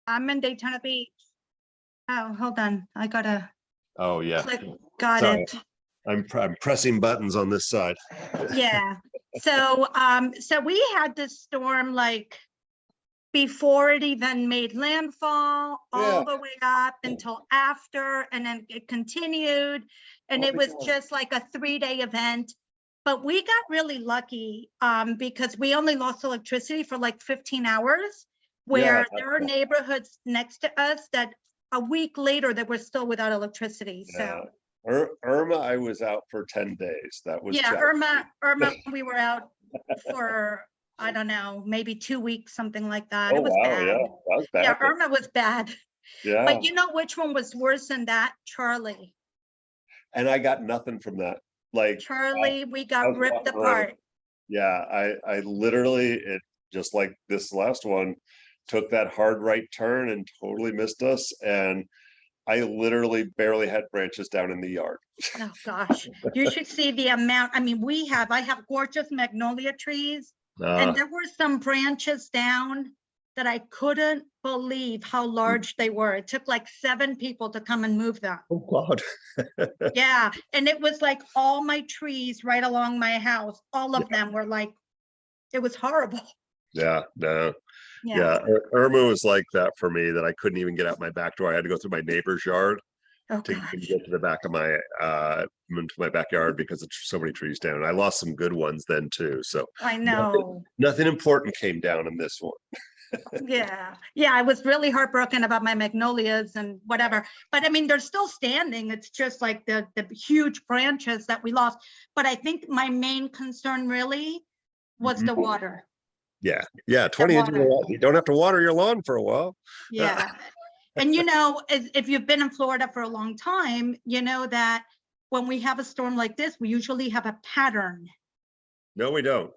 I'm in Daytona Beach. Oh, hold on. I gotta Oh yeah. click. Got Sorry. it. I'm pressing buttons on this side. Yeah. So we had this storm like before it even made landfall, all the way up until after, and then it continued, and it was just like a 3-day event. But we got really lucky because we only lost electricity for like 15 hours, where there are neighborhoods next to us that a week later they were still without electricity. So Irma, I was out for 10 days. That was Irma, we were out for, I don't know, maybe 2 weeks, something like that. Oh, it was wow, bad. Yeah, that was bad. Yeah, Irma was bad. Yeah. But you know which one was worse than that? Charlie. And I got nothing from that. Like Charlie, we got ripped apart. Yeah, I literally, it just like this last one, took that hard right turn and totally missed us. And I literally barely had branches down in the yard. Oh gosh, you should see the amount. I mean, I have gorgeous magnolia trees, and there were some branches down that I couldn't believe how large they were. It took like 7 people to come and move them. Oh God. Yeah, and it was like all my trees right along my house, all of them were like, it was horrible. Yeah, no. Yeah, Irma was like that for me, that I couldn't even get out my back door. I had to go through my neighbor's yard to get to the back of my into my backyard because of so many trees down. I lost some good ones then too. So I know nothing important came down in this one. Yeah, I was really heartbroken about my magnolias and whatever, but I mean, they're still standing. It's just like the huge branches that we lost. But I think my main concern really was the water. Yeah, 20 inches of water. You don't have to water your lawn for a while. Yeah. And you know, if you've been in Florida for a long time, you know that when we have a storm like this, we usually have a pattern. No, we don't.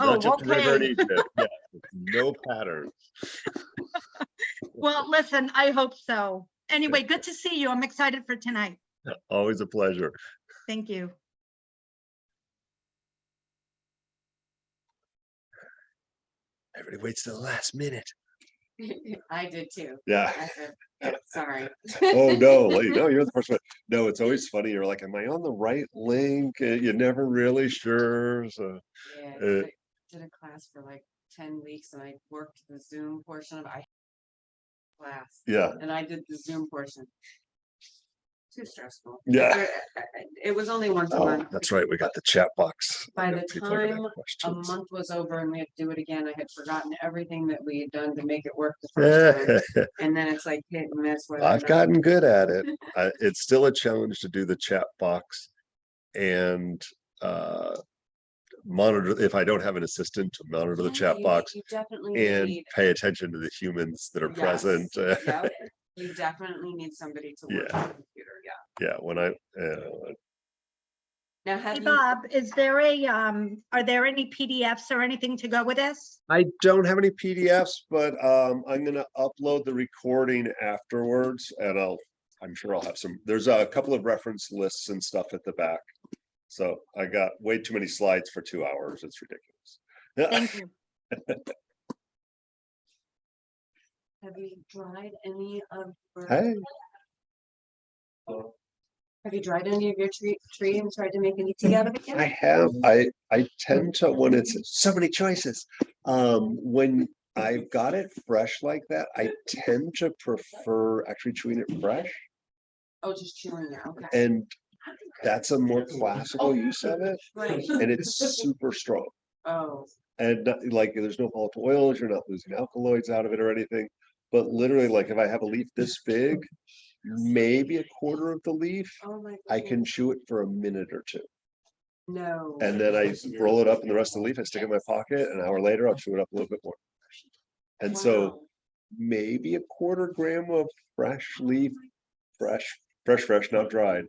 Oh, okay. Yeah, no pattern. Well, listen, I hope so. Anyway, good to see you. I'm excited for tonight. Always a pleasure. Thank you. Everybody waits to the last minute. I did too. Yeah. Sorry. Oh no, you're the first one. No, it's always funny. You're like, am I on the right link? You're never really sure. So yeah, I did a class for like 10 weeks and I worked the Zoom portion of class. Yeah. And I did the Zoom portion. Too stressful. Yeah. It was only once a month. That's right. We got the chat box. By the time a month was over and we had to do it again, I had forgotten everything that we had done to make it work the first time. And then it's like hit and miss. I've gotten good at it. It's still a challenge to do the chat box and monitor, if I don't have an assistant, to monitor the chat box and pay attention to the humans that are present. You definitely need somebody to work on the computer. Yeah, when I now, hey, Bob, is there are there any PDFs or anything to go with this? I don't have any PDFs, but I'm gonna upload the recording afterwards, and I'm sure I'll have some. There's a couple of reference lists and stuff at the back. So I got way too many slides for 2 hours. It's ridiculous. Thank you. Have you dried any of your Have you dried any of your tree and tried to make any tea out of it yet? I have. I tend to, when it's so many choices, when I've got it fresh like that, I tend to prefer actually chewing it fresh. Oh, just chewing it. Okay. And that's a more classical use of it, and it's super strong. Oh. And like, there's no volatile oils. You're not losing alkaloids out of it or anything. But literally, like if I have a leaf this big, maybe a quarter of the leaf, I can chew it for a minute or two. No. And then I roll it up in the rest of the leaf. I stick it in my pocket. An hour later, I'll chew it up a little bit more. And so maybe a quarter gram of fresh leaf, fresh, not dried,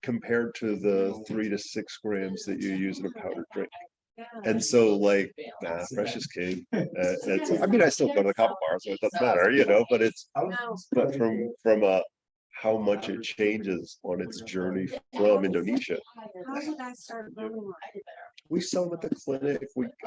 compared to the 3 to 6 grams that you use in a powdered drink. And so, like, fresh is king. I mean, I still go to the coffee bar, so it doesn't matter, but it's from how much it changes on its journey from Indonesia. How did I start growing We sell them at the clinic.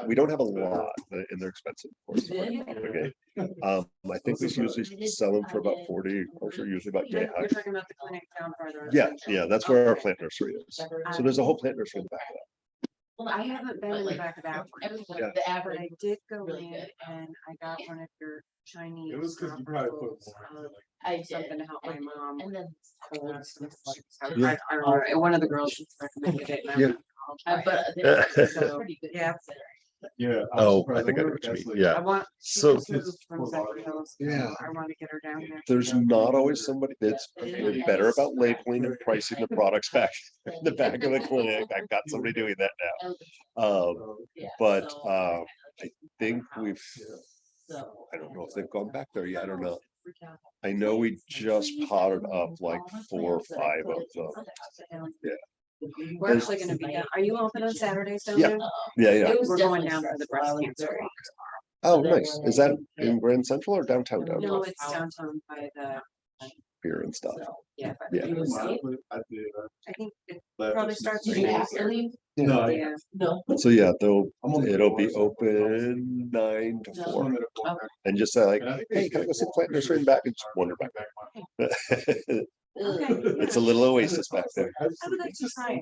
We don't have a lot and they're expensive, of course. Okay. I think we usually sell them for about 40, or for usually about You're yay high. talking about the clinic down farther. Yeah, that's where our plant nursery is. So there's a whole plant nursery in the back of that. Well, I haven't been in the back of that one. Yeah. The But average. I did go really in good. and I got one of your Chinese. It was because you copper probably put coats, more. I did. something to help my mom. And then. Yeah. I remember one of the girls recommended it. And I Yeah. went, "I'll try But it." they're So, pretty good. yeah. considering. Yeah. Oh, I think I know what you mean. Yeah. I want. So- she just moved from Zephyr Hills, so Yeah. I want to get her down there. There's not always somebody that's better about labeling and pricing the products back in the back of the clinic. I've got somebody doing that now. Yeah, But so- I think we've, So. I don't know if they've gone back there yet or not. I know we just potted up like 4 or 5 of them. Yeah. We're actually gonna be down. Are you open on Saturdays down Yeah. there? Yeah, yeah. We're going down for the breast cancer. Oh, nice. Is that in Grand Central or downtown? No, Downtown it's downtown by the, here and stuff. yeah. Yeah. I think it probably starts. Did you have to leave? No, Yeah. No. So yeah, it'll be open 9 to 4. And just say like, hey, can I go see the plant nursery in the back? And just wander back there. It's a little oasis back there. I would like to try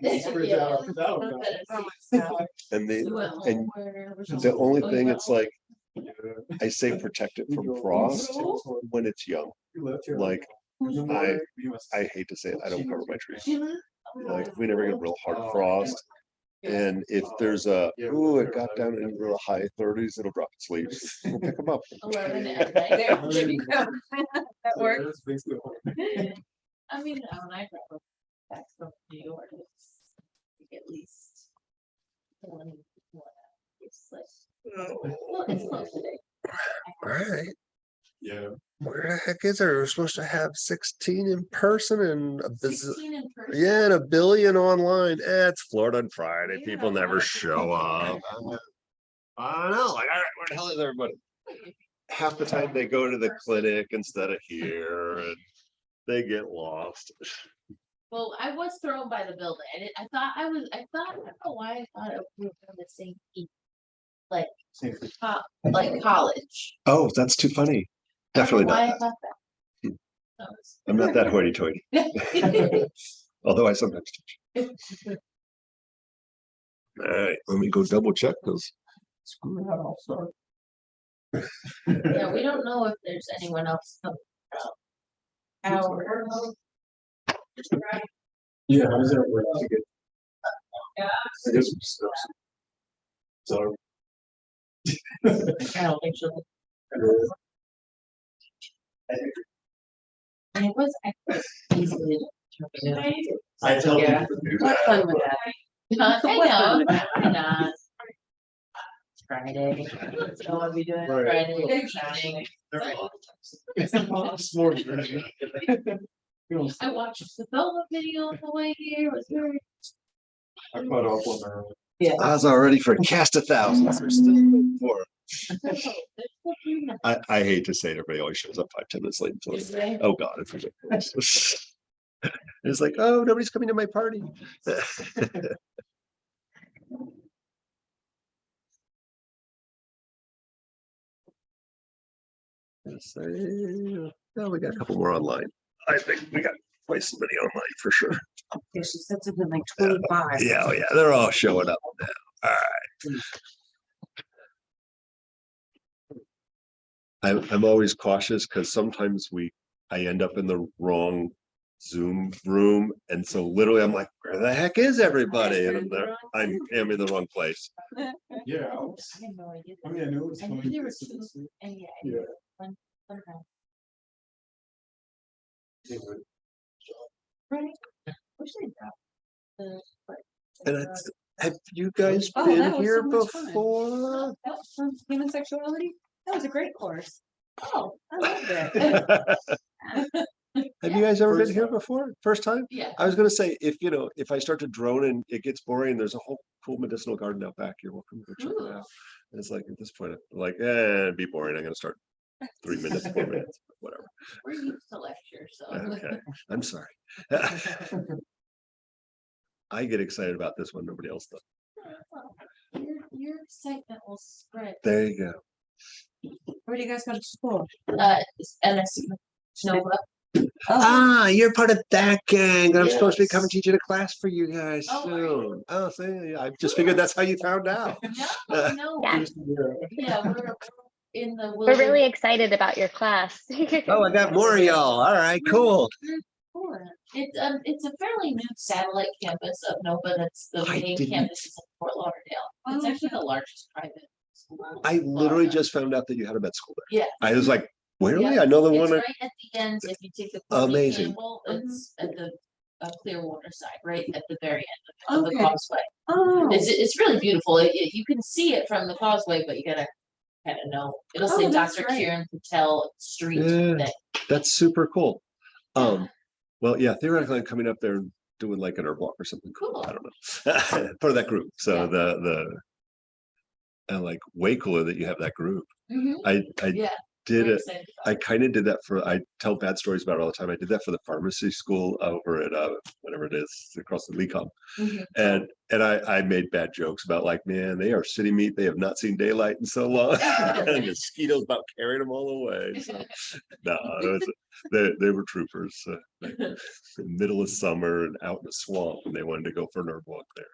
And it. the only thing, it's like, I say protect it from frost when it's young. Like, I hate to say it, I don't cover my trees. Like, we never get a real hard frost. And if there's it got down into the high 30s, it'll drop its leaves. We'll pick them up. 11 at night. There you go. That works. I mean, when I travel back from New York, it's at least 20. It's like, well, it's close today. Alright, Yeah. where the heck is there? We're supposed to have 16 in person and a 16 in person. yeah, and 1 billion online. It's Florida on Friday. People never show up. I don't know. Like, all right, where the hell is everybody? Half the time they go to the clinic instead of here, and they get lost. Well, I was thrown by the building. I thought, I don't know why I thought it was from the same peak. Like, like college. Oh, that's too funny. Definitely Why I not. thought that. I'm not that hoity-toity, although I sometimes teach. All right, let me go double check because. Screw that, I'll start. Yeah, we don't know if there's anyone else coming from our. Yeah, how does that work to get? I guess we still- So. I don't think so. And it was easily. I tell Yeah. people to do Have that. fun with that. I know, why not? Friday. So what are we doing Right. Friday? Shining. It's impossible. I watched the Velma video on the way here. It was very. I caught up on her. I was already for cast 1,000. There's still 4. I hate to say it, everybody always shows up 5-10 minutes late. So like, oh God, it's ridiculous. It's like, oh, nobody's coming to my party. Oh, we got a couple more online. I think we got twice as many online for sure. Yeah, she said something like 25. Yeah, oh yeah, they're all showing up now. All right. I'm always cautious because sometimes I end up in the wrong Zoom room, and so literally I'm like, where the heck is everybody? And I'm there, I'm in the wrong place. Yeah. I had no idea. I mean, I knew it was I knew coming. there were 2, and yeah. Yeah. One round. Anyway. Right. Wish they'd drop the, like, And have you guys Oh, been that was here so much fun. before? That was from human sexuality. That was a great course. Oh, I loved it. Have you guys ever been First here time. before? First time? yeah. I was gonna say, if I start to drone and it gets boring, there's a whole cool medicinal garden out back. You're welcome to go check it Ooh. out. And it's like, at this point, I'm like, it'd be boring. I'm gonna start 3 minutes, 4 minutes, whatever. We're used to lecture, so. Okay, I'm sorry. I get excited about this one. Nobody else does. Your excitement will spread. There you go. Where do you guys go to school? It's MSU Nova. Ah, you're part of that gang. I'm supposed to be Yes. coming teaching a class for you guys Oh, are soon. Oh, see, I just figured that's how you found out. No, Yeah. yeah, we're in the. We're really excited about your class. Oh, I got more of y'all. All right, cool. It's a fairly new satellite campus of Nova. That's the I main didn't- campus is in Fort Lauderdale. It's actually the largest private school. I in literally Florida. just found out that you had a med school there. Yeah. I was like, where Yeah, are we? I know the It's one. right at the end, if you take the. Courtney Amazing. Campbell, it's at the Clearwater side, right at the very end of the Okay. causeway. Oh, It's really beautiful. You can see it from the causeway, but you gotta kind of know. It'll say Oh, that's Dr. great. Kieran Patel Street. Yeah. thing. That's super cool. Well, yeah, theoretically I'm coming up there and doing like an herb walk or something cool. Cool. I don't know. Part of that group. So Yeah. and like way cooler that you have that group. Mhm. I Yeah. did we're it. excited I about it. kind of did that for, I tell bad stories about it all the time. I did that for the pharmacy school over at whatever it is across the Lecom. Mhm. And I made bad jokes about like, man, they are city meat. They have not seen daylight in so long. And mosquitoes about carrying them all away. So no, they were troopers. In the middle of summer and out in the swamp, and they wanted to go for an herb walk there.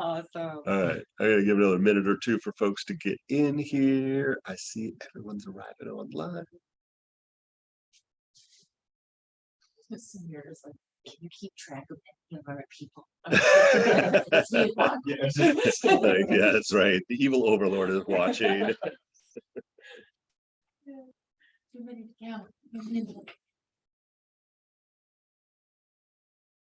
awesome. All right, I gotta give it another minute or two for folks to get in here. I see everyone's arriving online. Seniors, like, can you keep track of any of our people? Like, yeah, that's right. The evil overlord is watching. Too many to count.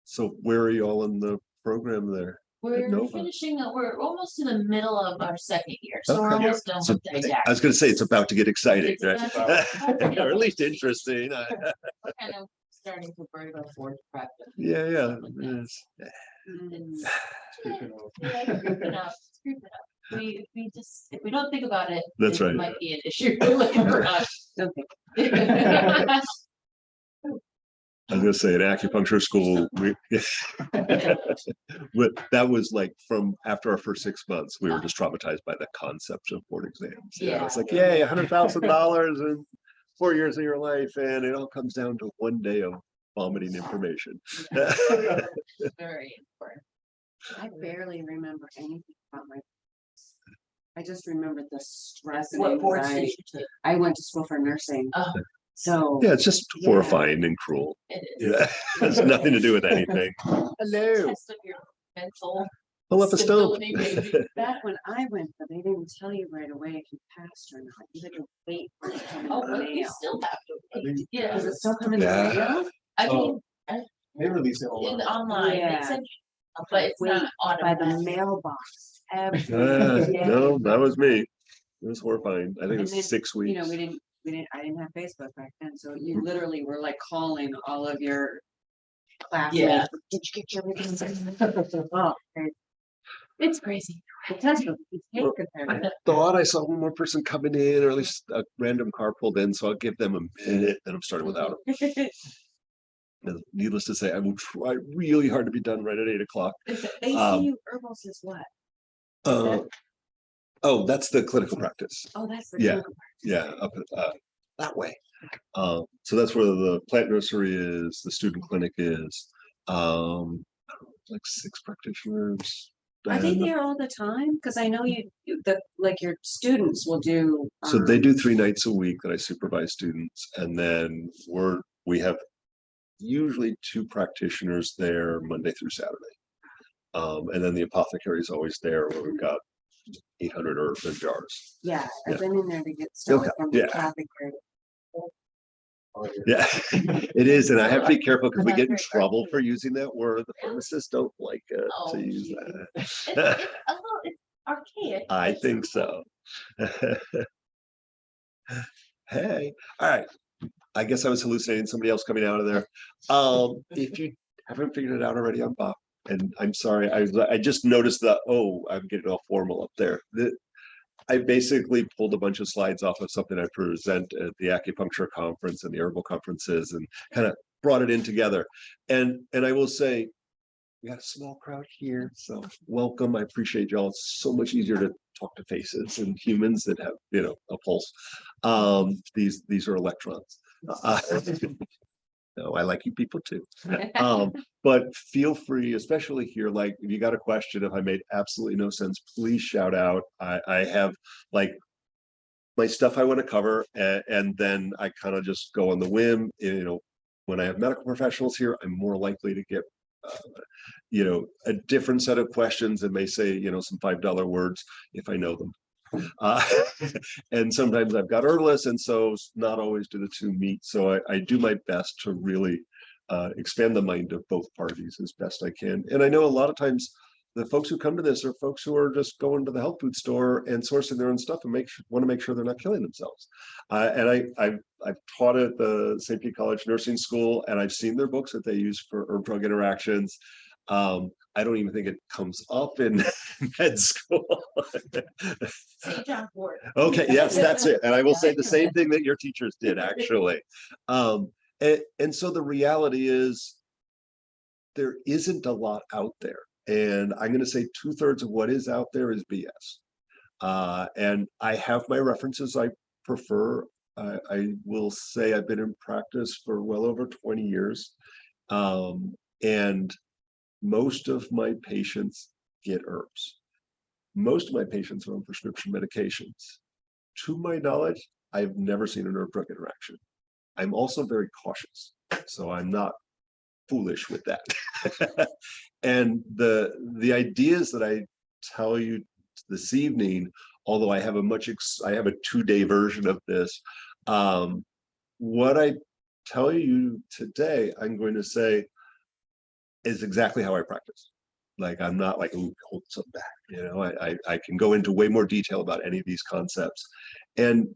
So where are you all in the program there? We're Nova. finishing, we're almost in the middle of our second year, so we're Okay. almost done So with the exact. I was gonna say it's about to get exciting, It's right? about- Or at least interesting. We're kind of starting to bring our forward practice. Yeah, yeah. It's- yes. it's- Creeping up. yeah, it's creeping up, it's creeping up. If we don't think about it. That's it right. Might be an issue for us. Don't think. I was gonna say at acupuncture school, but that was like from after our first 6 months, we were just traumatized by the concept of board exams. Yeah. It's like, yay, $100,000 in 4 years of your life, and it all comes down to one day of vomiting information. Very important. I barely remember anything about my. I just remembered the stress and What boards did anxiety. you take? I went to school for nursing, Oh, so. Yeah, it's just Yeah. horrifying and cruel. it is. Yeah, it has nothing to do with anything. Hello, Test of your mental pull up a stone. stability, maybe. Back when I went, but they didn't tell you right away if you passed or not. You had to wait for it to come in Oh, the but you mail. still have to. think- Yeah, Does it still come in the Yeah. mail? I Oh, mean, They release it in online. online, Yeah. they send you, but it's not By the automatic. mailbox every day. No, that was me. It was horrifying. I think it And was then, 6 weeks. You know, I didn't have Facebook back then, so you literally were like calling all of your classmates. Did you get your everything? Oh, It's crazy. the test was Well, compared I thought I saw one more person coming in, or at least a random car pulled in, so I'll give them a minute, and I'm starting without them. to. And needless to say, I will try really hard to be done right at 8 o'clock. ACU herbals is what? Oh, that's the clinical practice. Oh, that's the. Yeah. clinical Yeah, up that way. So that's where the plant nursery is, the student clinic is. Like 6 practitioners. Are they and- there all the time? Cause I know like your students will do. So they do 3 nights a week that I supervise students, and then we have usually 2 practitioners there Monday through Saturday. And then the apothecary is always there where we've got 800 herbs in jars. Yeah, Yeah. I've been in there to get stuff Okay, from yeah. the apothecary. Yeah, it is, and I have to be careful because we Not get in very trouble for using that word. The pharmacists don't like Oh, to use gee. that. It's a little, it's archaic. I but think cool. so. Hey, all right. I guess I was hallucinating somebody else coming out of there. If you haven't figured it out already, I'm Bob. And I'm sorry, I just noticed that, oh, I'm getting all formal up there. I basically pulled a bunch of slides off of something I present at the acupuncture conference and the herbal conferences and kind of brought it in together. And I will say, we got a small crowd here, so welcome. I appreciate y'all. It's so much easier to talk to faces and humans that have, a pulse. These are electrons. No, I like you people too. But feel free, especially here, like if you got a question, if I made absolutely no sense, please shout out. I have like my stuff I want to cover, and then I kind of just go on the whim. When I have medical professionals here, I'm more likely to get a different set of questions and may say, some $5 words if I know them. And sometimes I've got herbalists, and so not always do the two meet. So I do my best to really expand the mind of both parties as best I can. And I know a lot of times the folks who come to this are folks who are just going to the health food store and sourcing their own stuff and want to make sure they're not killing themselves. And I've taught at the St. Pete College Nursing School, and I've seen their books that they use for herb-drug interactions. I don't even think it comes up in med school. St. John's Wort. Okay, yes, that's it. And I will say the same thing that your teachers did, actually. And so the reality is there isn't a lot out there. And I'm going to say 2/3 of what is out there is BS. And I have my references I prefer. I will say I've been in practice for well over 20 years. And most of my patients get herbs. Most of my patients are on prescription medications. To my knowledge, I've never seen an herb drug interaction. I'm also very cautious, so I'm not foolish with that. And the ideas that I tell you this evening, although I have a 2-day version of this, what I tell you today, I'm going to say is exactly how I practice. Like, I'm not like, ooh, hold something back. I can go into way more detail about any of these concepts. And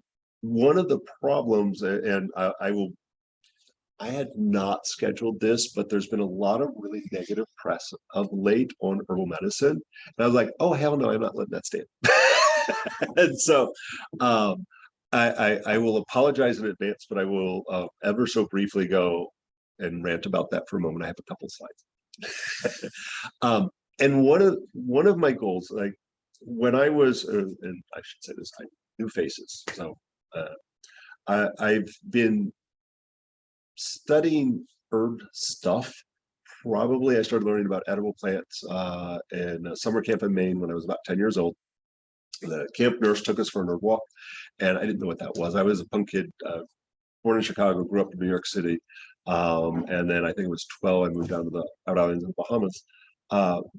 one of the problems, and I had not scheduled this, but there's been a lot of really negative press of late on herbal medicine. And I was like, oh, hell no, I'm not letting that stand. And so I will apologize in advance, but I will ever so briefly go and rant about that for a moment. I have a couple slides. And one of my goals, like when I was, and I should say this, new faces. So I've been studying herb stuff. Probably I started learning about edible plants in a summer camp in Maine when I was about 10 years old. The camp nurse took us for an herb walk, and I didn't know what that was. I was a punk kid, born in Chicago, grew up in New York City, and then I think it was 12, I moved down to the out islands of the Bahamas.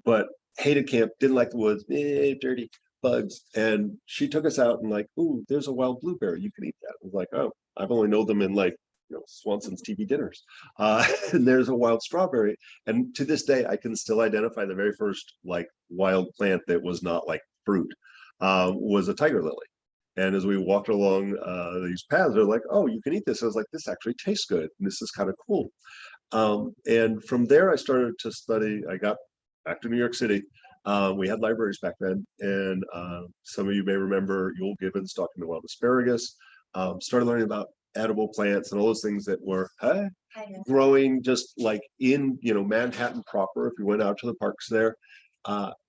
But hated camp, didn't like the woods, dirty bugs. And she took us out and like, ooh, there's a wild blueberry, you can eat that. I was like, oh, I've only known them in like Swanson's TV dinners. And there's a wild strawberry. And to this day, I can still identify the very first like wild plant that was not like fruit, was a tiger lily. And as we walked along these paths, they're like, oh, you can eat this. I was like, this actually tastes good. And this is kind of cool. And from there, I started to study. I got back to New York City. We had libraries back then. And some of you may remember Yul Gibbons talking about asparagus. Started learning about edible plants and all those things that were growing just like in Manhattan proper, if you went out to the parks there.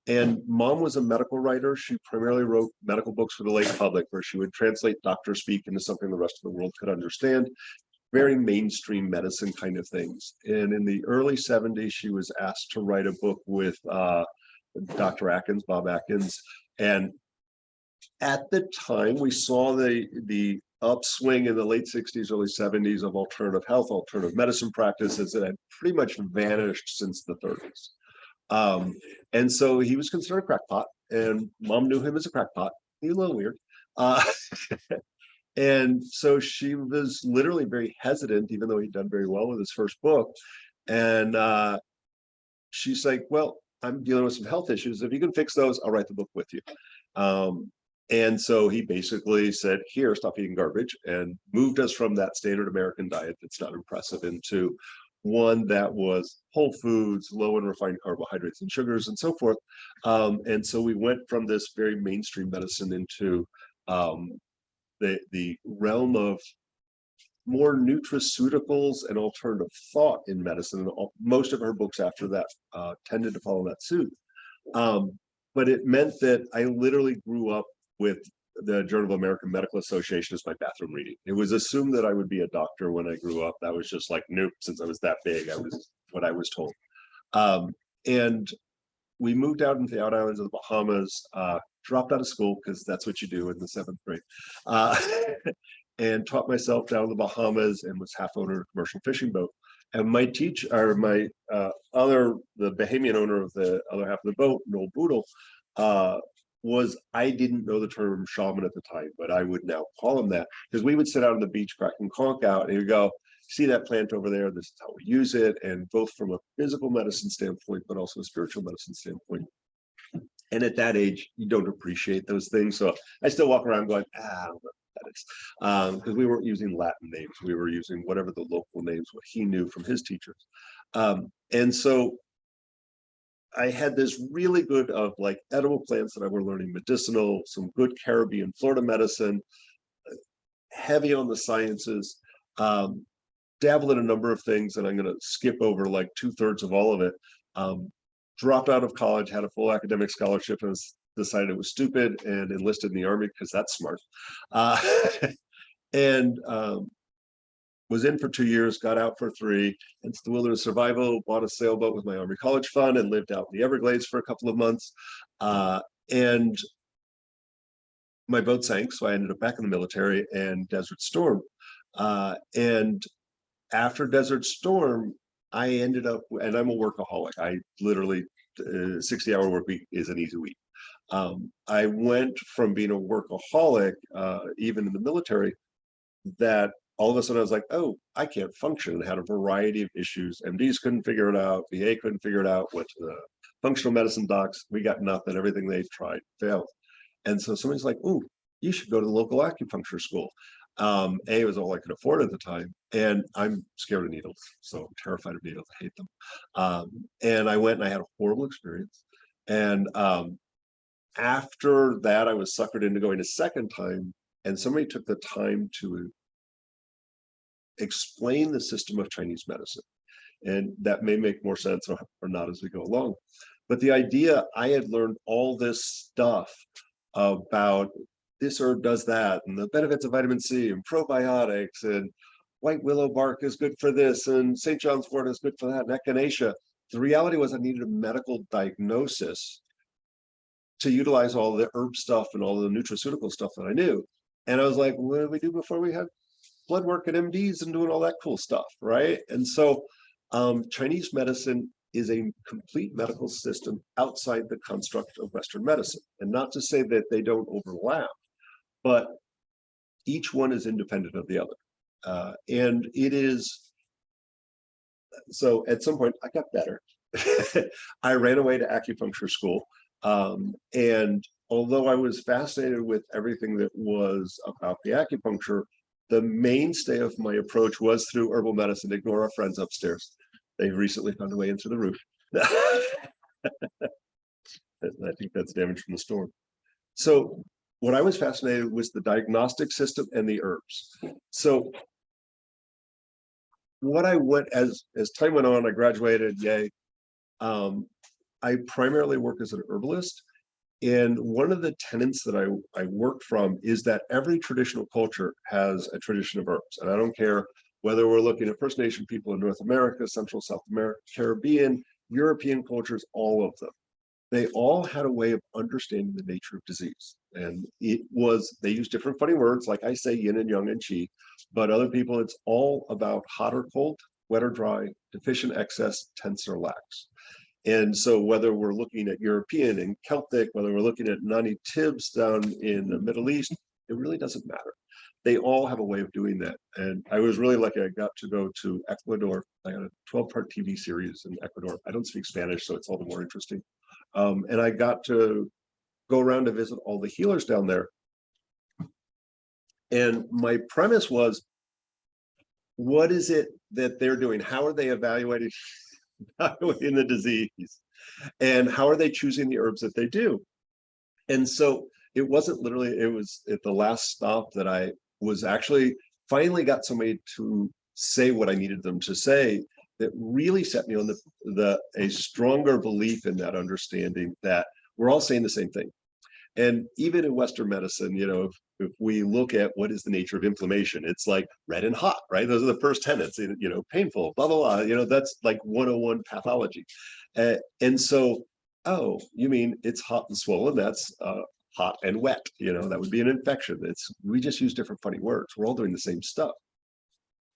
And mom was a medical writer. She primarily wrote medical books for the lay public, where she would translate doctor speak into something the rest of the world could understand. Very mainstream medicine kind of things. And in the early 70s, she was asked to write a book with Dr. Atkins, Bob Atkins. And at the time, we saw the upswing in the late 60s, early 70s of alternative health, alternative medicine practices that had pretty much vanished since the 30s. And so he was considered a crackpot, and mom knew him as a crackpot. He was a little weird. And so she was literally very hesitant, even though he'd done very well with his first book. And she's like, well, I'm dealing with some health issues. If you can fix those, I'll write the book with you. And so he basically said, here, stop eating garbage, and moved us from that standard American diet that's not impressive into one that was whole foods, low in refined carbohydrates and sugars and so forth. And so we went from this very mainstream medicine into the realm of more nutraceuticals and alternative thought in medicine. And most of her books after that tended to follow that suit. But it meant that I literally grew up with the Journal of American Medical Association as my bathroom reading. It was assumed that I would be a doctor when I grew up. That was just like, nope, since I was that big, I was what I was told. And we moved out into the out islands of the Bahamas, dropped out of school because that's what you do in the 7th grade, and taught myself down in the Bahamas and was half owner of a commercial fishing boat. And my teacher, or my the Bahamian owner of the other half of the boat, Noel Boodle, I didn't know the term shaman at the time, but I would now call him that, because we would sit out on the beach cracking conch out and he'd go, see that plant over there, this is how we use it. And both from a physical medicine standpoint, but also a spiritual medicine standpoint. And at that age, you don't appreciate those things. So I still walk around going, I don't know what that is. Because we weren't using Latin names. We were using whatever the local names, what he knew from his teachers. And so I had this really good of like edible plants that I were learning, medicinal, some good Caribbean, Florida medicine, heavy on the sciences, dabble in a number of things, and I'm going to skip over like 2/3 of all of it. Dropped out of college, had a full academic scholarship, and decided it was stupid and enlisted in the Army because that's smart. And was in for 2 years, got out for 3, and the wilderness survival, bought a sailboat with my Army College fund and lived out in the Everglades for a couple of months. And my boat sank, so I ended up back in the military and Desert Storm. And after Desert Storm, I ended up, and I'm a workaholic. I literally, 60-hour work week is an easy week. I went from being a workaholic, even in the military, that all of a sudden I was like, oh, I can't function, and had a variety of issues. MDs couldn't figure it out. VA couldn't figure it out. Went to the functional medicine docs. We got nothing. Everything they tried failed. And so somebody's like, oh, you should go to the local acupuncture school. It was all I could afford at the time. And I'm scared of needles. So I'm terrified of needles. I hate them. And I went and I had a horrible experience. And after that, I was suckered into going a second time. And somebody took the time to explain the system of Chinese medicine. And that may make more sense or not as we go along. But the idea, I had learned all this stuff about this herb does that, and the benefits of vitamin C and probiotics, and white willow bark is good for this, and St. John's wort is good for that, and echinacea. The reality was I needed a medical diagnosis to utilize all the herb stuff and all the nutraceutical stuff that I knew. And I was like, what did we do before we had blood work at MDs and doing all that cool stuff, right? And so Chinese medicine is a complete medical system outside the construct of Western medicine. And not to say that they don't overlap, but each one is independent of the other. And it is, so at some point I got better. I ran away to acupuncture school. And although I was fascinated with everything that was about the acupuncture, the mainstay of my approach was through herbal medicine. Ignore our friends upstairs. They've recently found a way into the roof. I think that's damage from the storm. So what I was fascinated was the diagnostic system and the herbs. So what I went, as time went on, I graduated, yay. I primarily work as an herbalist. And one of the tenets that I work from is that every traditional culture has a tradition of herbs. And I don't care whether we're looking at First Nation people in North America, Central, South America, Caribbean, European cultures, all of them. They all had a way of understanding the nature of disease. And it was, they use different funny words, like I say yin and yang and qi, but other people, it's all about hot or cold, wet or dry, deficient, excess, tense or lax. And so whether we're looking at European and Celtic, whether we're looking at Nani Tibbs down in the Middle East, it really doesn't matter. They all have a way of doing that. And I was really lucky. I got to go to Ecuador. I had a 12-part TV series in Ecuador. I don't speak Spanish, so it's all the more interesting. And I got to go around to visit all the healers down there. And my premise was, what is it that they're doing? How are they evaluating the disease? And how are they choosing the herbs that they do? And so it wasn't literally, it was at the last stop that I was actually finally got somebody to say what I needed them to say that really set me on a stronger belief in that understanding that we're all saying the same thing. And even in Western medicine, if we look at what is the nature of inflammation, it's like red and hot, right? Those are the first tenets, painful, blah, blah, blah, that's like 101 pathology. And so, oh, you mean it's hot and swollen? That's hot and wet, that would be an infection. We just use different funny words. We're all doing the same stuff.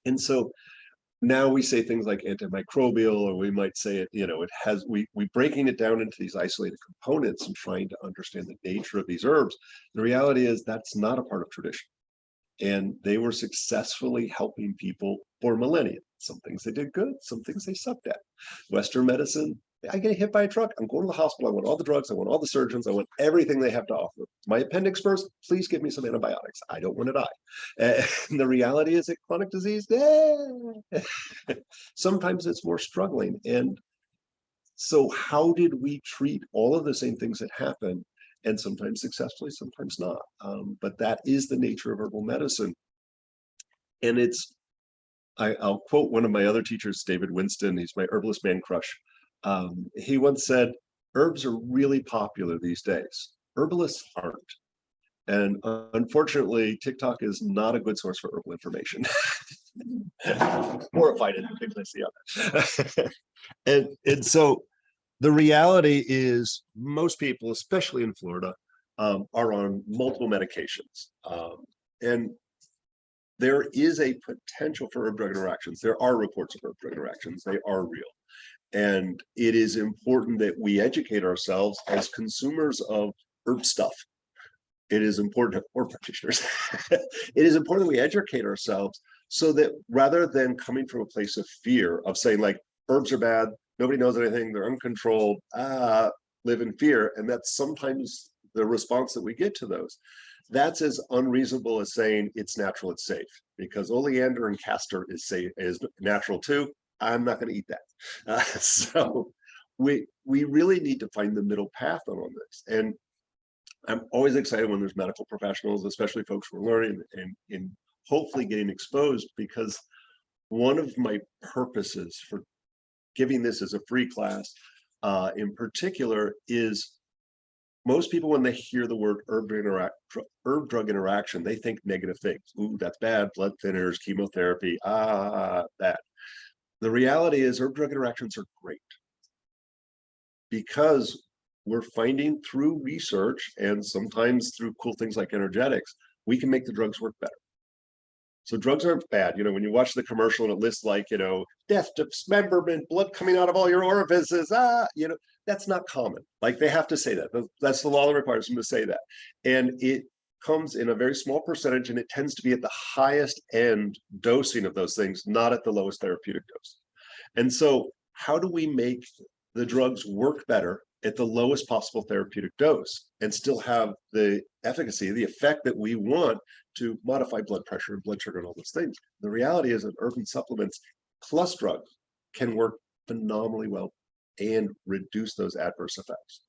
And so now we say things like antimicrobial, or we might say it, we breaking it down into these isolated components and trying to understand the nature of these herbs. The reality is that's not a part of tradition. And they were successfully helping people for millennia. Some things they did good, some things they sucked at. Western medicine, I get hit by a truck, I'm going to the hospital, I want all the drugs, I want all the surgeons, I want everything they have to offer. My appendix burst, please give me some antibiotics. I don't want to die. And the reality is that chronic disease, sometimes it's more struggling. And so how did we treat all of the same things that happen? And sometimes successfully, sometimes not. But that is the nature of herbal medicine. And I'll quote one of my other teachers, David Winston. He's my herbalist man crush. He once said, herbs are really popular these days. Herbalists aren't. And unfortunately, TikTok is not a good source for herbal information. Horrified at the things I see on it. And so the reality is most people, especially in Florida, are on multiple medications. And there is a potential for herb-drug interactions. There are reports of herb-drug interactions. They are real. And it is important that we educate ourselves as consumers of herb stuff. It is important, or practitioners, it is important that we educate ourselves so that rather than coming from a place of fear of saying like, herbs are bad, nobody knows anything, they're uncontrolled, live in fear. And that's sometimes the response that we get to those. That's as unreasonable as saying it's natural, it's safe, because oleander and castor is natural too. I'm not going to eat that. So we really need to find the middle path on this. And I'm always excited when there's medical professionals, especially folks who are learning and hopefully getting exposed, because one of my purposes for giving this as a free class in particular is most people, when they hear the word herb-drug interaction, they think negative things. Ooh, that's bad, blood thinners, chemotherapy, that. The reality is herb-drug interactions are great because we're finding through research and sometimes through cool things like energetics, we can make the drugs work better. So drugs aren't bad. When you watch the commercial and it lists like, death, dismemberment, blood coming out of all your orifices, that's not common. Like they have to say that. That's the law that requires them to say that. And it comes in a very small percentage, and it tends to be at the highest end dosing of those things, not at the lowest therapeutic dose. And so how do we make the drugs work better at the lowest possible therapeutic dose and still have the efficacy, the effect that we want to modify blood pressure and blood sugar and all those things? The reality is that urban supplements plus drugs can work phenomenally well and reduce those adverse effects.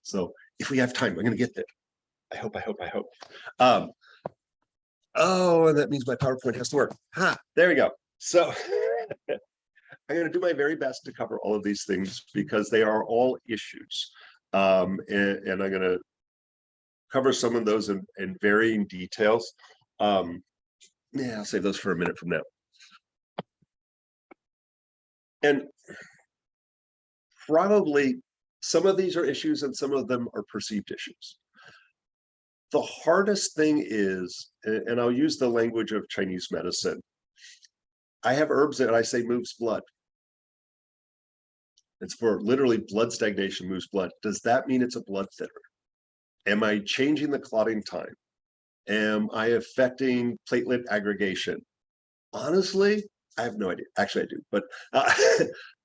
So if we have time, we're going to get there. I hope. Oh, and that means my PowerPoint has to work. There we go. So I'm going to do my very best to cover all of these things because they are all issues. And I'm going to cover some of those in varying details. I'll save those for a minute from now. And probably some of these are issues and some of them are perceived issues. The hardest thing is, and I'll use the language of Chinese medicine, I have herbs that I say moves blood. It's for literally blood stagnation, moves blood. Does that mean it's a blood thinner? Am I changing the clotting time? Am I affecting platelet aggregation? Honestly, I have no idea. Actually, I do. But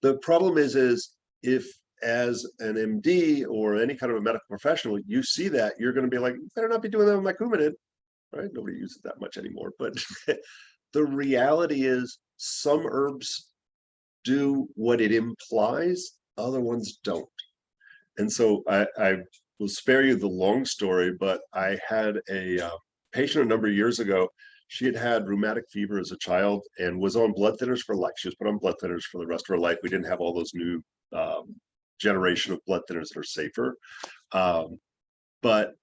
the problem is if as an MD or any kind of a medical professional, you see that, you're going to be like, you better not be doing that with my Coumadin, right? Nobody uses that much anymore. But the reality is some herbs do what it implies, other ones don't. And so I will spare you the long story, but I had a patient a number of years ago She had had rheumatic fever as a child and was on blood thinners for life. She was put on blood thinners for the rest of her life. We didn't have all those new generation of blood thinners that are safer. But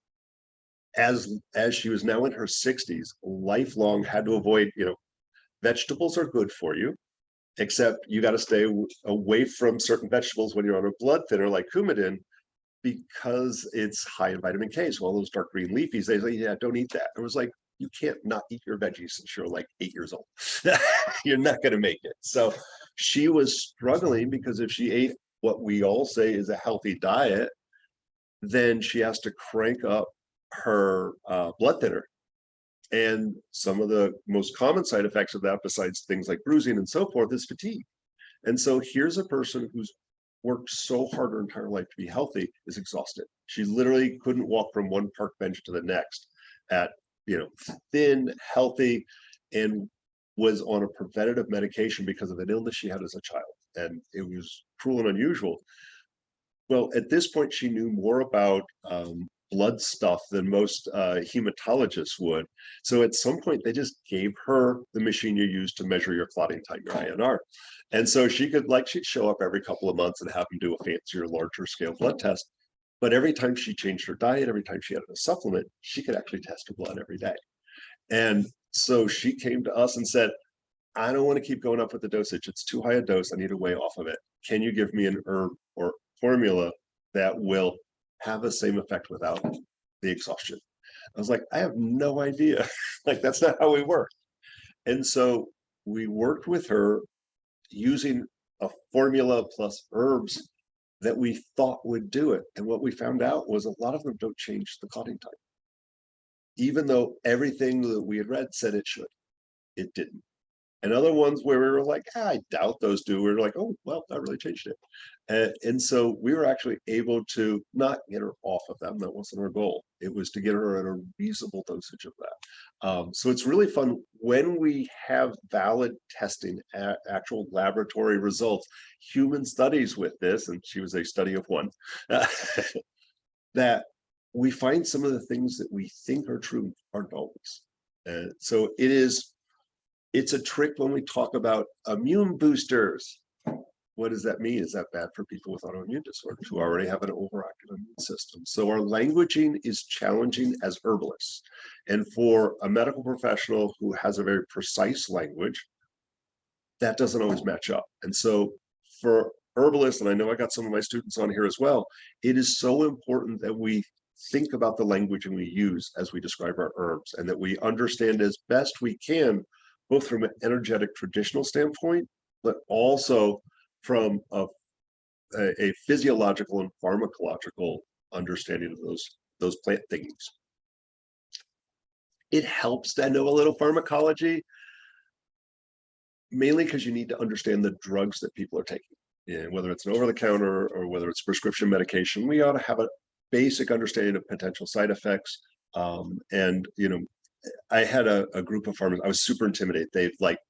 as she was now in her 60s, lifelong had to avoid, vegetables are good for you, except you got to stay away from certain vegetables when you're on a blood thinner like Coumadin, because it's high in vitamin K. So all those dark green leafies, they say, yeah, don't eat that. I was like, you can't not eat your veggies since you're like 8 years old. You're not going to make it. So she was struggling because if she ate what we all say is a healthy diet, then she has to crank up her blood thinner. And some of the most common side effects of that, besides things like bruising and so forth, is fatigue. And so here's a person who's worked so hard her entire life to be healthy, is exhausted. She literally couldn't walk from one park bench to the next at, thin, healthy, and was on a preventative medication because of an illness she had as a child. And it was cruel and unusual. Well, at this point, she knew more about blood stuff than most hematologists would. So at some point, they just gave her the machine you use to measure your clotting time, your INR. And so she'd show up every couple of months and have them do a fancier, larger scale blood test. But every time she changed her diet, every time she added a supplement, she could actually test her blood every day. And so she came to us and said, I don't want to keep going up with the dosage. It's too high a dose. I need a way off of it. Can you give me an herb or formula that will have the same effect without the exhaustion? I was like, I have no idea. Like, that's not how we work. And so we worked with her using a formula plus herbs that we thought would do it. And what we found out was a lot of them don't change the clotting time. Even though everything that we had read said it should, it didn't. And other ones where we were like, I doubt those do. We were like, oh, well, that really changed it. And so we were actually able to not get her off of them. That wasn't our goal. It was to get her at a reasonable dosage of that. So it's really fun when we have valid testing, actual laboratory results, human studies with this, and she was a study of one, that we find some of the things that we think are true aren't always. So it's a trick when we talk about immune boosters. What does that mean? Is that bad for people with autoimmune disorders who already have an overactive immune system? So our languaging is challenging as herbalists. And for a medical professional who has a very precise language, that doesn't always match up. And so for herbalists, and I know I got some of my students on here as well, it is so important that we think about the language we use as we describe our herbs, and that we understand as best we can, both from an energetic traditional standpoint, but also from a physiological and pharmacological understanding of those plant things. It helps to know a little pharmacology, mainly because you need to understand the drugs that people are taking. And whether it's an over-the-counter or whether it's prescription medication, we ought to have a basic understanding of potential side effects. I had a group of farmers. I was super intimidated.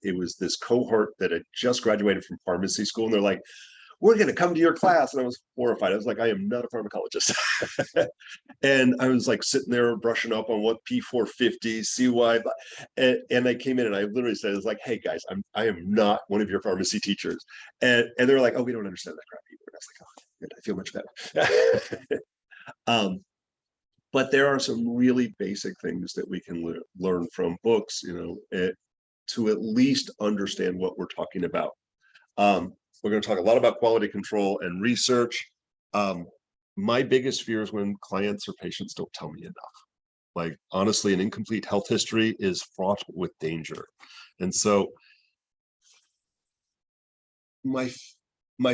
It was this cohort that had just graduated from pharmacy school, and they're like, we're going to come to your class. And I was horrified. I was like, I am not a pharmacologist. And I was like sitting there brushing up on what P450, CY, and I came in and I literally said, it's like, hey guys, I am not one of your pharmacy teachers. And they were like, oh, we don't understand that crap either. And I was like, oh, good, I feel much better. But there are some really basic things that we can learn from books, to at least understand what we're talking about. We're going to talk a lot about quality control and research. My biggest fear is when clients or patients don't tell me enough. Like, honestly, an incomplete health history is fraught with danger. And so my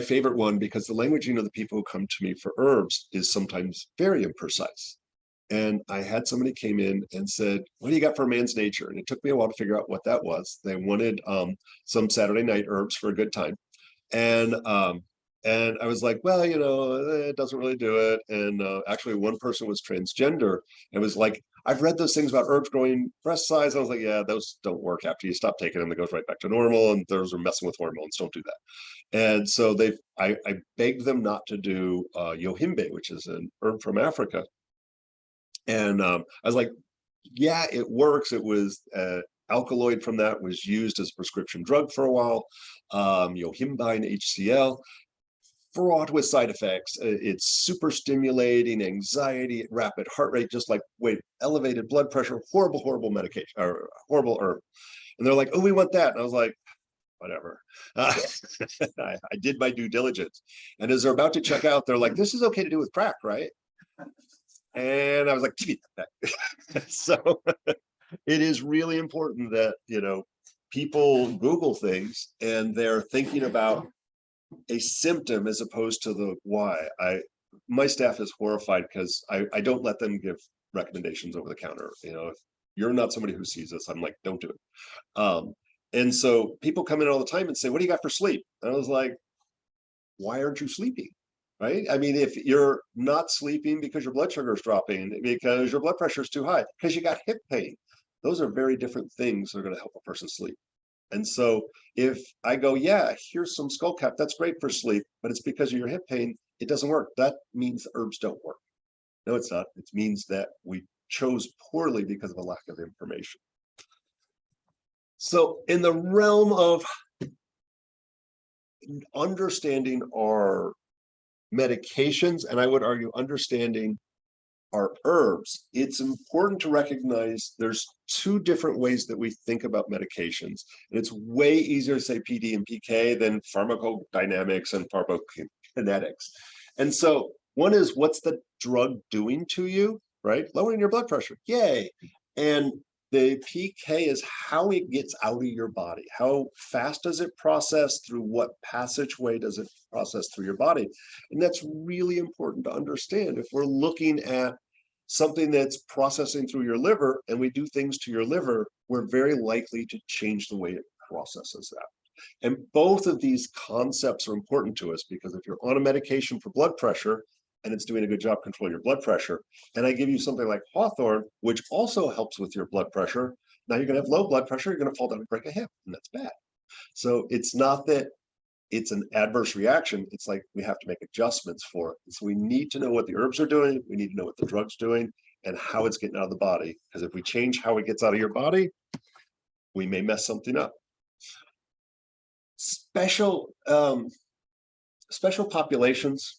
favorite one, because the language, the people who come to me for herbs is sometimes very imprecise. And I had somebody came in and said, what do you got for a man's nature? And it took me a while to figure out what that was. They wanted some Saturday night herbs for a good time. And I was like, well, it doesn't really do it. And actually one person was transgender and was like, I've read those things about herbs growing breast size. I was like, yeah, those don't work after you stop taking them. It goes right back to normal, and those are messing with hormones. Don't do that. And so I begged them not to do yohimbe, which is an herb from Africa. And I was like, yeah, it works. It was alkaloid from that was used as a prescription drug for a while. Yohimbine HCl, fraught with side effects. It's super stimulating, anxiety, rapid heart rate, just like elevated blood pressure, horrible medication, or horrible herb. And they're like, oh, we want that. And I was like, whatever. I did my due diligence. And as they're about to check out, they're like, this is okay to do with crack, right? And I was like, give me that back. So it is really important that, people Google things and they're thinking about a symptom as opposed to the why. My staff is horrified because I don't let them give recommendations over the counter. If you're not somebody who sees this, I'm like, don't do it. And so people come in all the time and say, what do you got for sleep? And I was like, why aren't you sleeping? Right? I mean, if you're not sleeping because your blood sugar is dropping, because your blood pressure is too high, because you got hip pain, those are very different things that are going to help a person sleep. And so if I go, yeah, here's some skull cap, that's great for sleep, but it's because of your hip pain, it doesn't work. That means the herbs don't work. No, it's not. It means that we chose poorly because of a lack of information. So in the realm of understanding our medications, and I would argue understanding our herbs, it's important to recognize there's two different ways that we think about medications. And it's way easier to say PD and PK than pharmacodynamics and pharmacokinetics. And so one is, what's the drug doing to you, right? Lowering your blood pressure, yay. And the PK is how it gets out of your body. How fast does it process? Through what passageway does it process through your body? And that's really important to understand. If we're looking at something that's processing through your liver and we do things to your liver, we're very likely to change the way it processes that. And both of these concepts are important to us, because if you're on a medication for blood pressure and it's doing a good job controlling your blood pressure, and I give you something like Hawthorn, which also helps with your blood pressure, now you're going to have low blood pressure, you're going to fall down and break a hip, and that's bad. So it's not that it's an adverse reaction, it's like we have to make adjustments for it. And so we need to know what the herbs are doing, we need to know what the drug's doing, and how it's getting out of the body. Because if we change how it gets out of your body, we may mess something up. Special populations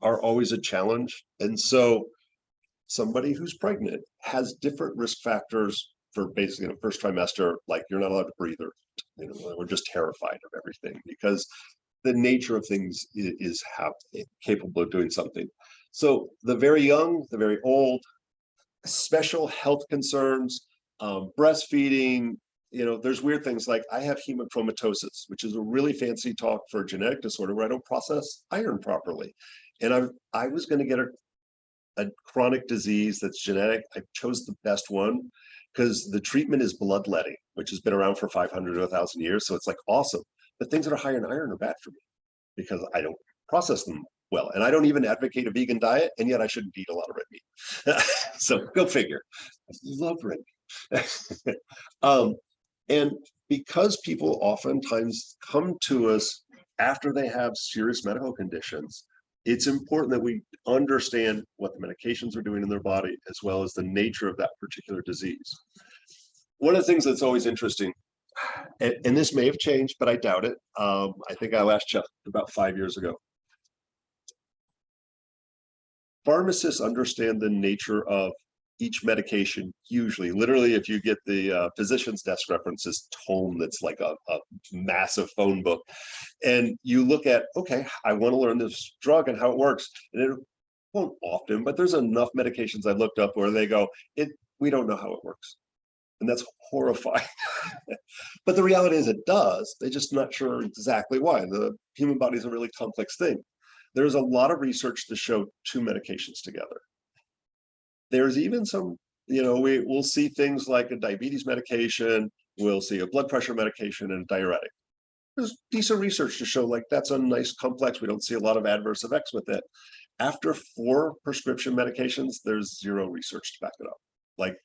are always a challenge. And so somebody who's pregnant has different risk factors for basically the first trimester, like you're not allowed to breathe, or we're just terrified of everything, because the nature of things is capable of doing something. So the very young, the very old, special health concerns, breastfeeding, there's weird things like I have hemochromatosis, which is a really fancy talk for a genetic disorder where I don't process iron properly. And I was going to get a chronic disease that's genetic. I chose the best one because the treatment is bloodletting, which has been around for 500 to 1,000 years. So it's like awesome. But things that are high in iron are bad for me because I don't process them well. And I don't even advocate a vegan diet, and yet I shouldn't eat a lot of red meat. So go figure. I love red meat. And because people oftentimes come to us after they have serious medical conditions, it's important that we understand what the medications are doing in their body, as well as the nature of that particular disease. One of the things that's always interesting, and this may have changed, but I doubt it. I think I last checked about 5 years ago. Pharmacists understand the nature of each medication, usually. Literally, if you get the physician's desk references tome, that's like a massive phone book, and you look at, okay, I want to learn this drug and how it works, and it won't often, but there's enough medications I've looked up where they go, we don't know how it works. And that's horrifying. But the reality is it does. They're just not sure exactly why. The human body is a really complex thing. There's a lot of research to show two medications together. There's even some, we'll see things like a diabetes medication, we'll see a blood pressure medication and a diuretic. There's decent research to show like that's a nice complex. We don't see a lot of adverse effects with it. After 4 prescription medications, there's zero research to back it up. Like,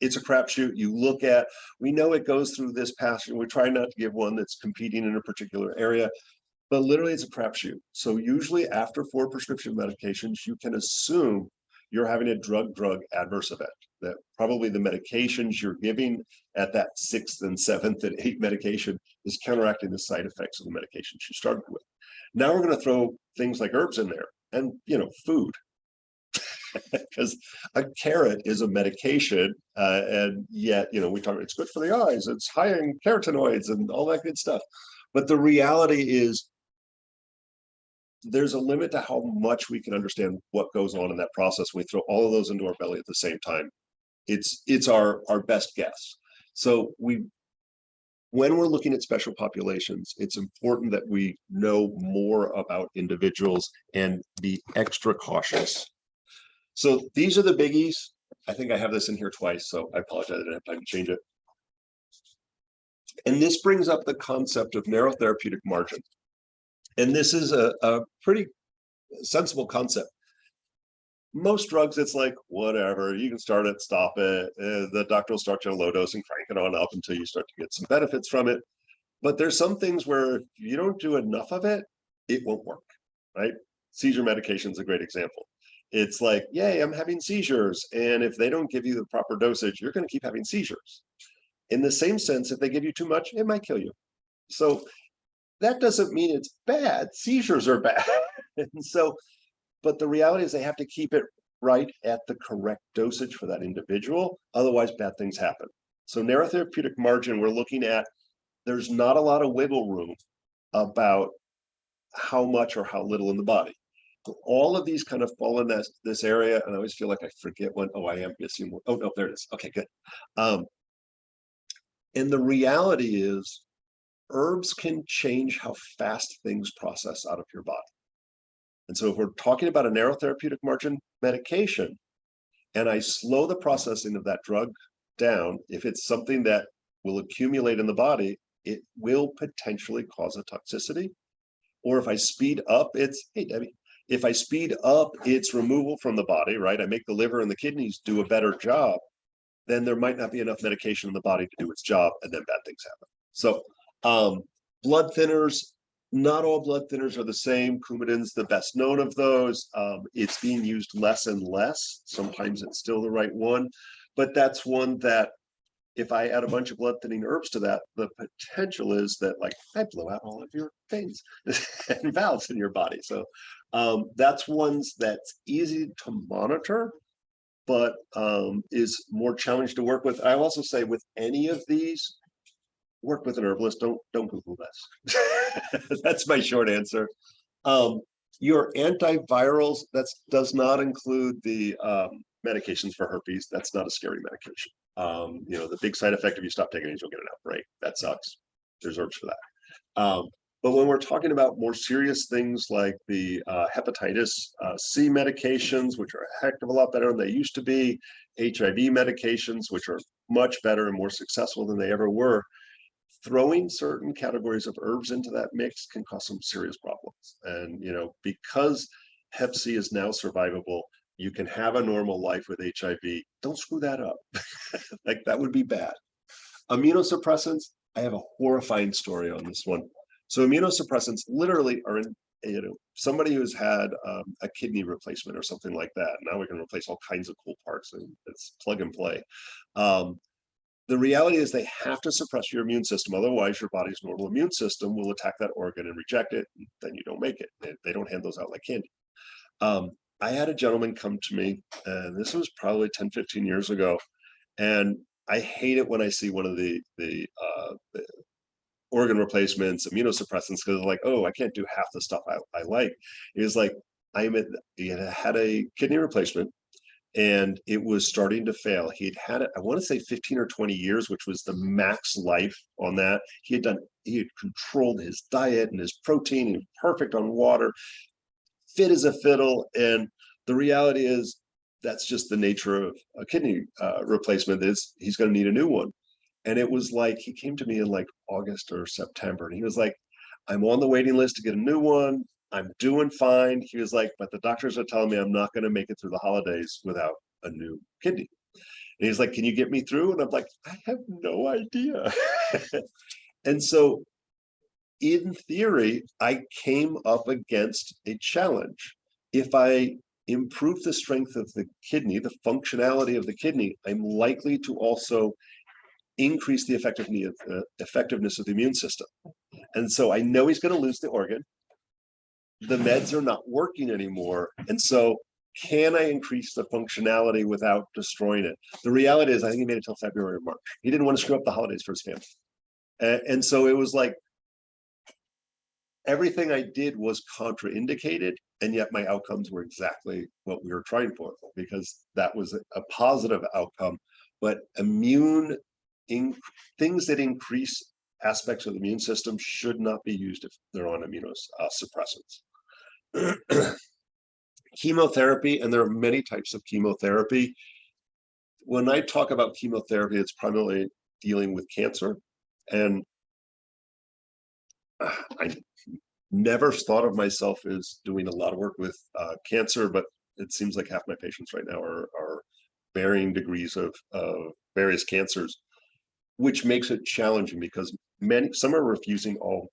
it's a crapshoot. You look at, we know it goes through this passage. We try not to give one that's competing in a particular area, but literally it's a crapshoot. So usually after 4 prescription medications, you can assume you're having a drug adverse event. That probably the medications you're giving at that 6th and 7th and 8th medication is counteracting the side effects of the medications you started with. Now we're going to throw things like herbs in there and, food. Because a carrot is a medication, and yet, we talk, it's good for the eyes, it's high in carotenoids and all that good stuff. But the reality is there's a limit to how much we can understand what goes on in that process. We throw all of those into our belly at the same time. It's our best guess. So when we're looking at special populations, it's important that we know more about individuals and be extra cautious. So these are the biggies. I think I have this in here twice, so I apologize, I didn't have time to change it. And this brings up the concept of narrow therapeutic margin. And this is a pretty sensible concept. Most drugs, it's like, whatever, you can start it, stop it. The doctor will start you on a low dose and crank it on up until you start to get some benefits from it. But there's some things where if you don't do enough of it, it won't work, right? Seizure medication is a great example. It's like, yay, I'm having seizures. And if they don't give you the proper dosage, you're going to keep having seizures. In the same sense, if they give you too much, it might kill you. So that doesn't mean it's bad. Seizures are bad. And so, but the reality is they have to keep it right at the correct dosage for that individual. Otherwise, bad things happen. So narrow therapeutic margin, we're looking at, there's not a lot of wiggle room about how much or how little in the body. All of these kind of fall in this area, and I always feel like I forget one. Oh, I am missing one. Oh, no, there it is. Okay, good. And the reality is herbs can change how fast things process out of your body. And so if we're talking about a narrow therapeutic margin medication, and I slow the processing of that drug down, if it's something that will accumulate in the body, it will potentially cause a toxicity. Or if I speed up hey, Debbie, if I speed up its removal from the body, right, I make the liver and the kidneys do a better job, then there might not be enough medication in the body to do its job, and then bad things happen. So blood thinners, not all blood thinners are the same. Coumadin's the best known of those. It's being used less and less. Sometimes it's still the right one, but that's one that if I add a bunch of blood thinning herbs to that, the potential is that like I blow out all of your veins and valves in your body. So that's ones that's easy to monitor, but is more challenging to work with. I also say with any of these, work with an herbalist. Don't Google this. That's my short answer. Your antivirals, that does not include the medications for herpes. That's not a scary medication. The big side effect if you stop taking it, you'll get an outbreak. That sucks. There's herbs for that. But when we're talking about more serious things like the hepatitis C medications, which are a heck of a lot better than they used to be, HIV medications, which are much better and more successful than they ever were, throwing certain categories of herbs into that mix can cause some serious problems. And, because Hep C is now survivable, you can have a normal life with HIV. Don't screw that up. Like that would be bad. Immunosuppressants, I have a horrifying story on this one. So immunosuppressants literally are in, somebody who's had a kidney replacement or something like that. Now we can replace all kinds of cool parts and it's plug and play. The reality is they have to suppress your immune system. Otherwise, your body's normal immune system will attack that organ and reject it. And then you don't make it. They don't hand those out like candy. I had a gentleman come to me, and this was probably 10, 15 years ago. And I hate it when I see one of the organ replacements, immunosuppressants, because like, oh, I can't do half the stuff I like. He was like, he had a kidney replacement and it was starting to fail. He had it, I want to say 15 or 20 years, which was the max life on that. He had controlled his diet and his protein, he was perfect on water, fit as a fiddle. And the reality is that's just the nature of a kidney replacement, is he's going to need a new one. And it was like, he came to me in like August or September, and he was like, I'm on the waiting list to get a new one. I'm doing fine. He was like, but the doctors are telling me I'm not going to make it through the holidays without a new kidney. And he's like, can you get me through? And I'm like, I have no idea. And so in theory, I came up against a challenge. If I improve the strength of the kidney, the functionality of the kidney, I'm likely to also increase the effectiveness of the immune system. And so I know he's going to lose the organ. The meds are not working anymore. And so can I increase the functionality without destroying it? The reality is I think he made it till February or March. He didn't want to screw up the holidays for his family. And so it was like, everything I did was contraindicated, and yet my outcomes were exactly what we were trying for, because that was a positive outcome. But things that increase aspects of the immune system should not be used if they're on immunosuppressants. Chemotherapy, and there are many types of chemotherapy. When I talk about chemotherapy, it's primarily dealing with cancer. And I never thought of myself as doing a lot of work with cancer, but it seems like half my patients right now are varying degrees of various cancers, which makes it challenging because some are refusing all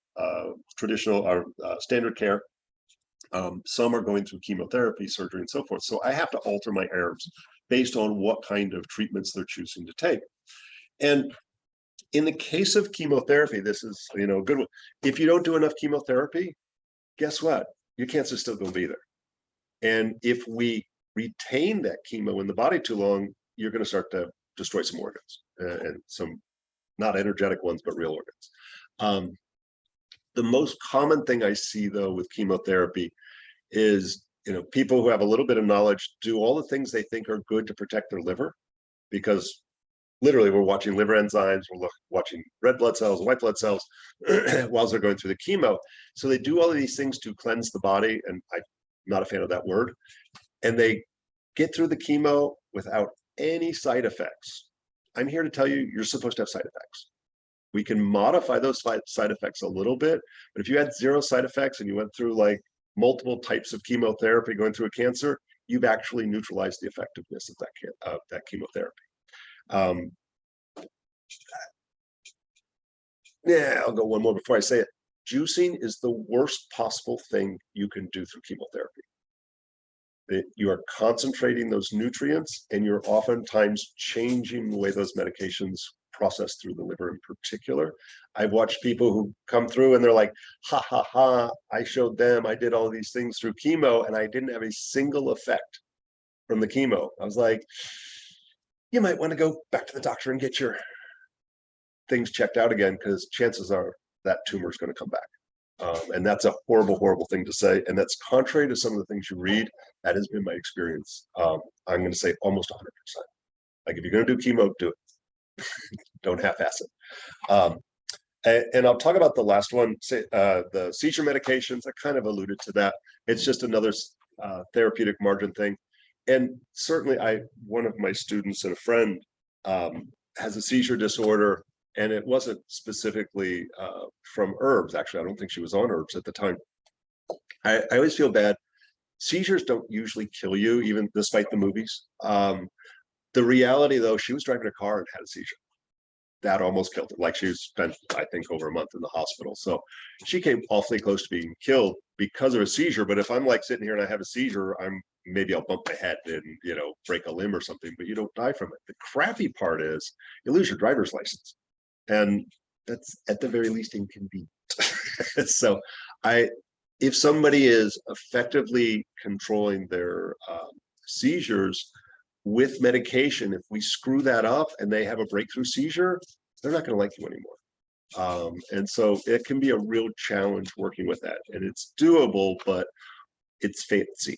traditional or standard care. Some are going through chemotherapy, surgery, and so forth. So I have to alter my herbs based on what kind of treatments they're choosing to take. And in the case of chemotherapy, this is, a good one. If you don't do enough chemotherapy, guess what? Your cancer's still going to be there. And if we retain that chemo in the body too long, you're going to start to destroy some organs, and some not energetic ones, but real organs. The most common thing I see, though, with chemotherapy is, people who have a little bit of knowledge do all the things they think are good to protect their liver, because literally we're watching liver enzymes, we're watching red blood cells, white blood cells, while they're going through the chemo. So they do all of these things to cleanse the body, and I'm not a fan of that word. And they get through the chemo without any side effects. I'm here to tell you, you're supposed to have side effects. We can modify those side effects a little bit, but if you had 0 side effects and you went through like multiple types of chemotherapy going through a cancer, you've actually neutralized the effectiveness of that chemotherapy. Yeah, I'll go one more before I say it. Juicing is the worst possible thing you can do through chemotherapy. You are concentrating those nutrients, and you're oftentimes changing the way those medications process through the liver in particular. I've watched people who come through and they're like, ha, ha, ha, I showed them, I did all these things through chemo, and I didn't have a single effect from the chemo. I was like, you might want to go back to the doctor and get your things checked out again, because chances are that tumor is going to come back. And that's a horrible, horrible thing to say. And that's contrary to some of the things you read. That has been my experience. I'm going to say almost 100%. Like, if you're going to do chemo, do it. Don't half-ass it. And I'll talk about the last one, the seizure medications. I kind of alluded to that. It's just another therapeutic margin thing. And certainly one of my students and a friend has a seizure disorder, and it wasn't specifically from herbs. Actually, I don't think she was on herbs at the time. I always feel bad. Seizures don't usually kill you, even despite the movies. The reality, though, she was driving a car and had a seizure. That almost killed her. Like, she spent, I think, over a month in the hospital. So she came awfully close to being killed because of a seizure. But if I'm like sitting here and I have a seizure, maybe I'll bump my head and, break a limb or something, but you don't die from it. The crappy part is you lose your driver's license. And that's at the very least inconvenient. So if somebody is effectively controlling their seizures with medication, if we screw that up and they have a breakthrough seizure, they're not going to like you anymore. And so it can be a real challenge working with that. And it's doable, but it's fancy.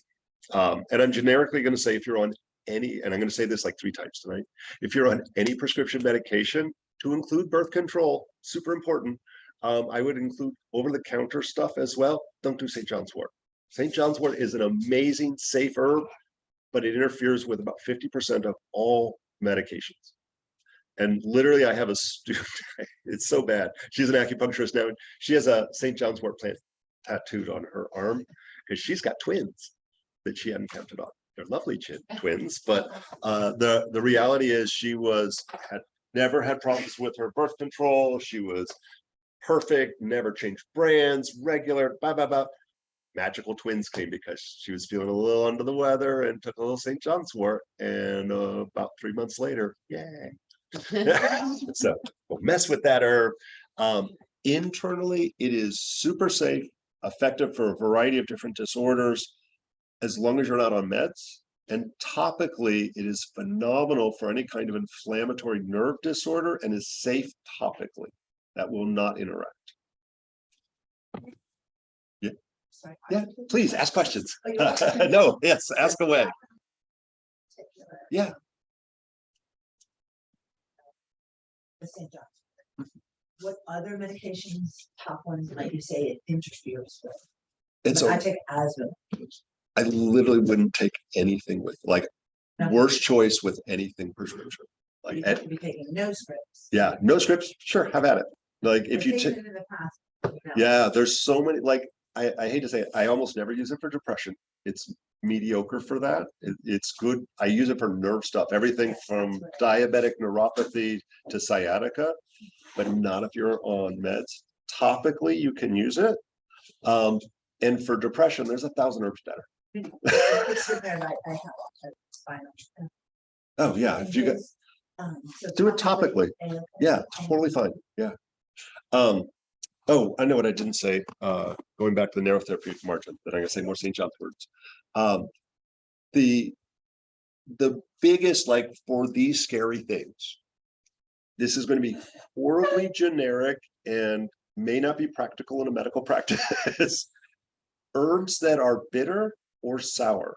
And I'm generically going to say, if you're on any, and I'm going to say this like 3 times tonight, if you're on any prescription medication, to include birth control, super important. I would include over-the-counter stuff as well. Don't do St. John's wort. St. John's wort is an amazing, safe herb, but it interferes with about 50% of all medications. And literally, I have a student, it's so bad. She's an acupuncturist now. She has a St. John's wort plant tattooed on her arm because she's got twins that she hadn't counted on. They're lovely twins, but the reality is she had never had problems with her birth control. She was perfect, never changed brands, regular, blah, blah, blah. magical twins came because she was feeling a little under the weather and took a little St. John's wort, and about 3 months later, yay. So don't mess with that herb. Internally, it is super safe, effective for a variety of different disorders, as long as you're not on meds. And topically, it is phenomenal for any kind of inflammatory nerve disorder and is safe topically. That will not interact. Yeah. Sorry. Yeah, please ask questions. No, yes, ask away. Yeah. The St. John's. What other medications, top ones, might you say it interferes with? It's When I take asthma. I literally wouldn't take anything with, like, No. worst choice with anything prescription. Like, You could be taking no scripts. yeah, no scripts, sure, have at it. Like, if I've you taken take, it in the past, no. yeah, there's so many, like, I hate to say it, I almost never use it for depression. It's mediocre for that. It's good. I use it for nerve stuff, everything from diabetic neuropathy to sciatica, but not if you're on meds. Topically, you can use it. And for depression, there's 1,000 herbs better. It's in there, like, I have a spinal. Oh, yeah, if you got, So do it topically. okay. yeah, totally fine, yeah. Oh, I know what I didn't say, going back to the narrow therapeutic margin, but I'm gonna say more St. John's words. The biggest, like, for these scary things, this is going to be horribly generic and may not be practical in a medical practice. Herbs that are bitter or sour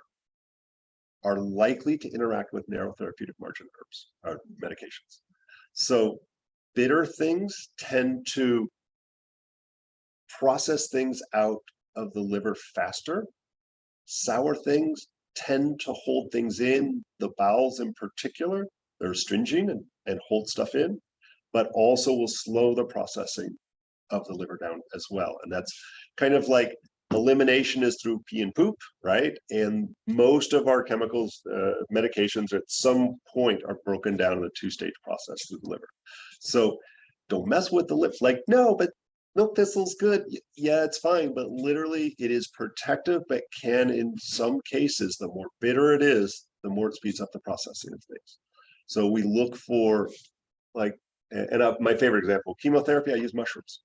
are likely to interact with narrow therapeutic margin herbs or medications. So bitter things tend to process things out of the liver faster. Sour things tend to hold things in, the bowels in particular. They're astringent and hold stuff in, but also will slow the processing of the liver down as well. And that's kind of like elimination is through pee and poop, right? And most of our chemicals, medications at some point are broken down in a two-stage process through the liver. So don't mess with the liver. Like, no, but milk thistle's good. Yeah, it's fine, but literally it is protective, but can, in some cases, the more bitter it is, the more it speeds up the processing of things. So we look for, like, and my favorite example, chemotherapy, I use mushrooms.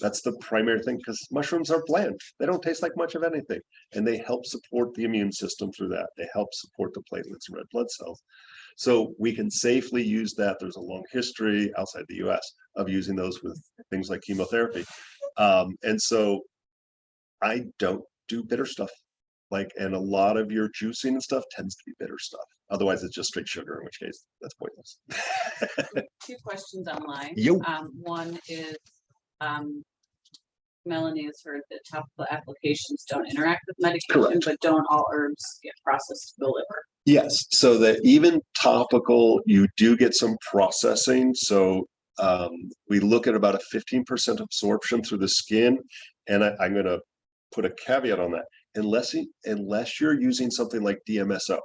That's the primary thing, because mushrooms are bland. They don't taste like much of anything. And they help support the immune system through that. They help support the platelets and red blood cells. So we can safely use that. There's a long history outside the US of using those with things like chemotherapy. And so I don't do bitter stuff. Like, and a lot of your juicing and stuff tends to be bitter stuff. Otherwise, it's just straight sugar, in which case that's pointless. 2 questions online. Yo. One is, Melanie has heard that topical applications don't interact with medication, Correct. but don't all herbs get processed to the liver? Yes, so that even topical, you do get some processing. So we look at about a 15% absorption through the skin. And I'm going to put a caveat on that. Unless you're using something like DMSO,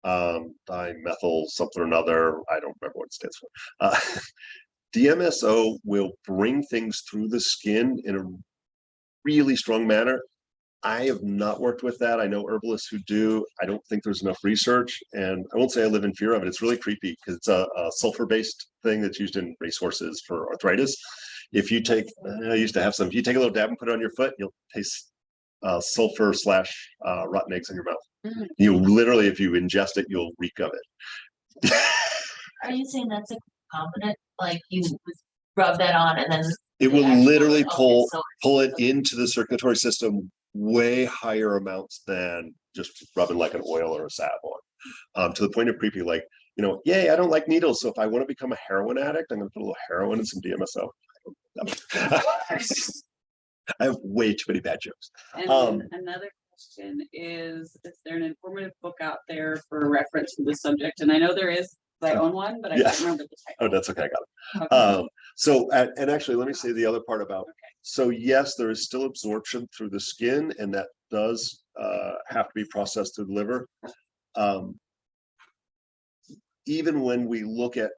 dimethyl something or another, I don't remember what it stands for. DMSO will bring things through the skin in a really strong manner. I have not worked with that. I know herbalists who do. I don't think there's enough research, and I won't say I live in fear of it. It's really creepy because it's a sulfur-based thing that's used in racehorses for arthritis. If you take, I used to have some, if you take a little dab and put it on your foot, you'll taste sulfur / rotten eggs in your mouth. You literally, if you ingest it, you'll reek of it. Are you saying that's a component, like you rub that on and then? It will the actual- literally okay, pull so- it into the circulatory system way higher amounts than just rubbing like an oil or a salve on. To the point of creepy, like, you know, yay, I don't like needles. So if I want to become a heroin addict, I'm going to put a little heroin and some DMSO. I have way too many bad jokes. And then another question is there an informative book out there for reference to the subject? And I know there is. I own one, but I can't remember the title. Oh, that's okay. I got it. Okay. So, and actually, let me say the other part about, Okay. so yes, there is still absorption through the skin, and that does have to be processed through the liver. Even when we look at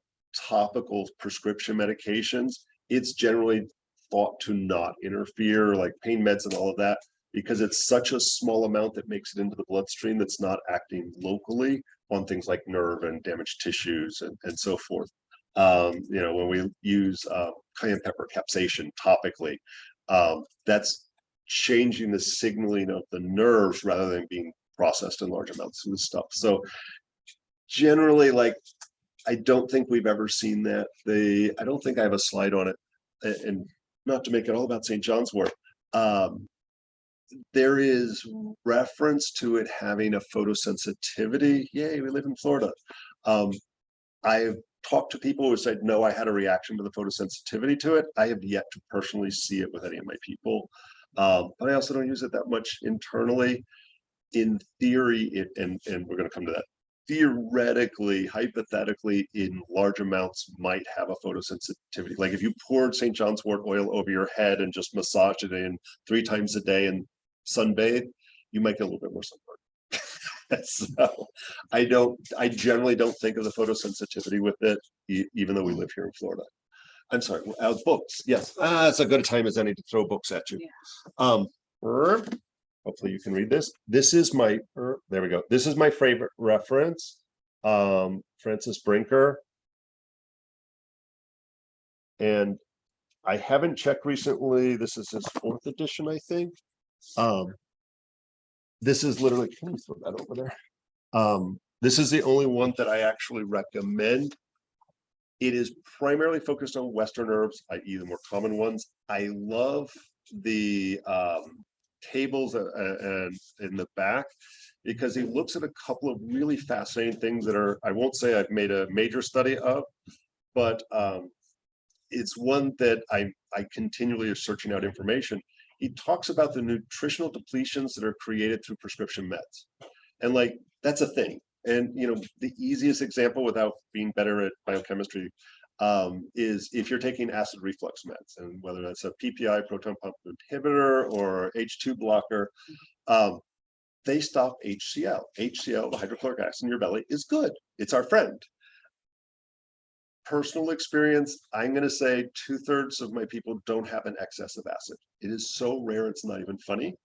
topical prescription medications, it's generally thought to not interfere, like pain meds and all of that. because it's such a small amount that makes it into the bloodstream that's not acting locally on things like nerve and damaged tissues and so forth. You know, when we use cayenne pepper capsaicin topically, that's changing the signaling of the nerves rather than being processed in large amounts of the stuff. So generally, like, I don't think we've ever seen that. I don't think I have a slide on it, and not to make it all about St. John's wort. There is reference to it having a photosensitivity. Yay, we live in Florida. I've talked to people who said, no, I had a reaction to the photosensitivity to it. I have yet to personally see it with any of my people. But I also don't use it that much internally. In theory, and we're going to come to that, theoretically, hypothetically, in large amounts might have a photosensitivity. Like if you poured St. John's wort oil over your head and just massaged it in 3 times a day and sunbathe, you might get a little bit more sunburn. So I generally don't think of the photosensitivity with it, even though we live here in Florida. I'm sorry, books. Yes, it's a good time as any to throw books at you. Yeah. Hopefully you can read this. This is my, there we go. This is my favorite reference. Francis Brinker. And I haven't checked recently. This is his 4th edition, I think. This is literally, can you throw that over there? This is the only one that I actually recommend. It is primarily focused on Western herbs, i.e. the more common ones. I love the tables and in the back, because he looks at a couple of really fascinating things that are, I won't say I've made a major study of, but it's one that I continually are searching out information. He talks about the nutritional depletions that are created through prescription meds. And like, that's a thing. And, you know, the easiest example without being better at biochemistry is if you're taking acid reflux meds, and whether that's a PPI, proton pump inhibitor, or H2 blocker, they stop HCl. HCl, the hydrochloric acid in your belly, is good. It's our friend. Personal experience, I'm going to say 2/3 of my people don't have an excess of acid. It is so rare, it's not even funny.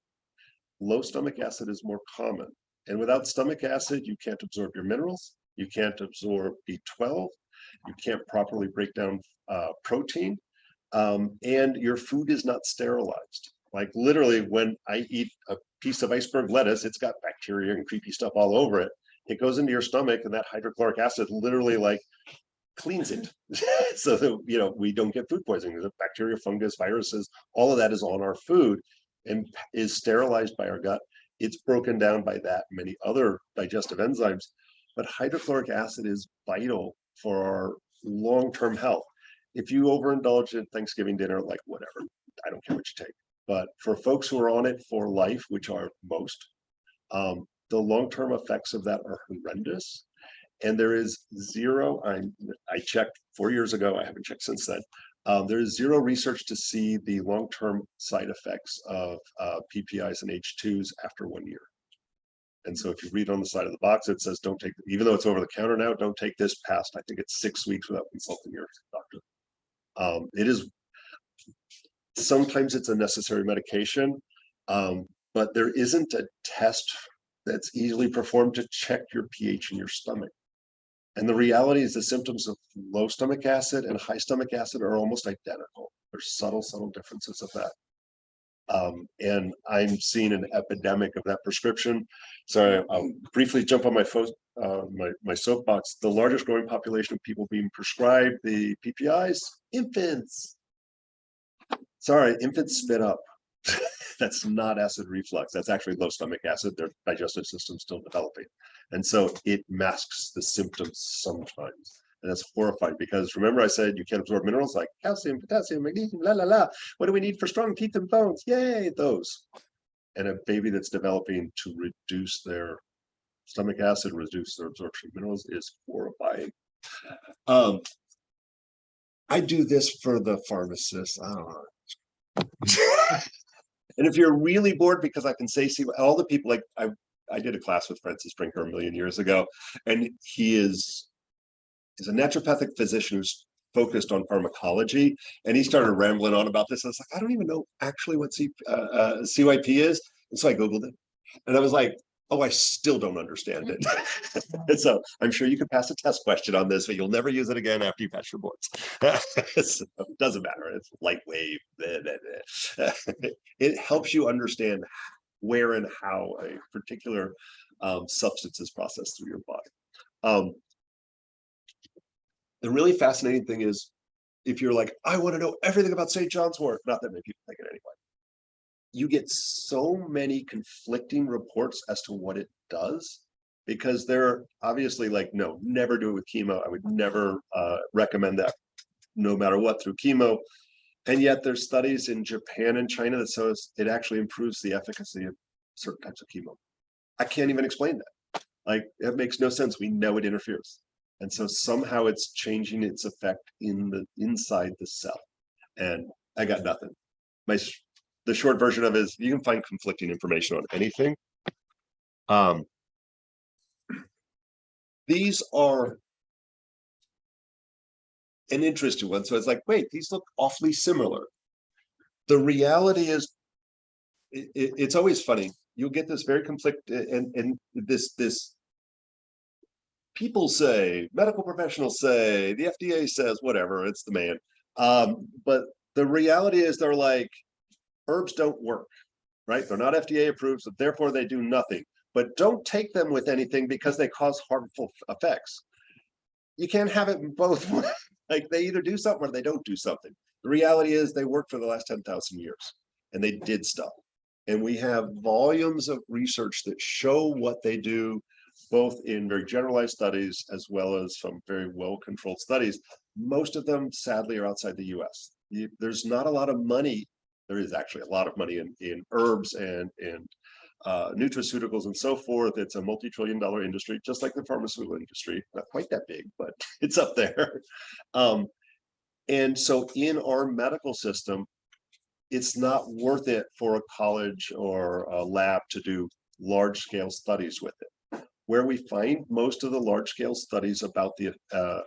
Low stomach acid is more common. And without stomach acid, you can't absorb your minerals. You can't absorb B12. You can't properly break down protein. And your food is not sterilized. Like literally, when I eat a piece of iceberg lettuce, it's got bacteria and creepy stuff all over it. It goes into your stomach, and that hydrochloric acid literally like cleans it. So that, you know, we don't get food poisoning. The bacteria, fungus, viruses, all of that is on our food and is sterilized by our gut. It's broken down by that many other digestive enzymes, but hydrochloric acid is vital for our long-term health. If you overindulge in Thanksgiving dinner, like whatever, I don't care what you take. But for folks who are on it for life, which are most, the long-term effects of that are horrendous. And there is zero, I checked 4 years ago, I haven't checked since then. There is zero research to see the long-term side effects of PPIs and H2s after 1 year. And so if you read on the side of the box, it says, don't take, even though it's over the counter now, don't take this past, I think it's 6 weeks without consulting your doctor. It is, sometimes it's a necessary medication, but there isn't a test that's easily performed to check your pH in your stomach. And the reality is the symptoms of low stomach acid and high stomach acid are almost identical. There's subtle differences of that. And I'm seeing an epidemic of that prescription. So I'll briefly jump on my soapbox. The largest growing population of people being prescribed the PPIs, infants. Sorry, infants spit up. That's not acid reflux. That's actually low stomach acid. Their digestive system's still developing. And so it masks the symptoms sometimes. And that's horrifying because remember I said you can't absorb minerals like calcium, potassium, magnesium, la la la. What do we need for strong teeth and bones? Yay, those. And a baby that's developing to reduce their stomach acid, reduce their absorption of minerals is horrifying. I do this for the pharmacist. I don't know. And if you're really bored, because I can say, see all the people, like I did a class with Francis Brinker a million years ago, and he's a naturopathic physician who's focused on pharmacology, and he started rambling on about this. I was like, I don't even know actually what CYP is. And so I Googled it and I was like, oh, I still don't understand it. And so I'm sure you could pass a test question on this, but you'll never use it again after you pass your boards. So it doesn't matter. It's light wave. It helps you understand where and how a particular substance is processed through your body. The really fascinating thing is, if you're like, I want to know everything about St. John's wort, not that many people think it anyway. You get so many conflicting reports as to what it does, because they're obviously like, no, never do it with chemo. I would never recommend that, no matter what, through chemo. And yet there's studies in Japan and China that says it actually improves the efficacy of certain types of chemo. I can't even explain that. Like, it makes no sense. We know it interferes. And so somehow it's changing its effect inside the cell. And I got nothing. The short version of it is you can find conflicting information on anything. These are an interesting one. So it's like, wait, these look awfully similar. The reality is, it's always funny. You'll get this very and this people say, medical professionals say, the FDA says, whatever, it's the man. But the reality is, they're like, herbs don't work, right? They're not FDA approved, so therefore they do nothing. But don't take them with anything because they cause harmful effects. You can't have it in both. Like, they either do something or they don't do something. The reality is, they work for the last 10,000 years and they did stuff. And we have volumes of research that show what they do, both in very generalized studies as well as some very well-controlled studies. Most of them, sadly, are outside the US. There's not a lot of money. There is actually a lot of money in herbs and nutraceuticals and so forth. It's a multi-trillion-dollar industry, just like the pharmaceutical industry. Not quite that big, but it's up there. And so in our medical system, it's not worth it for a college or a lab to do large-scale studies with it. Where we find most of the large-scale studies about the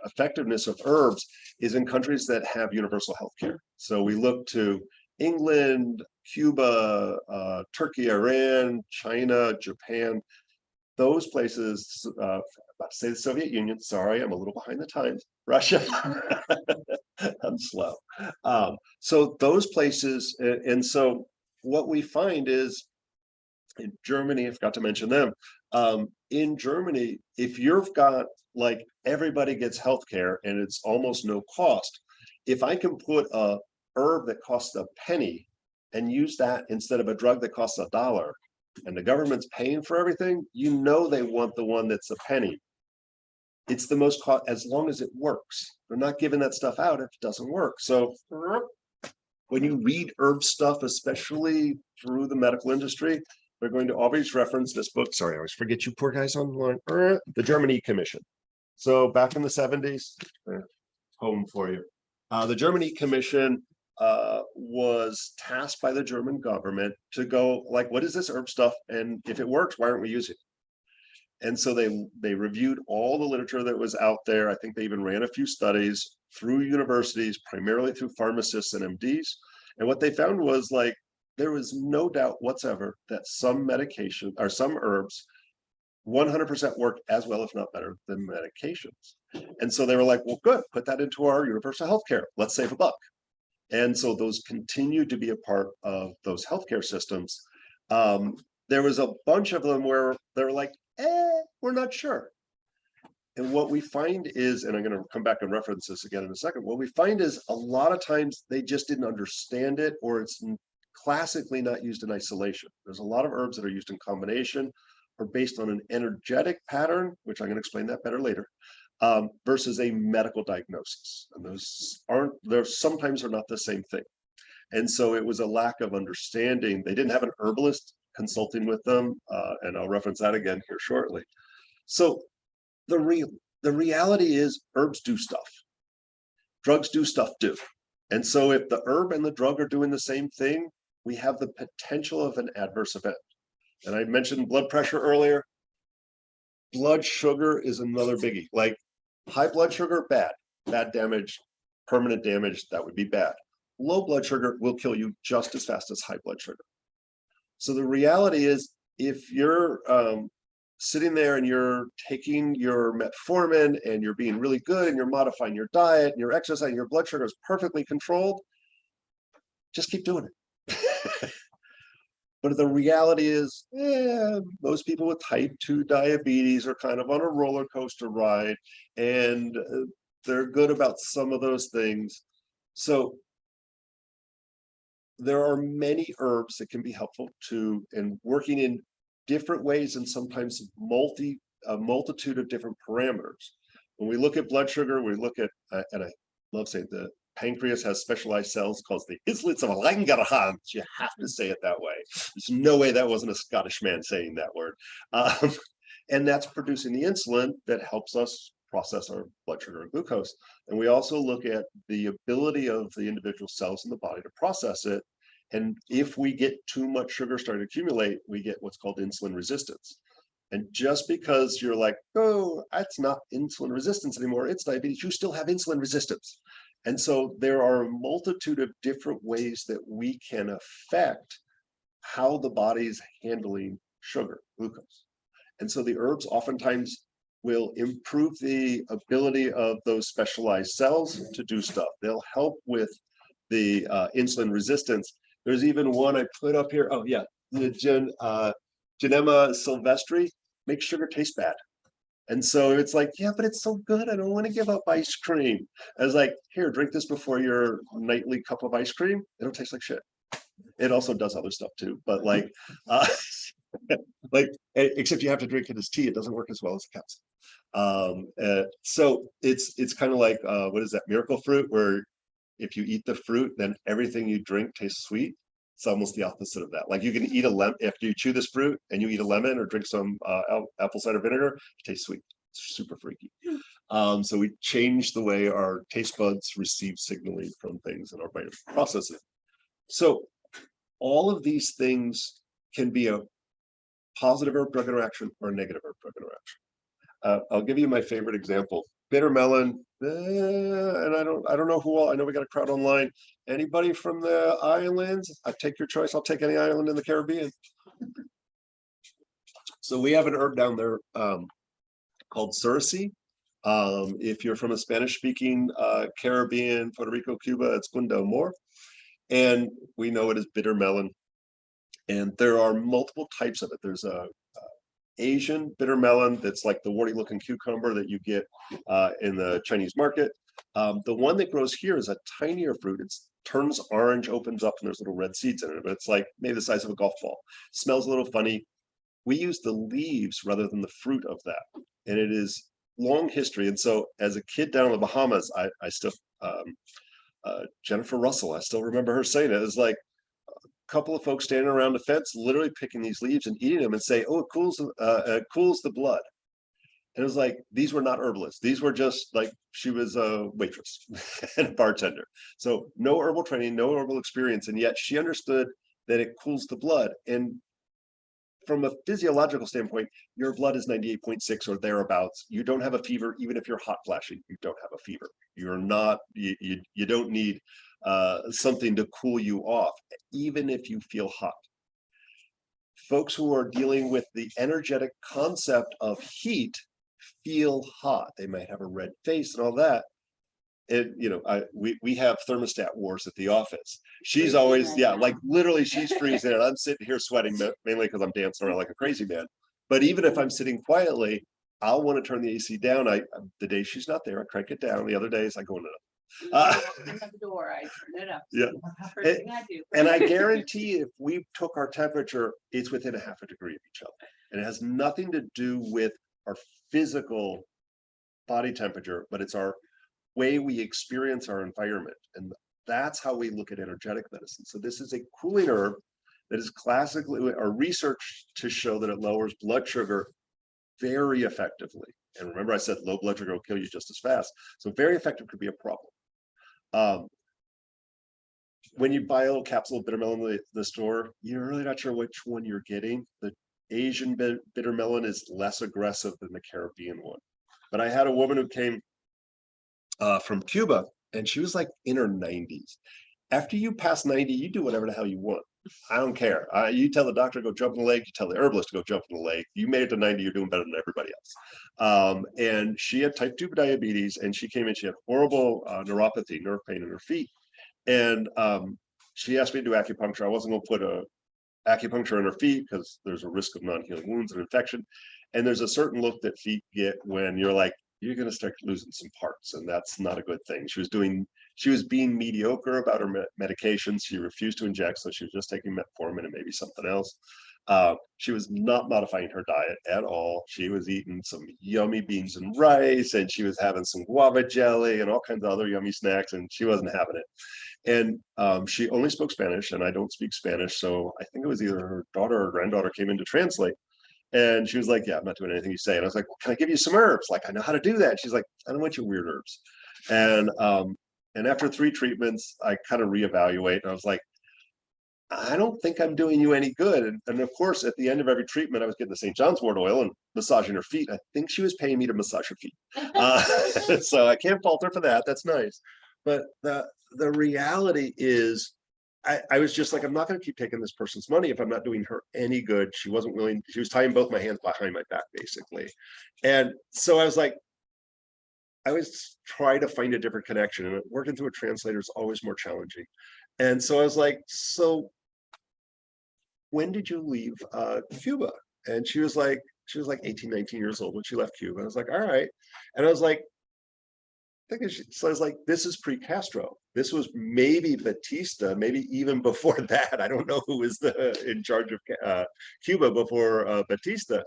effectiveness of herbs is in countries that have universal health care. So we look to England, Cuba, Turkey, Iran, China, Japan, those places, about to say the Soviet Union, sorry, I'm a little behind the times, Russia, I'm slow. So those places, and so what we find is, in Germany, I forgot to mention them, in Germany, if you've got, like, everybody gets healthcare and it's almost no cost, if I can put a herb that costs a penny and use that instead of a drug that costs $1, and the government's paying for everything, you know they want the one that's a penny. It's the most cost, as long as it works. They're not giving that stuff out if it doesn't work. So when you read herb stuff, especially through the medical industry, they're going to always reference this book. Sorry, I always forget you poor guys online. The German Commission. So back in the 70s, home for you. The German Commission was tasked by the German government to go, like, what is this herb stuff? And if it works, why aren't we using it? And so they reviewed all the literature that was out there. I think they even ran a few studies through universities, primarily through pharmacists and MDs. And what they found was, like, there was no doubt whatsoever that some medication or some herbs 100% work as well, if not better, than medications. And so they were like, well, good, put that into our universal healthcare. Let's save a buck. And so those continue to be a part of those healthcare systems. There was a bunch of them where they're like, we're not sure. And what we find is, and I'm going to come back and reference this again in a second, what we find is a lot of times they just didn't understand it, or it's classically not used in isolation. There's a lot of herbs that are used in combination or based on an energetic pattern, which I'm going to explain that better later, versus a medical diagnosis. And those sometimes are not the same thing. And so it was a lack of understanding. They didn't have an herbalist consulting with them, and I'll reference that again here shortly. So the reality is, herbs do stuff. Drugs do stuff too. And so if the herb and the drug are doing the same thing, we have the potential of an adverse event. And I mentioned blood pressure earlier. Blood sugar is another biggie. Like, high blood sugar, bad damage, permanent damage, that would be bad. Low blood sugar will kill you just as fast as high blood sugar. So the reality is, if you're sitting there and you're taking your metformin and you're being really good and you're modifying your diet and you're exercising, your blood sugar is perfectly controlled, just keep doing it. But the reality is, most people with type 2 diabetes are kind of on a roller coaster ride, and they're good about some of those things. So there are many herbs that can be helpful to, and working in different ways, and sometimes a multitude of different parameters. When we look at blood sugar, we look at, and I love saying the pancreas has specialized cells called the islets of Langerhans. You have to say it that way. There's no way that wasn't a Scottish man saying that word. And that's producing the insulin that helps us process our blood sugar and glucose. And we also look at the ability of the individual cells in the body to process it. And if we get too much sugar starting to accumulate, we get what's called insulin resistance. And just because you're like, oh, that's not insulin resistance anymore, it's diabetes, you still have insulin resistance. And so there are a multitude of different ways that we can affect how the body is handling sugar, glucose. And so the herbs oftentimes will improve the ability of those specialized cells to do stuff. They'll help with the insulin resistance. There's even one I put up here. Oh yeah, the Genema sylvestri makes sugar taste bad. And so it's like, yeah, but it's so good. I don't want to give up ice cream. I was like, here, drink this before your nightly cup of ice cream. It'll taste like shit. It also does other stuff too, but like, except you have to drink it as tea. It doesn't work as well as a capsule. So it's kind of like, what is that, miracle fruit, where if you eat the fruit, then everything you drink tastes sweet. It's almost the opposite of that. Like, you can eat a lemon, if you chew this fruit and you eat a lemon or drink some apple cider vinegar, it tastes sweet. It's super freaky. So we change the way our taste buds receive signaling from things in our brain, process it. So all of these things can be a positive herb drug interaction or a negative herb drug interaction. I'll give you my favorite example. Bitter melon, and I don't know who all. I know we got a crowd online. Anybody from the islands? I take your choice. I'll take any island in the Caribbean. So we have an herb down there called surasi. If you're from a Spanish-speaking Caribbean, Puerto Rico, Cuba, it's Gundo More, and we know it as bitter melon. And there are multiple types of it. There's a Asian bitter melon that's like the warty looking cucumber that you get in the Chinese market. The one that grows here is a tinier fruit. It turns orange, opens up, and there's little red seeds in it, but it's like maybe the size of a golf ball. Smells a little funny. We use the leaves rather than the fruit of that, and it is long history. And so as a kid down in the Bahamas, I still Jennifer Russell, I still remember her saying it. It was like couple of folks standing around the fence, literally picking these leaves and eating them and say, oh, it cools the blood. And it was like, these were not herbalists. These were just like, she was a waitress and a bartender. So no herbal training, no herbal experience. And yet she understood that it cools the blood. And from a physiological standpoint, your blood is 98.6 or thereabouts. You don't have a fever, even if you're hot flashing, you don't have a fever. You're not, you don't need something to cool you off, even if you feel hot. Folks who are dealing with the energetic concept of heat feel hot. They might have a red face and all that. And we have thermostat wars at the office. She's always, like literally she's freezing and I'm sitting here sweating, mainly because I'm dancing around like a crazy man. But even if I'm sitting quietly, I'll want to turn the AC down. The day she's not there, I crank it down. The other days I go into the door, I turn it up. Yeah. First thing I do. And I guarantee if we took our temperature, it's within a half a degree of each other. And it has nothing to do with our physical body temperature, but it's our way we experience our environment. And that's how we look at energetic medicine. So this is a cooling herb that is classically, our research to show that it lowers blood sugar very effectively. And remember I said low blood sugar will kill you just as fast. So very effective could be a problem. When you buy a little capsule of bitter melon in the store, you're really not sure which one you're getting. The Asian bitter melon is less aggressive than the Caribbean one. But I had a woman who came from Cuba, and she was like in her 90s. After you pass 90, you do whatever the hell you want. I don't care. You tell the doctor to go jump in the lake, you tell the herbalist to go jump in the lake. You made it to 90, you're doing better than everybody else. And she had type 2 diabetes, and she came in, she had horrible neuropathy, nerve pain in her feet. And she asked me to do acupuncture. I wasn't going to put a acupuncture in her feet because there's a risk of non-healing wounds and infection. And there's a certain look that feet get when you're like, you're going to start losing some parts, and that's not a good thing. She was being mediocre about her medications. She refused to inject, so she was just taking metformin and maybe something else. She was not modifying her diet at all. She was eating some yummy beans and rice, and she was having some guava jelly and all kinds of other yummy snacks, and she wasn't having it. And she only spoke Spanish, and I don't speak Spanish, so I think it was either her daughter or granddaughter came in to translate. And she was like, yeah, I'm not doing anything you say. And I was like, well, can I give you some herbs? Like, I know how to do that. She's like, I don't want your weird herbs. And after 3 treatments, I kind of reevaluate. And I was like, I don't think I'm doing you any good. And of course, at the end of every treatment, I was getting the St. John's wort oil and massaging her feet. I think she was paying me to massage her feet. So I can't fault her for that. That's nice. But the reality is, I was just like, I'm not going to keep taking this person's money if I'm not doing her any good. She wasn't willing. She was tying both my hands behind my back, basically. And so I was like, I was trying to find a different connection, and working through a translator is always more challenging. And so I was like, so when did you leave Cuba? And she was like 18, 19 years old when she left Cuba. I was like, all right. And I was like, so I was like, this is pre-Castro. This was maybe Batista, maybe even before that. I don't know who was in charge of Cuba before Batista.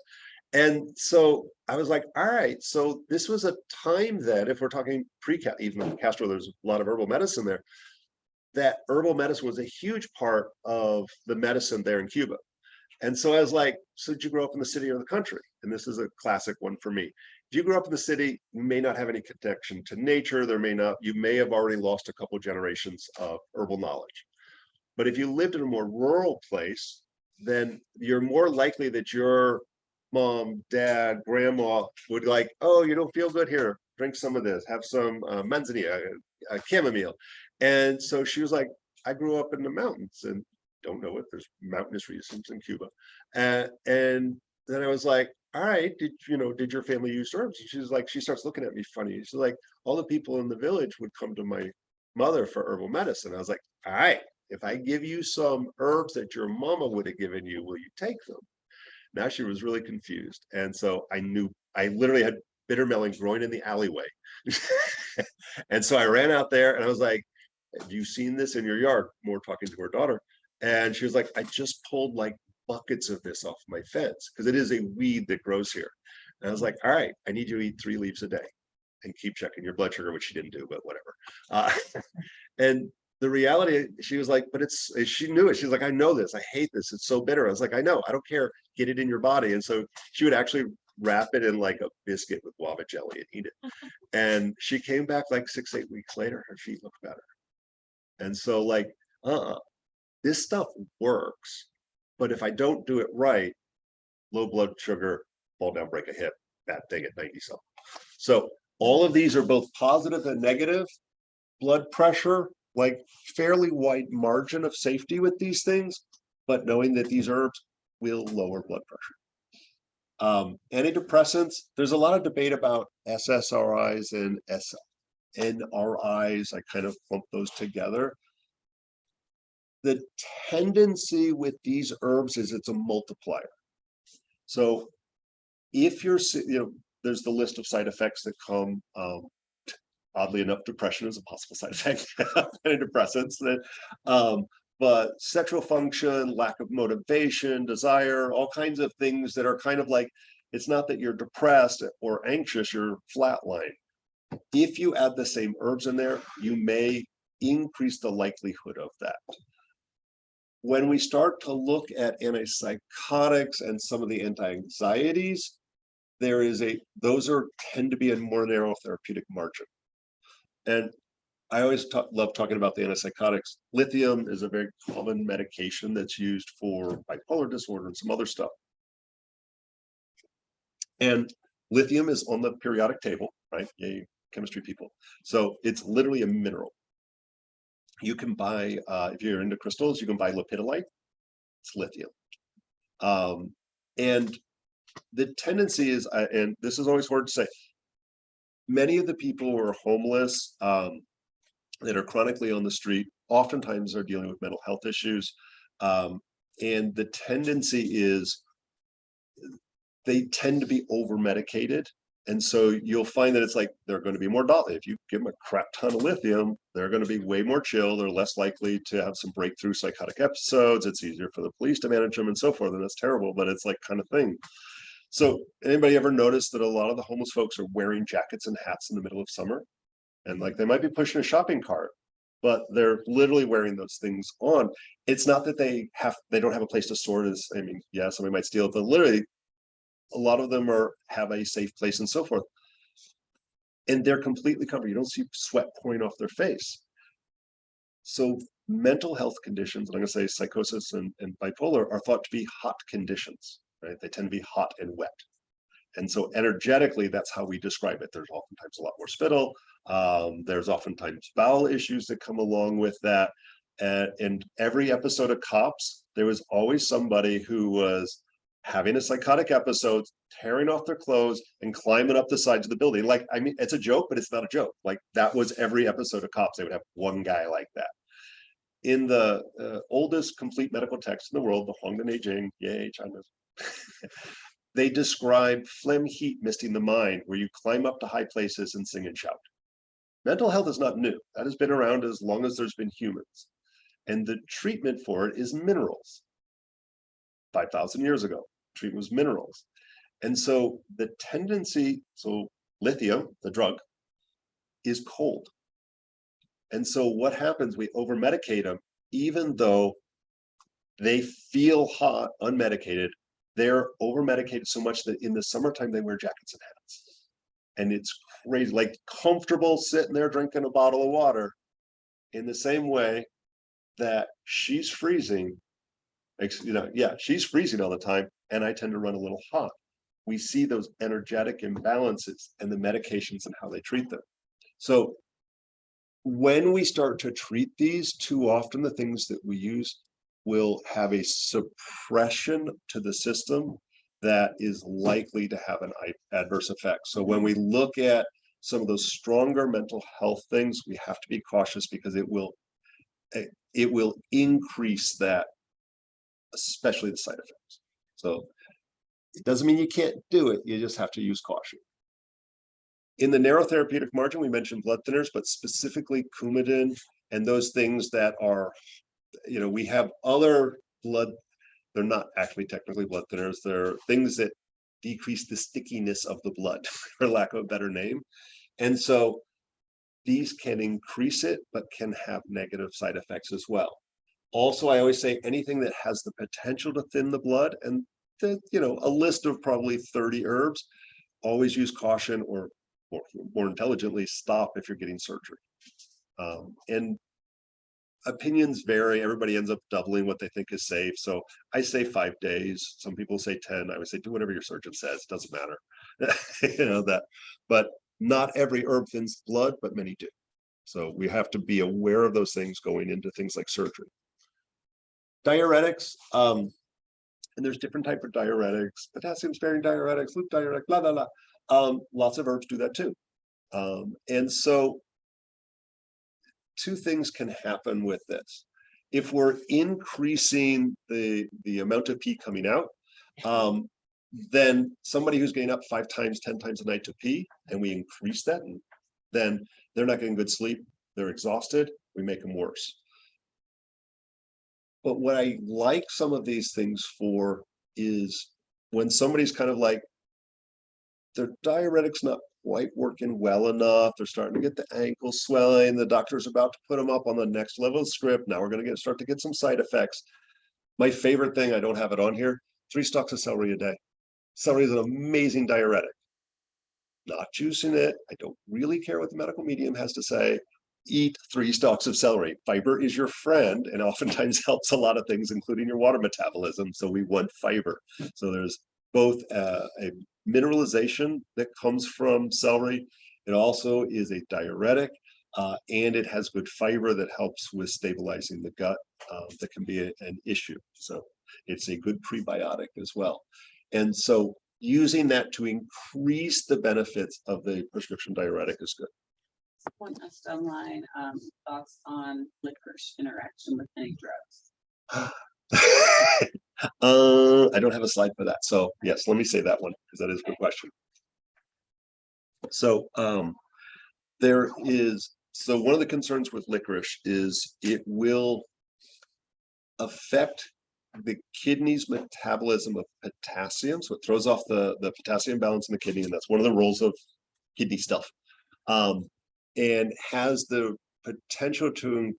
And so I was like, all right, so this was a time that, if we're talking pre-Castro, even though Castro, there's a lot of herbal medicine there, that herbal medicine was a huge part of the medicine there in Cuba. And so I was like, so did you grow up in the city or the country? And this is a classic one for me. If you grew up in the city, you may not have any connection to nature. You may have already lost a couple generations of herbal knowledge. But if you lived in a more rural place, then you're more likely that your mom, dad, grandma would like, oh, you don't feel good here, drink some of this, have some manzanilla, chamomile. And so she was like, I grew up in the mountains and don't know it. There's mountainous regions in Cuba. And then I was like, all right, did your family use herbs? And she's like, she starts looking at me funny. She's like, all the people in the village would come to my mother for herbal medicine. I was like, all right, if I give you some herbs that your mama would have given you, will you take them? Now she was really confused. And so I knew, I literally had bitter melon growing in the alleyway. And so I ran out there and I was like, have you seen this in your yard? More talking to her daughter. And she was like, I just pulled like buckets of this off my fence because it is a weed that grows here. And I was like, all right, I need you to eat 3 leaves a day and keep checking your blood sugar, which she didn't do, but whatever. And the reality, she was like, but she knew it. She's like, I know this. I hate this. It's so bitter. I was like, I know. I don't care. Get it in your body. And so she would actually wrap it in like a biscuit with guava jelly and eat it. And she came back like 6-8 weeks later. Her feet looked better. And so like, this stuff works. But if I don't do it right, low blood sugar, fall down, break a hip, bad thing at 90 something. So all of these are both positive and negative. Blood pressure, like fairly wide margin of safety with these things, but knowing that these herbs will lower blood pressure. Antidepressants, there's a lot of debate about SSRIs and SNRIs. I kind of lump those together. The tendency with these herbs is it's a multiplier. So if you're, there's the list of side effects that come, oddly enough, depression is a possible side effect of antidepressants. But sexual function, lack of motivation, desire, all kinds of things that are kind of like, it's not that you're depressed or anxious, you're flatline. If you add the same herbs in there, you may increase the likelihood of that. When we start to look at antipsychotics and some of the anti-anxieties, those tend to be a more narrow therapeutic margin. And I always love talking about the antipsychotics. Lithium is a very common medication that's used for bipolar disorder and some other stuff. And lithium is on the periodic table, right? Yay, chemistry people. So it's literally a mineral. You can buy, if you're into crystals, you can buy lepidolite. It's lithium. And the tendency is, and this is always hard to say, many of the people who are homeless, that are chronically on the street, oftentimes are dealing with mental health issues. And the tendency is they tend to be over medicated. And so you'll find that it's like they're going to be more docile. If you give them a crap ton of lithium, they're going to be way more chill. They're less likely to have some breakthrough psychotic episodes. It's easier for the police to manage them and so forth. And that's terrible, but it's like kind of thing. So anybody ever notice that a lot of the homeless folks are wearing jackets and hats in the middle of summer? And like they might be pushing a shopping cart, but they're literally wearing those things on. It's not that they don't have a place to store it. I mean, yeah, somebody might steal it, but literally a lot of them have a safe place and so forth. And they're completely covered. You don't see sweat pouring off their face. So mental health conditions, and I'm going to say psychosis and bipolar, are thought to be hot conditions, right? They tend to be hot and wet. And so energetically, that's how we describe it. There's oftentimes a lot more spittle. There's oftentimes bowel issues that come along with that. And every episode of Cops, there was always somebody who was having a psychotic episode, tearing off their clothes and climbing up the sides of the building. Like, I mean, it's a joke, but it's not a joke. Like that was every episode of Cops. They would have one guy like that. In the oldest complete medical text in the world, the Huang De Jing, yay, China. They describe phlegm heat misting the mind, where you climb up to high places and sing and shout. Mental health is not new. That has been around as long as there's been humans. And the treatment for it is minerals. 5,000 years ago, treatment was minerals. And so the tendency, so lithium, the drug, is cold. And so what happens, we over-medicate them, even though they feel hot, unmedicated, they're over-medicated so much that in the summertime, they wear jackets and hats. And it's crazy, like comfortable sitting there drinking a bottle of water in the same way that she's freezing, she's freezing all the time, and I tend to run a little hot. We see those energetic imbalances and the medications and how they treat them. So when we start to treat these, too often the things that we use will have a suppression to the system that is likely to have an adverse effect. So when we look at some of those stronger mental health things, we have to be cautious because it will increase that, especially the side effects. So it doesn't mean you can't do it. You just have to use caution. In the narrow therapeutic margin, we mentioned blood thinners, but specifically Coumadin and those things that are, we have other blood, they're not actually technically blood thinners. They're things that decrease the stickiness of the blood, for lack of a better name. And so these can increase it, but can have negative side effects as well. Also, I always say anything that has the potential to thin the blood, and a list of probably 30 herbs, always use caution, or more intelligently, stop if you're getting surgery. And opinions vary. Everybody ends up doubling what they think is safe. So I say 5 days. Some people say 10. I would say do whatever your surgeon says. It doesn't matter. But not every herb thins blood, but many do. So we have to be aware of those things going into things like surgery. Diuretics, and there's different types of diuretics, potassium sparing diuretics, loop diuretic, blah, blah, blah. Lots of herbs do that too. And so two things can happen with this. If we're increasing the amount of pee coming out, then somebody who's getting up 5 times, 10 times a night to pee, and we increase that, and then they're not getting good sleep, they're exhausted, we make them worse. But what I like some of these things for is when somebody's kind of like, their diuretic's not quite working well enough, they're starting to get the ankle swelling, the doctor's about to put them up on the next level of script, now we're going to start to get some side effects. My favorite thing, I don't have it on here, 3 stalks of celery a day. Celery is an amazing diuretic. Not juicing it, I don't really care what the medical medium has to say. Eat 3 stalks of celery. Fiber is your friend and oftentimes helps a lot of things, including your water metabolism. So we want fiber. So there's both a mineralization that comes from celery. It also is a diuretic, and it has good fiber that helps with stabilizing the gut. That can be an issue. So It's a good prebiotic as well. And so using that to increase the benefits of the prescription diuretic is good. Someone asked online, thoughts on licorice interaction with any drugs. I don't have a slide for that. So yes, let me say that one because that is a good question. So so one of the concerns with licorice is it will affect the kidney's metabolism of potassium. So it throws off the potassium balance in the kidney, and that's one of the roles of kidney stuff. And has the potential to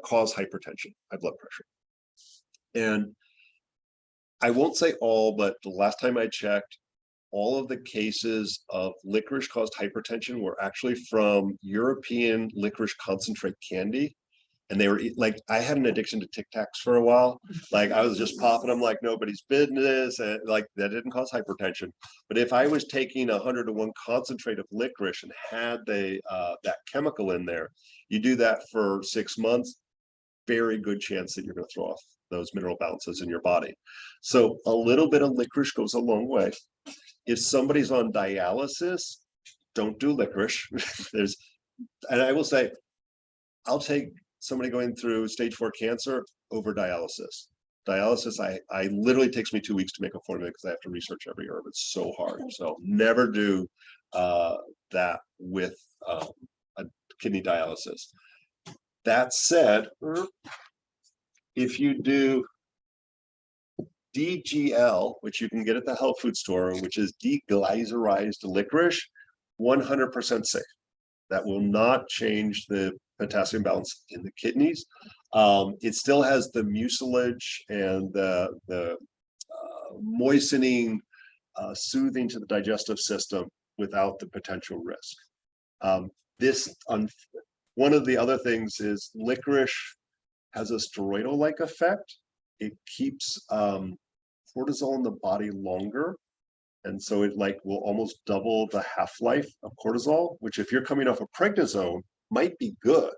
cause hypertension, high blood pressure. And I won't say all, but the last time I checked, all of the cases of licorice caused hypertension were actually from European licorice concentrate candy. And they were like, I had an addiction to Tic Tacs for a while. Like I was just popping them like nobody's business, and like that didn't cause hypertension. But if I was taking 100-to-1 concentrate of licorice and had that chemical in there, you do that for 6 months, very good chance that you're going to throw off those mineral balances in your body. So a little bit of licorice goes a long way. If somebody's on dialysis, don't do licorice. And I will say, I'll take somebody going through stage 4 cancer over dialysis. Dialysis, I literally takes me 2 weeks to make a formula because I have to research every herb. It's so hard. So never do that with a kidney dialysis. That said, if you do DGL, which you can get at the health food store, which is deglycerized licorice, 100% safe. That will not change the potassium balance in the kidneys. It still has the mucilage and the moistening, soothing to the digestive system without the potential risk. One of the other things is licorice has a steroidal-like effect. It keeps cortisol in the body longer. And so it will almost double the half-life of cortisol, which if you're coming off of prednisone might be good.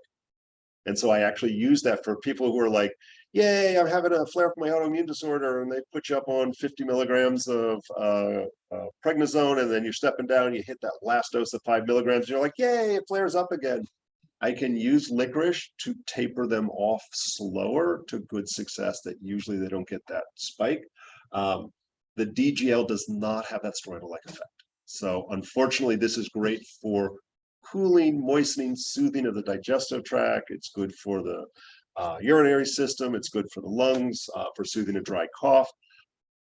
And so I actually use that for people who are like, yay, I'm having a flare up of my autoimmune disorder. And they put you up on 50 milligrams of prednisone, and then you're stepping down, you hit that last dose of 5 milligrams. And you're like, yay, it flares up again. I can use licorice to taper them off slower to good success that usually they don't get that spike. The DGL does not have that steroidal-like effect. So unfortunately, this is great for cooling, moistening, soothing of the digestive tract. It's good for the urinary system. It's good for the lungs, for soothing a dry cough,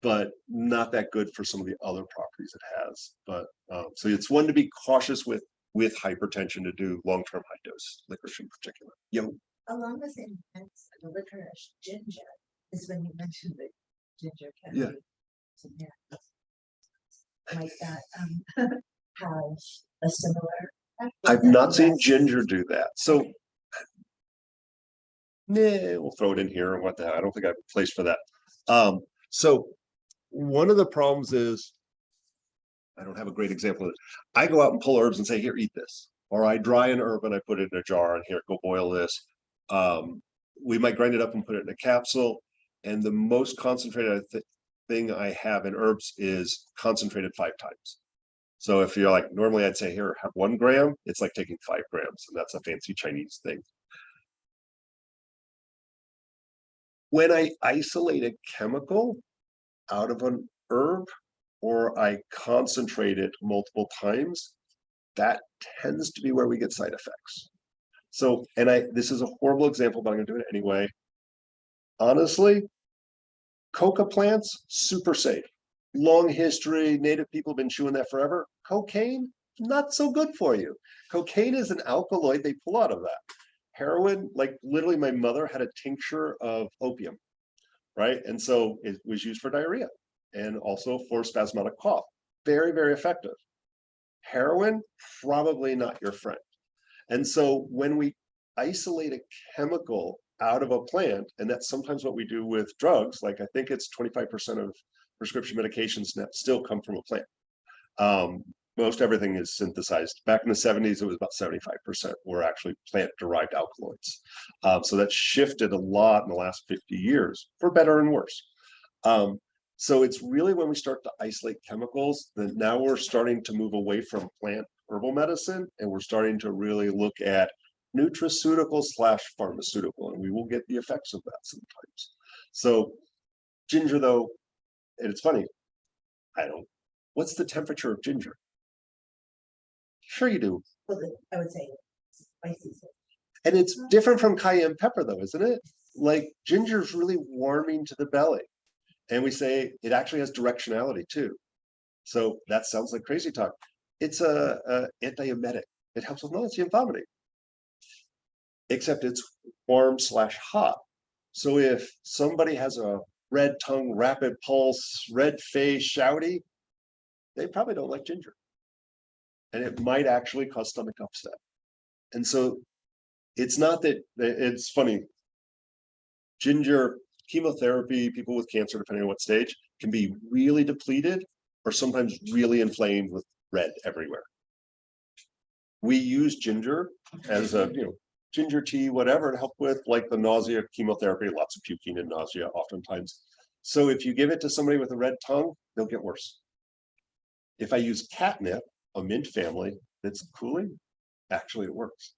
but not that good for some of the other properties it has. But so it's one to be cautious with hypertension to do long-term high dose licorice in particular. Along the same lines, the licorice ginger is when you mentioned the ginger can Yeah. might that have a similar effect? I've not seen ginger do that. So we'll throw it in here and what the hell. I don't think I have a place for that. So one of the problems is, I don't have a great example of it. I go out and pull herbs and say, here, eat this. Or I dry an herb and I put it in a jar and here, go boil this. We might grind it up and put it in a capsule. And the most concentrated thing I have in herbs is concentrated 5 times. So if you're like, normally I'd say, here, have 1 gram. It's like taking 5 grams. And that's a fancy Chinese thing. When I isolate a chemical out of an herb, or I concentrate it multiple times, that tends to be where we get side effects. So, and this is a horrible example, but I'm gonna do it anyway. Honestly, coca plants, super safe. Long history, native people have been chewing that forever. Cocaine, not so good for you. Cocaine is an alkaloid they pull out of that. Heroin, like literally my mother had a tincture of opium, right? And so it was used for diarrhea and also for spasmodic cough. Very, very effective. Heroin, probably not your friend. And so when we isolate a chemical out of a plant, and that's sometimes what we do with drugs, like I think it's 25% of prescription medications that still come from a plant. Most everything is synthesized. Back in the 70s, it was about 75% were actually plant-derived alkaloids. So that shifted a lot in the last 50 years, for better and worse. So it's really when we start to isolate chemicals that now we're starting to move away from plant herbal medicine, and we're starting to really look at nutraceutical / pharmaceutical, and we will get the effects of that sometimes. So ginger, though, and it's funny, what's the temperature of ginger? Sure you do. Well, I would say spicy. And it's different from cayenne pepper, though, isn't it? Like ginger is really warming to the belly. And we say it actually has directionality too. So that sounds like crazy talk. It's a antiemetic. It helps with nausea and vomiting. Except it's warm / hot. So if somebody has a red tongue, rapid pulse, red face, shouty, they probably don't like ginger. And it might actually cause stomach upset. And so it's not that, it's funny. Ginger chemotherapy, people with cancer, depending on what stage, can be really depleted or sometimes really inflamed with red everywhere. We use ginger as a, ginger tea, whatever, to help with like the nausea, chemotherapy, lots of puking and nausea oftentimes. So if you give it to somebody with a red tongue, they'll get worse. If I use catnip, a mint family that's cooling, actually it works.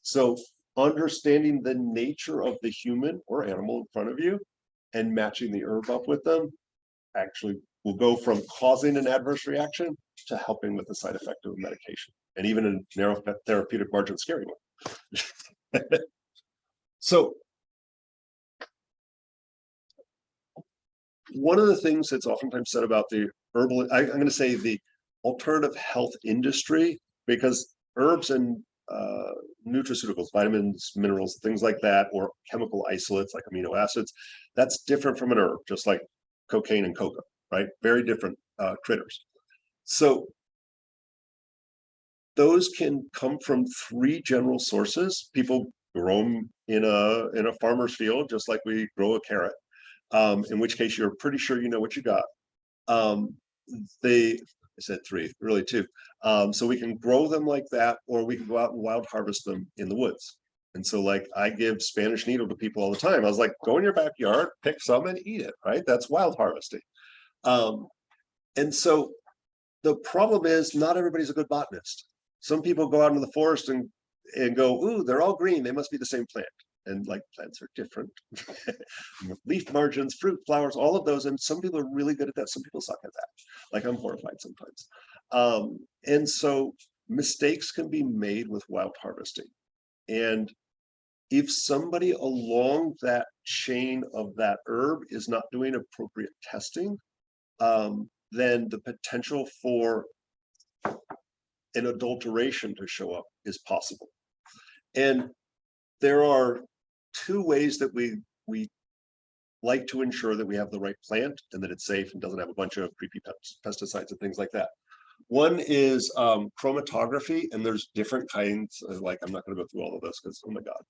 So understanding the nature of the human or animal in front of you and matching the herb up with them actually will go from causing an adverse reaction to helping with the side effect of a medication, and even a narrow therapeutic margin scary one. So one of the things that's oftentimes said about the herbal, I'm going to say the alternative health industry, because herbs and nutraceuticals, vitamins, minerals, things like that, or chemical isolates like amino acids, that's different from an herb, just like cocaine and coca, right? Very different critters. So those can come from 3 general sources. People grow them in a farmer's field, just like we grow a carrot, in which case you're pretty sure you know what you got. I said 3, really 2. So we can grow them like that, or we can go out and wild harvest them in the woods. And so like I give Spanish needle to people all the time. I was like, go in your backyard, pick some and eat it, right? That's wild harvesting. And so the problem is not everybody's a good botanist. Some people go out into the forest and go, ooh, they're all green. They must be the same plant. And like plants are different. Leaf margins, fruit, flowers, all of those. And some people are really good at that. Some people suck at that. Like I'm horrified sometimes. And so mistakes can be made with wild harvesting. And if somebody along that chain of that herb is not doing appropriate testing, then the potential for an adulteration to show up is possible. And there are 2 ways that we like to ensure that we have the right plant and that it's safe and doesn't have a bunch of creepy pesticides and things like that. One is chromatography, and there's different kinds. Like I'm not going to go through all of this because oh my god.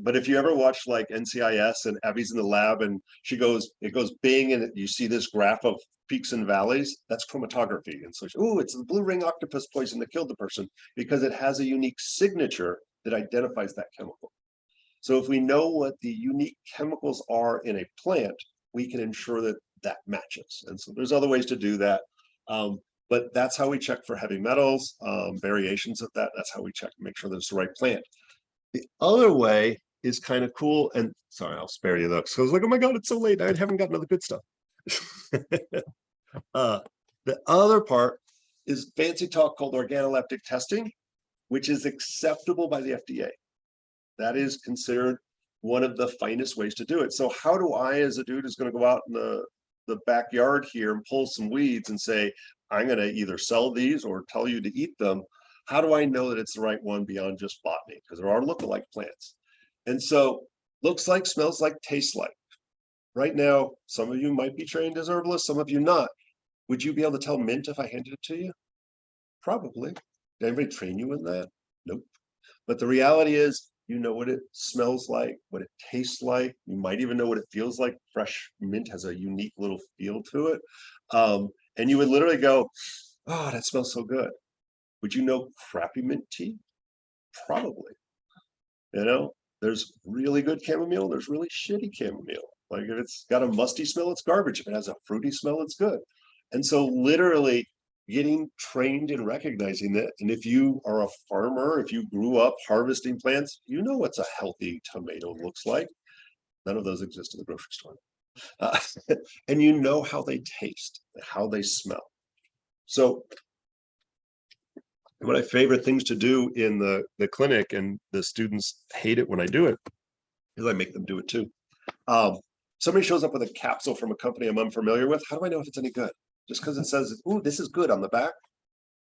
But if you ever watch like NCIS and Abby's in the lab and it goes bing, and you see this graph of peaks and valleys, that's chromatography. And so, oh, it's the blue ring octopus poison that killed the person because it has a unique signature that identifies that chemical. So if we know what the unique chemicals are in a plant, we can ensure that that matches. And so there's other ways to do that. But that's how we check for heavy metals, variations of that. That's how we check to make sure that it's the right plant. The other way is kind of cool. And sorry, I'll spare you though. So I was like, oh my God, it's so late. I haven't gotten all the good stuff. The other part is fancy talk called organoleptic testing, which is acceptable by the FDA. That is considered one of the finest ways to do it. So how do I, as a dude who's going to go out in the backyard here and pull some weeds and say, I'm going to either sell these or tell you to eat them, how do I know that it's the right one beyond just botany? Because there are lookalike plants. And so looks like, smells like, tastes like. Right now, some of you might be trained as herbalists, some of you not. Would you be able to tell mint if I handed it to you? Probably. Did anybody train you in that? Nope. But the reality is, you know what it smells like, what it tastes like. You might even know what it feels like. Fresh mint has a unique little feel to it. And you would literally go, oh, that smells so good. Would you know crappy mint tea? Probably. You know, there's really good chamomile. There's really shitty chamomile. Like if it's got a musty smell, it's garbage. If it has a fruity smell, it's good. And so literally getting trained in recognizing that. And if you are a farmer, if you grew up harvesting plants, you know what's a healthy tomato looks like. None of those exist in the grocery store. And you know how they taste, how they smell. So one of my favorite things to do in the clinic, and the students hate it when I do it, is I make them do it too. Somebody shows up with a capsule from a company I'm unfamiliar with. How do I know if it's any good? Just because it says, "Ooh, this is good" on the back,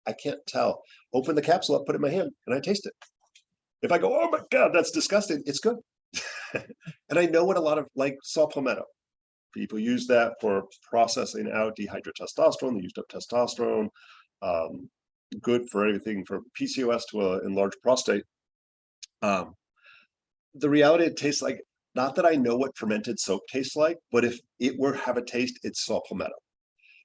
I can't tell. Open the capsule up, put it in my hand, and I taste it. If I go, "Oh my God, that's disgusting," it's good. And I know what a lot of, like saw palmetto. People use that for processing out dehydrotestosterone, the used up testosterone. Good for everything from PCOS to enlarged prostate. The reality, it tastes like, not that I know what fermented soap tastes like, but if it were have a taste, it's saw palmetto.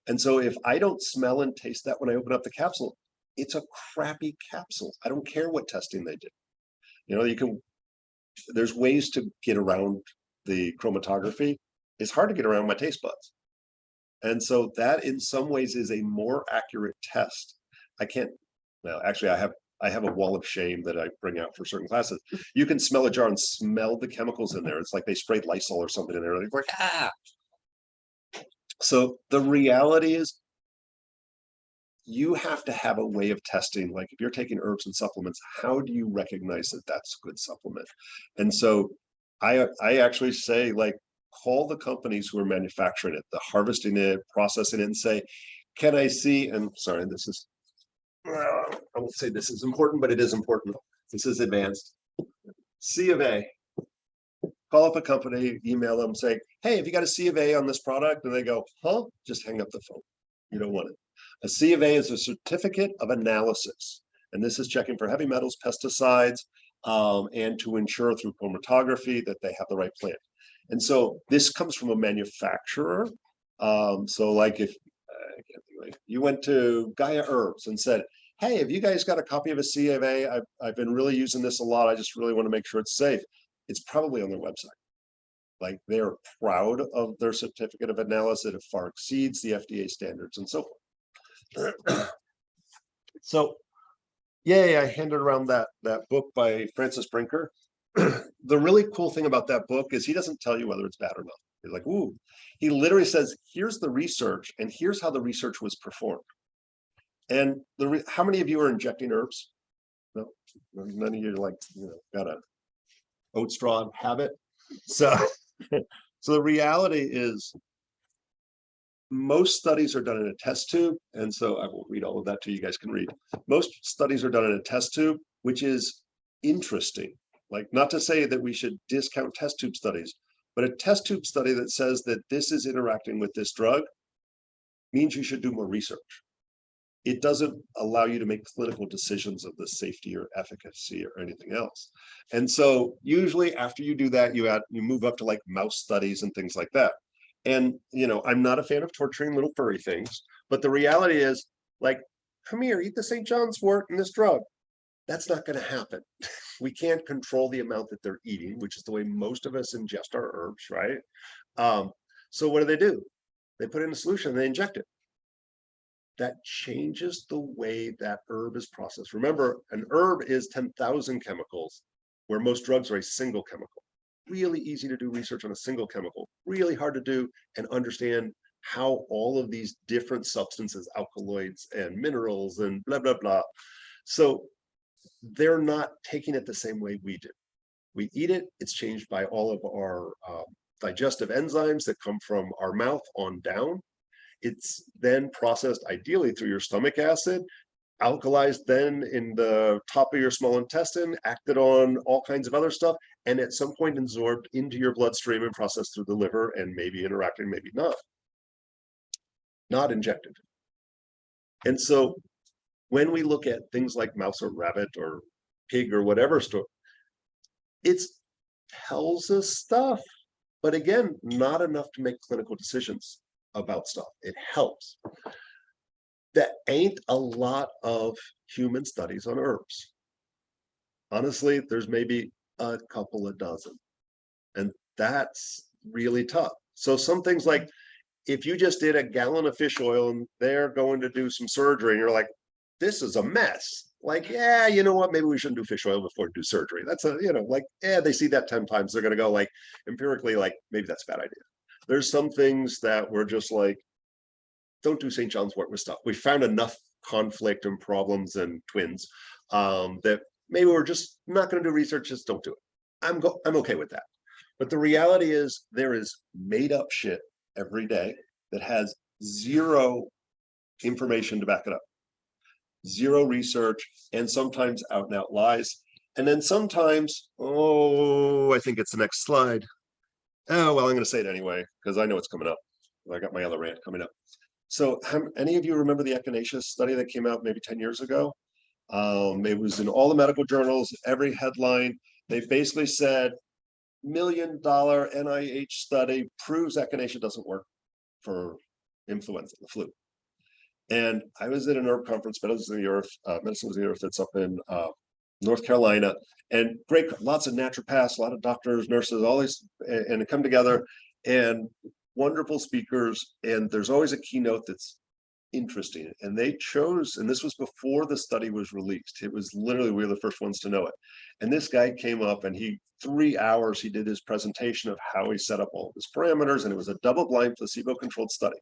And so if I don't smell and taste that when I open up the capsule, it's a crappy capsule. I don't care what testing they did. You know, there's ways to get around the chromatography. It's hard to get around my taste buds. And so that in some ways is a more accurate test. Well, actually I have a wall of shame that I bring out for certain classes. You can smell a jar and smell the chemicals in there. It's like they sprayed Lysol or something in there. They're like, ah. So the reality is you have to have a way of testing. Like if you're taking herbs and supplements, how do you recognize that that's a good supplement? And so I actually say, like, call the companies who are manufacturing it, the harvesting it, processing it, and say, can I see, and sorry, this is, I won't say this is important, but it is important. This is advanced. C of A. Call up a company, email them, say, hey, have you got a C of A on this product? And they go, huh? Just hang up the phone. You don't want it. A C of A is a certificate of analysis. And this is checking for heavy metals, pesticides, and to ensure through chromatography that they have the right plant. And so this comes from a manufacturer. So like if you went to Gaia Herbs and said, hey, have you guys got a copy of a C of A? I've been really using this a lot. I just really want to make sure it's safe. It's probably on their website. Like they're proud of their certificate of analysis. It far exceeds the FDA standards and so forth. So, yay, I handed around that book by Francis Brinker. The really cool thing about that book is he doesn't tell you whether it's bad or not. He's like, ooh, he literally says, here's the research and here's how the research was performed. And how many of you are injecting herbs? No, none of you are, like, got a oat straw habit. So, so the reality is most studies are done in a test tube. And so I won't read all of that to you, guys can read. Most studies are done in a test tube, which is interesting. Like, not to say that we should discount test tube studies, but a test tube study that says that this is interacting with this drug means you should do more research. It doesn't allow you to make clinical decisions of the safety or efficacy or anything else. And so usually after you do that, you move up to like mouse studies and things like that. And, I'm not a fan of torturing little furry things, but the reality is, like, come here, eat the St. John's wort and this drug. That's not going to happen. We can't control the amount that they're eating, which is the way most of us ingest our herbs, right? So what do? They put in a solution, and they inject it. That changes the way that herb is processed. Remember, an herb is 10,000 chemicals, where most drugs are a single chemical. Really easy to do research on a single chemical, really hard to do and understand how all of these different substances, alkaloids and minerals and blah, blah, blah. So they're not taking it the same way we do. We eat it, it's changed by all of our digestive enzymes that come from our mouth on down. It's then processed ideally through your stomach acid, alkalized then in the top of your small intestine, acted on all kinds of other stuff, and at some point absorbed into your bloodstream and processed through the liver and maybe interacting, maybe not injected. And so when we look at things like mouse or rabbit or pig or whatever story, it tells us stuff, but again, not enough to make clinical decisions about stuff. It helps. That ain't a lot of human studies on herbs. Honestly, there's maybe a couple of dozen. And that's really tough. So some things like, if you just did a gallon of fish oil and they're going to do some surgery and you're like, this is a mess. Like, yeah, you know what? Maybe we shouldn't do fish oil before we do surgery. That's a, like, yeah, they see that 10 times. They're going to go like empirically, like, maybe that's a bad idea. There's some things that we're just like, don't do St. John's wort with stuff. We found enough conflict and problems and twins that maybe we're just not going to do research. Just don't do it. I'm okay with that. But the reality is there is made up shit every day that has zero information to back it up, zero research, and sometimes out and out lies. And then sometimes, I think it's the next slide. Oh, well, I'm going to say it anyway, because I know it's coming up. I got my other rant coming up. So any of you remember the echinacea study that came out maybe 10 years ago? It was in all the medical journals, every headline. They basically said, $1 million NIH study proves echinacea doesn't work for influenza, the flu. And I was at an herb conference, Medicine was the Earth, that's up in North Carolina, and great, lots of naturopaths, a lot of doctors, nurses, all these, and they come together, and wonderful speakers, and there's always a keynote that's interesting. And they chose, and this was before the study was released. It was literally, we were the first ones to know it. And this guy came up and 3 hours, he did his presentation of how he set up all of his parameters, and it was a double-blind placebo-controlled study.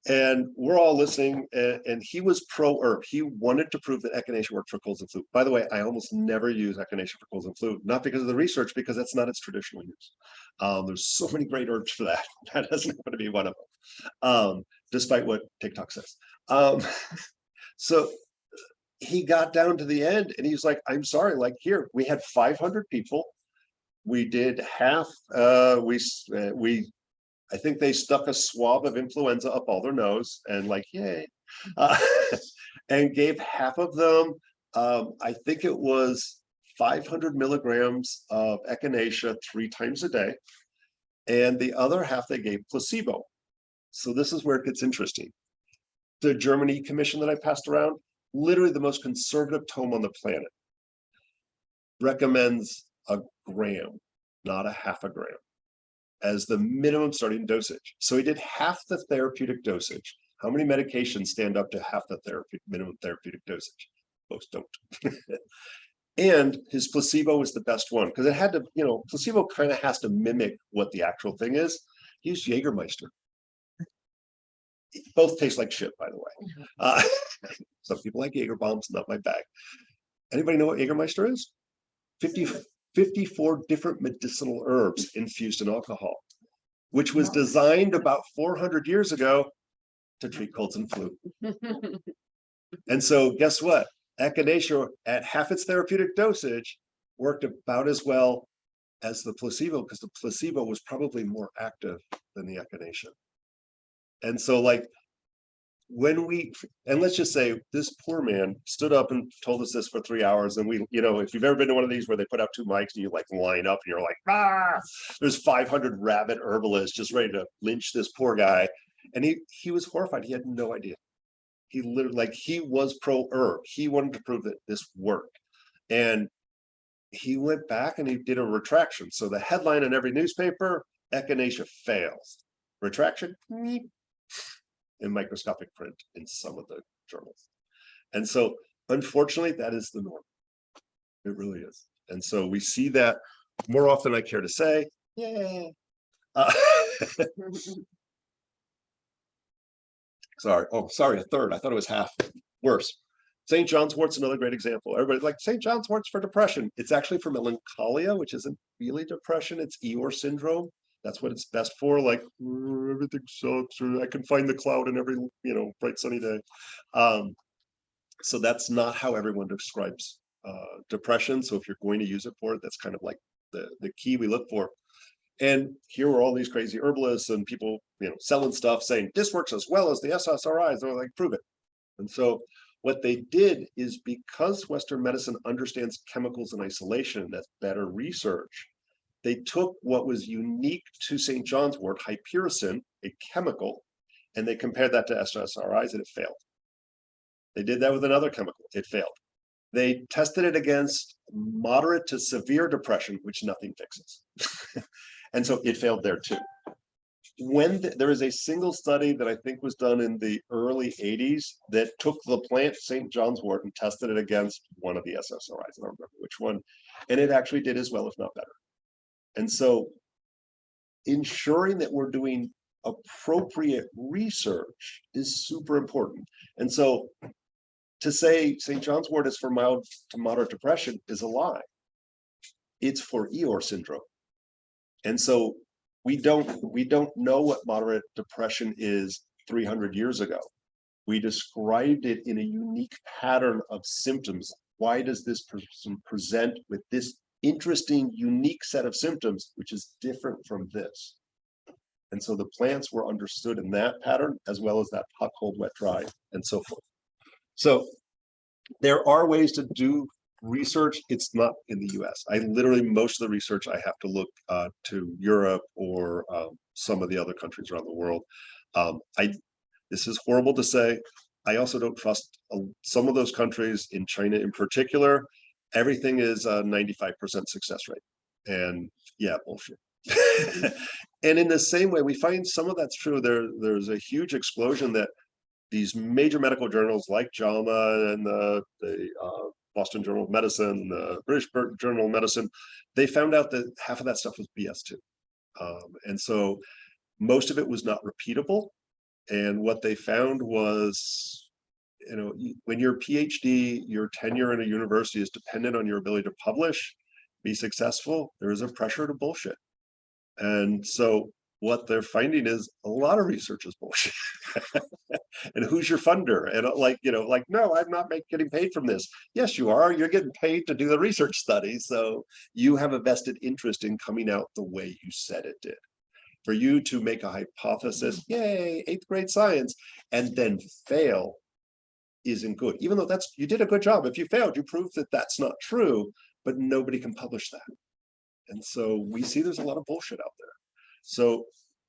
And we're all listening, and he was pro-herb. He wanted to prove that echinacea worked for colds and flu. By the way, I almost never use echinacea for colds and flu, not because of the research, because that's not its traditional use. There's so many great herbs for that. That doesn't happen to be one of them, despite what TikTok says. So he got down to the end, and he's like, I'm sorry, like, here, we had 500 people. We did half, I think they stuck a swab of influenza up all their nose and like, yay, and gave half of them, I think it was 500 milligrams of echinacea 3 times a day. And the other half they gave placebo. So this is where it gets interesting. The Germany commission that I passed around, literally the most conservative tome on the planet, recommends a gram, not a half a gram, as the minimum starting dosage. So he did half the therapeutic dosage. How many medications stand up to half the minimum therapeutic dosage? Most don't. And his placebo was the best one, because it had to, placebo kind of has to mimic what the actual thing is. He used Jägermeister. Both taste like shit, by the way. Some people like Jaeger bombs, not my bag. Anybody know what Jägermeister is? 54 different medicinal herbs infused in alcohol, which was designed about 400 years ago to treat colds and flu. And so guess what? Echinacea at half its therapeutic dosage worked about as well as the placebo, because the placebo was probably more active than the echinacea. And so like, and let's just say this poor man stood up and told us this for 3 hours, and we, if you've ever been to one of these where they put out 2 mics and you like line up and you're like, there's 500 rabid herbalists just ready to lynch this poor guy. And he was horrified. He had no idea. He literally, like, he was pro-herb. He wanted to prove that this worked. And he went back and he did a retraction. So the headline in every newspaper, echinacea fails. Retraction, in microscopic print in some of the journals. And so unfortunately, that is the norm. It really is. And so we see that more often, I care to say. Yay. Sorry, a third. I thought it was half. Worse. St. John's wort's another great example. Everybody's like, St. John's wort's for depression. It's actually for melancholia, which isn't really depression. It's Eeyore syndrome. That's what it's best for. Like, everything sucks, or I can find the cloud in every, bright sunny day. So that's not how everyone describes depression. So if you're going to use it for it, that's kind of like the key we look for. And here were all these crazy herbalists and people, selling stuff saying this works as well as the SSRIs. They're like, prove it. And so what they did is, because Western medicine understands chemicals in isolation, that's better research, they took what was unique to St. John's wort, hypericin, a chemical, and they compared that to SSRIs, and it failed. They did that with another chemical. It failed. They tested it against moderate to severe depression, which nothing fixes. And so it failed there too. There is a single study that I think was done in the early 80s that took the plant St. John's wort and tested it against one of the SSRIs. I don't remember which one. And it actually did as well, if not better. And so ensuring that we're doing appropriate research is super important. And so to say St. John's wort is for mild to moderate depression is a lie. It's for Eeyore syndrome. And so we don't know what moderate depression is 300 years ago. We described it in a unique pattern of symptoms. Why does this person present with this interesting, unique set of symptoms, which is different from this? And so the plants were understood in that pattern, as well as that hot, cold, wet, dry, and so forth. So there are ways to do research. It's not in the US. Most of the research I have to look to Europe or some of the other countries around the world. This is horrible to say. I also don't trust some of those countries, in China in particular. Everything is a 95% success rate. And yeah, bullshit. And in the same way, we find some of that's true. There's a huge explosion that these major medical journals like JAMA and the Boston Journal of Medicine, the British Journal of Medicine, they found out that half of that stuff was BS too. And so most of it was not repeatable. And what they found was, when your PhD, your tenure in a university is dependent on your ability to publish, be successful, there is a pressure to bullshit. And so what they're finding is a lot of research is bullshit. And who's your funder? And no, I'm not getting paid from this. Yes, you are. You're getting paid to do the research study. So you have a vested interest in coming out the way you said it did. For you to make a hypothesis, yay, 8th grade science, and then fail isn't good. Even though you did a good job. If you failed, you proved that that's not true, but nobody can publish that. And so we see there's a lot of bullshit out there. So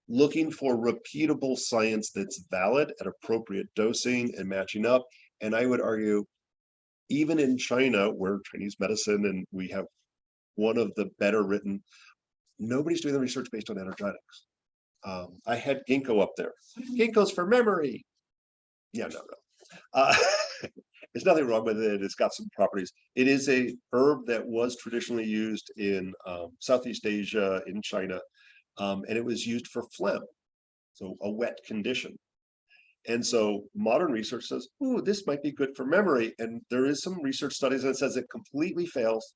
looking for repeatable science that's valid at appropriate dosing and matching up. And I would argue, even in China, where Chinese medicine, and we have one of the better written, nobody's doing the research based on energetics. I had ginkgo up there. Ginkgo's for memory. Yeah, no. There's nothing wrong with it. It's got some properties. It is a herb that was traditionally used in Southeast Asia, in China, and it was used for phlegm, so a wet condition. And so modern research says, ooh, this might be good for memory. And there is some research studies that says it completely fails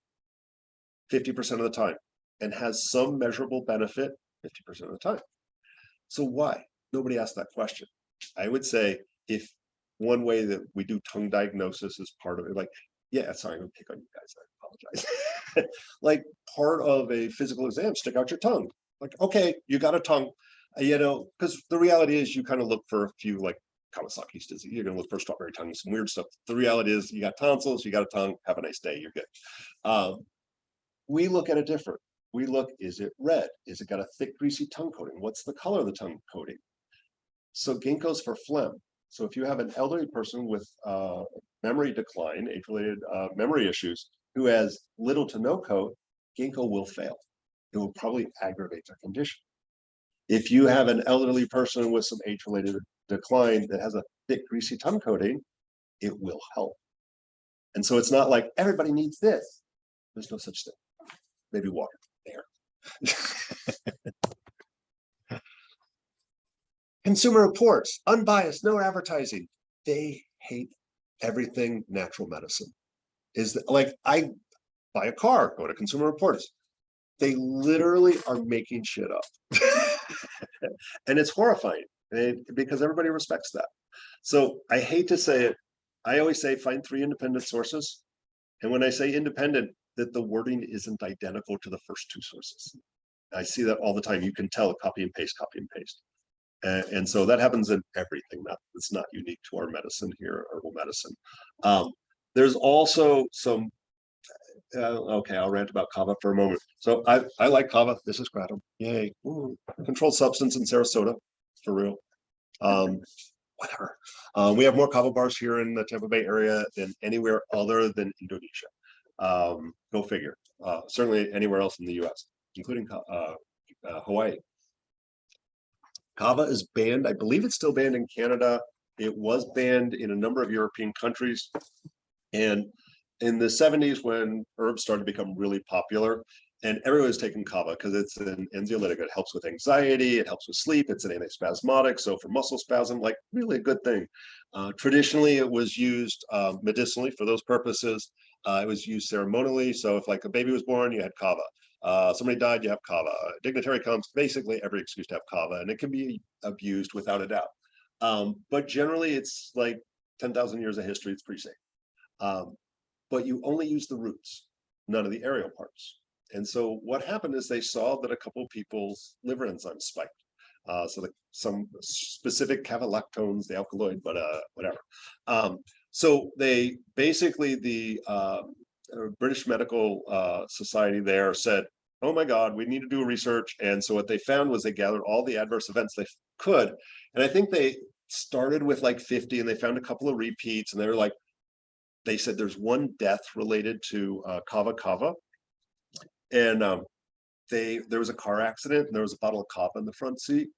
50% of the time and has some measurable benefit 50% of the time. So why? Nobody asked that question. I would say, if one way that we do tongue diagnosis is part of it, yeah, sorry, I'm gonna pick on you guys, I apologize. Like part of a physical exam, stick out your tongue. Like, okay, you got a tongue, because the reality is you kind of look for a few, like Kawasaki's disease, you're gonna look for strawberry tongue, some weird stuff. The reality is you got tonsils, you got a tongue, have a nice day, you're good. We look at it different. We look, is it red? Is it got a thick, greasy tongue coating? What's the color of the tongue coating? So ginkgo's for phlegm. So if you have an elderly person with memory decline, age-related memory issues, who has little to no coat, ginkgo will fail. It will probably aggravate their condition. If you have an elderly person with some age-related decline that has a thick, greasy tongue coating, it will help. And so it's not like everybody needs this. There's no such thing. Maybe water, air. Consumer reports, unbiased, no advertising. They hate everything natural medicine. I buy a car, go to Consumer Reports. They literally are making shit up. And it's horrifying because everybody respects that. So I hate to say it. I always say find 3 independent sources. And when I say independent, that the wording isn't identical to the first 2 sources. I see that all the time. You can tell, copy and paste, copy and paste. And so that happens in everything. It's not unique to our medicine here, herbal medicine. There's also some, okay, I'll rant about kava for a moment. So I like kava. This is kratom. Yay. Ooh, controlled substance in Sarasota, for real. Whatever. We have more kava bars here in the Tampa Bay area than anywhere other than Indonesia. Go figure. Certainly anywhere else in the US. including Hawaii. Kava is banned. I believe it's still banned in Canada. It was banned in a number of European countries. And in the 70s, when herbs started to become really popular, and everyone was taking kava because it's an anxiolytic. It helps with anxiety. It helps with sleep. It's an antispasmodic. So for muscle spasm, like really a good thing. Traditionally, it was used medicinally for those purposes. It was used ceremonially. So if like a baby was born, you had kava. Somebody died, you have kava. A dignitary comes, basically every excuse to have kava, and it can be abused without a doubt. But generally, it's like 10,000 years of history. It's pretty safe. But you only use the roots, none of the aerial parts. And so what happened is they saw that a couple of people's liver enzymes spiked. So some specific cavalactones, the alkaloid, but whatever. So they basically, the British Medical Society there said, oh my God, we need to do research. And so what they found was they gathered all the adverse events they could. And I think they started with like 50 and they found a couple of repeats, and they were like, they said there's one death related to kava. And there was a car accident and there was a bottle of kava in the front seat.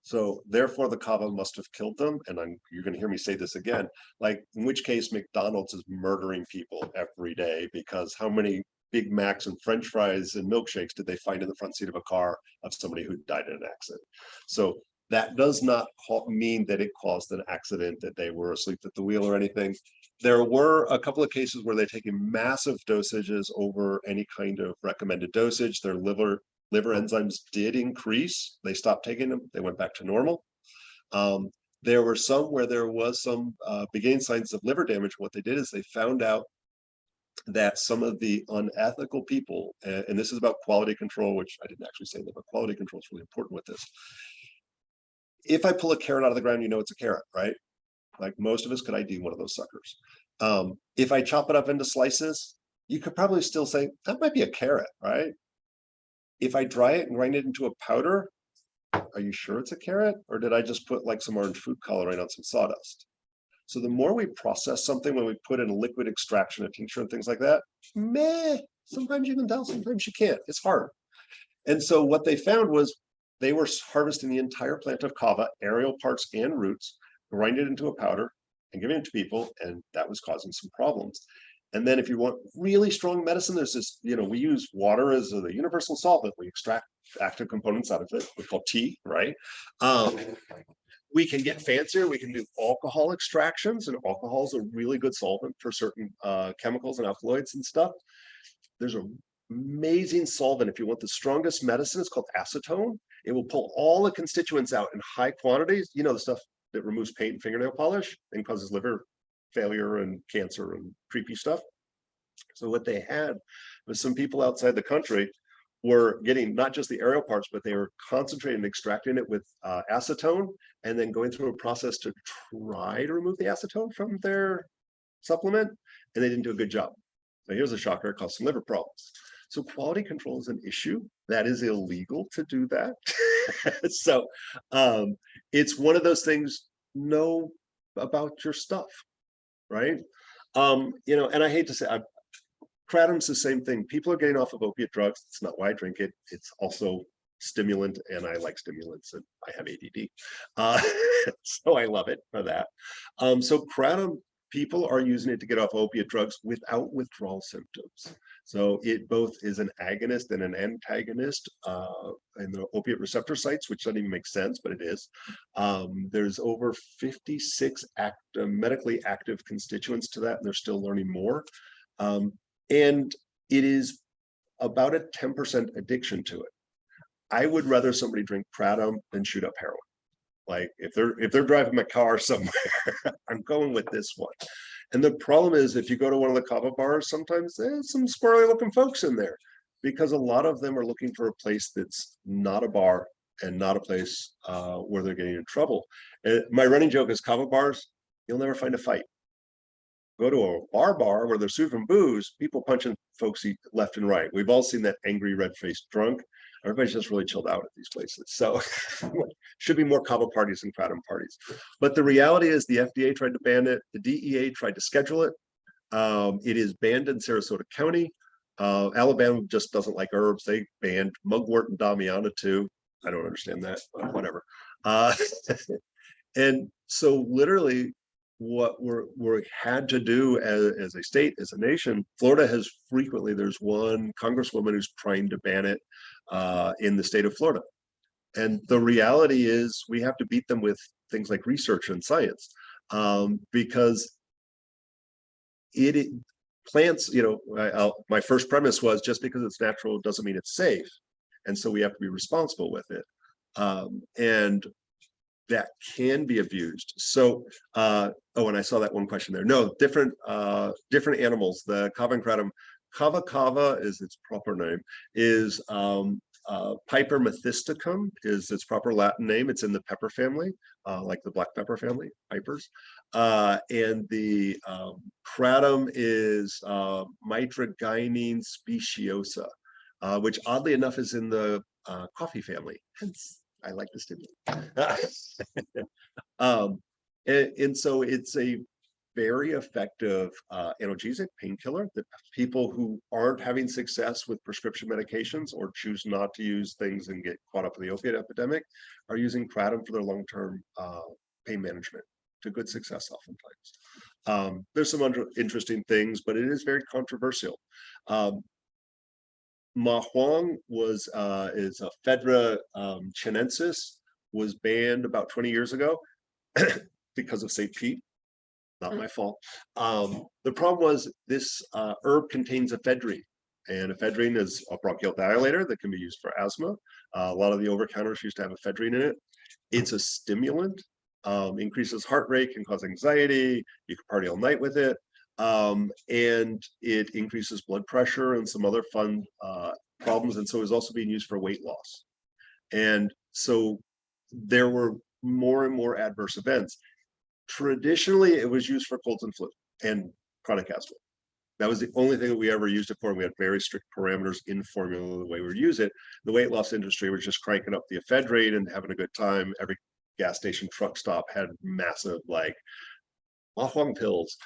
So therefore the kava must have killed them. And you're going to hear me say this again, like in which case McDonald's is murdering people every day, because how many Big Macs and French fries and milkshakes did they find in the front seat of a car of somebody who died in an accident? So that does not mean that it caused an accident, that they were asleep at the wheel or anything. There were a couple of cases where they're taking massive dosages over any kind of recommended dosage. Their liver enzymes did increase. They stopped taking them. They went back to normal. There were some where there was some beginning signs of liver damage. What they did is they found out that some of the unethical people, and this is about quality control, which I didn't actually say that, but quality control is really important with this. If I pull a carrot out of the ground, you know it's a carrot, right? Like most of us could ID one of those suckers. If I chop it up into slices, you could probably still say that might be a carrot, right? If I dry it and grind it into a powder, are you sure it's a carrot? Or did I just put like some orange food coloring on some sawdust? So the more we process something, when we put in a liquid extraction, a tincture and things like that, sometimes you can tell, sometimes you can't. It's hard. And so what they found was they were harvesting the entire plant of kava, aerial parts and roots, grind it into a powder and giving it to people, and that was causing some problems. And then if you want really strong medicine, there's this, we use water as the universal solvent. We extract active components out of it. We call tea, right? We can get fancier. We can do alcohol extractions, and alcohol is a really good solvent for certain chemicals and alkaloids and stuff. There's an amazing solvent. If you want the strongest medicine, it's called acetone. It will pull all the constituents out in high quantities. You know, the stuff that removes paint and fingernail polish and causes liver failure and cancer and creepy stuff. So what they had was some people outside the country were getting not just the aerial parts, but they were concentrating and extracting it with acetone, and then going through a process to try to remove the acetone from their supplement, and they didn't do a good job. So here's a shocker: it caused some liver problems. So quality control is an issue. That is illegal to do that. So it's one of those things. Know about your stuff, right? And I hate to say, kratom's the same thing. People are getting off of opiate drugs. It's not why I drink it. It's also stimulant, and I like stimulants, and I have ADD. So I love it for that. So kratom, people are using it to get off opiate drugs without withdrawal symptoms. So it both is an agonist and an antagonist in the opiate receptor sites, which doesn't even make sense, but it is. There's over 56 medically active constituents to that, and they're still learning more. And it is about a 10% addiction to it. I would rather somebody drink kratom than shoot up heroin. Like if they're driving my car somewhere, I'm going with this one. And the problem is, if you go to one of the kava bars, sometimes there's some squirrely looking folks in there, because a lot of them are looking for a place that's not a bar and not a place where they're getting in trouble. My running joke is, kava bars, you'll never find a fight. Go to a bar where they're serving booze, people punching folks left and right. We've all seen that angry, red-faced drunk. Everybody's just really chilled out at these places. So should be more kava parties and kratom parties. But the reality is the FDA tried to ban it. The DEA tried to schedule it. It is banned in Sarasota County. Alabama just doesn't like herbs. They banned mugwort and damiana too. I don't understand that, but whatever. And so literally what we're had to do as a state, as a nation, Florida has frequently, there's one congresswoman who's trying to ban it in the state of Florida. And the reality is we have to beat them with things like research and science, because plants, my first premise was just because it's natural doesn't mean it's safe. And so we have to be responsible with it. And that can be abused. So, oh, and I saw that one question there. No, different animals, the cava and kratom. Kava is its proper name, is Piper methysticum is its proper Latin name. It's in the pepper family, like the black pepper family, pipers. And the kratom is Mitragyne speciosa, which oddly enough is in the coffee family. Hence, I like the stimulant. And so it's a very effective analgesic painkiller that people who aren't having success with prescription medications or choose not to use things and get caught up in the opiate epidemic are using kratom for their long-term pain management to good success oftentimes. There's some interesting things, but it is very controversial. Mahuang is a Ephedra chinensis, was banned about 20 years ago because of St. Pete. Not my fault. The problem was this herb contains ephedrine, and ephedrine is a bronchodilator that can be used for asthma. A lot of the over-counters used to have ephedrine in it. It's a stimulant, increases heart rate, can cause anxiety. You can party all night with it. And it increases blood pressure and some other fun problems. And so it's also being used for weight loss. And so there were more and more adverse events. Traditionally, it was used for colds and flu and chronic asthma. That was the only thing that we ever used it for. And we had very strict parameters in formula the way we use it. The weight loss industry was just cranking up the ephedrine and having a good time. Every gas station, truck stop had massive like Mahuang pills.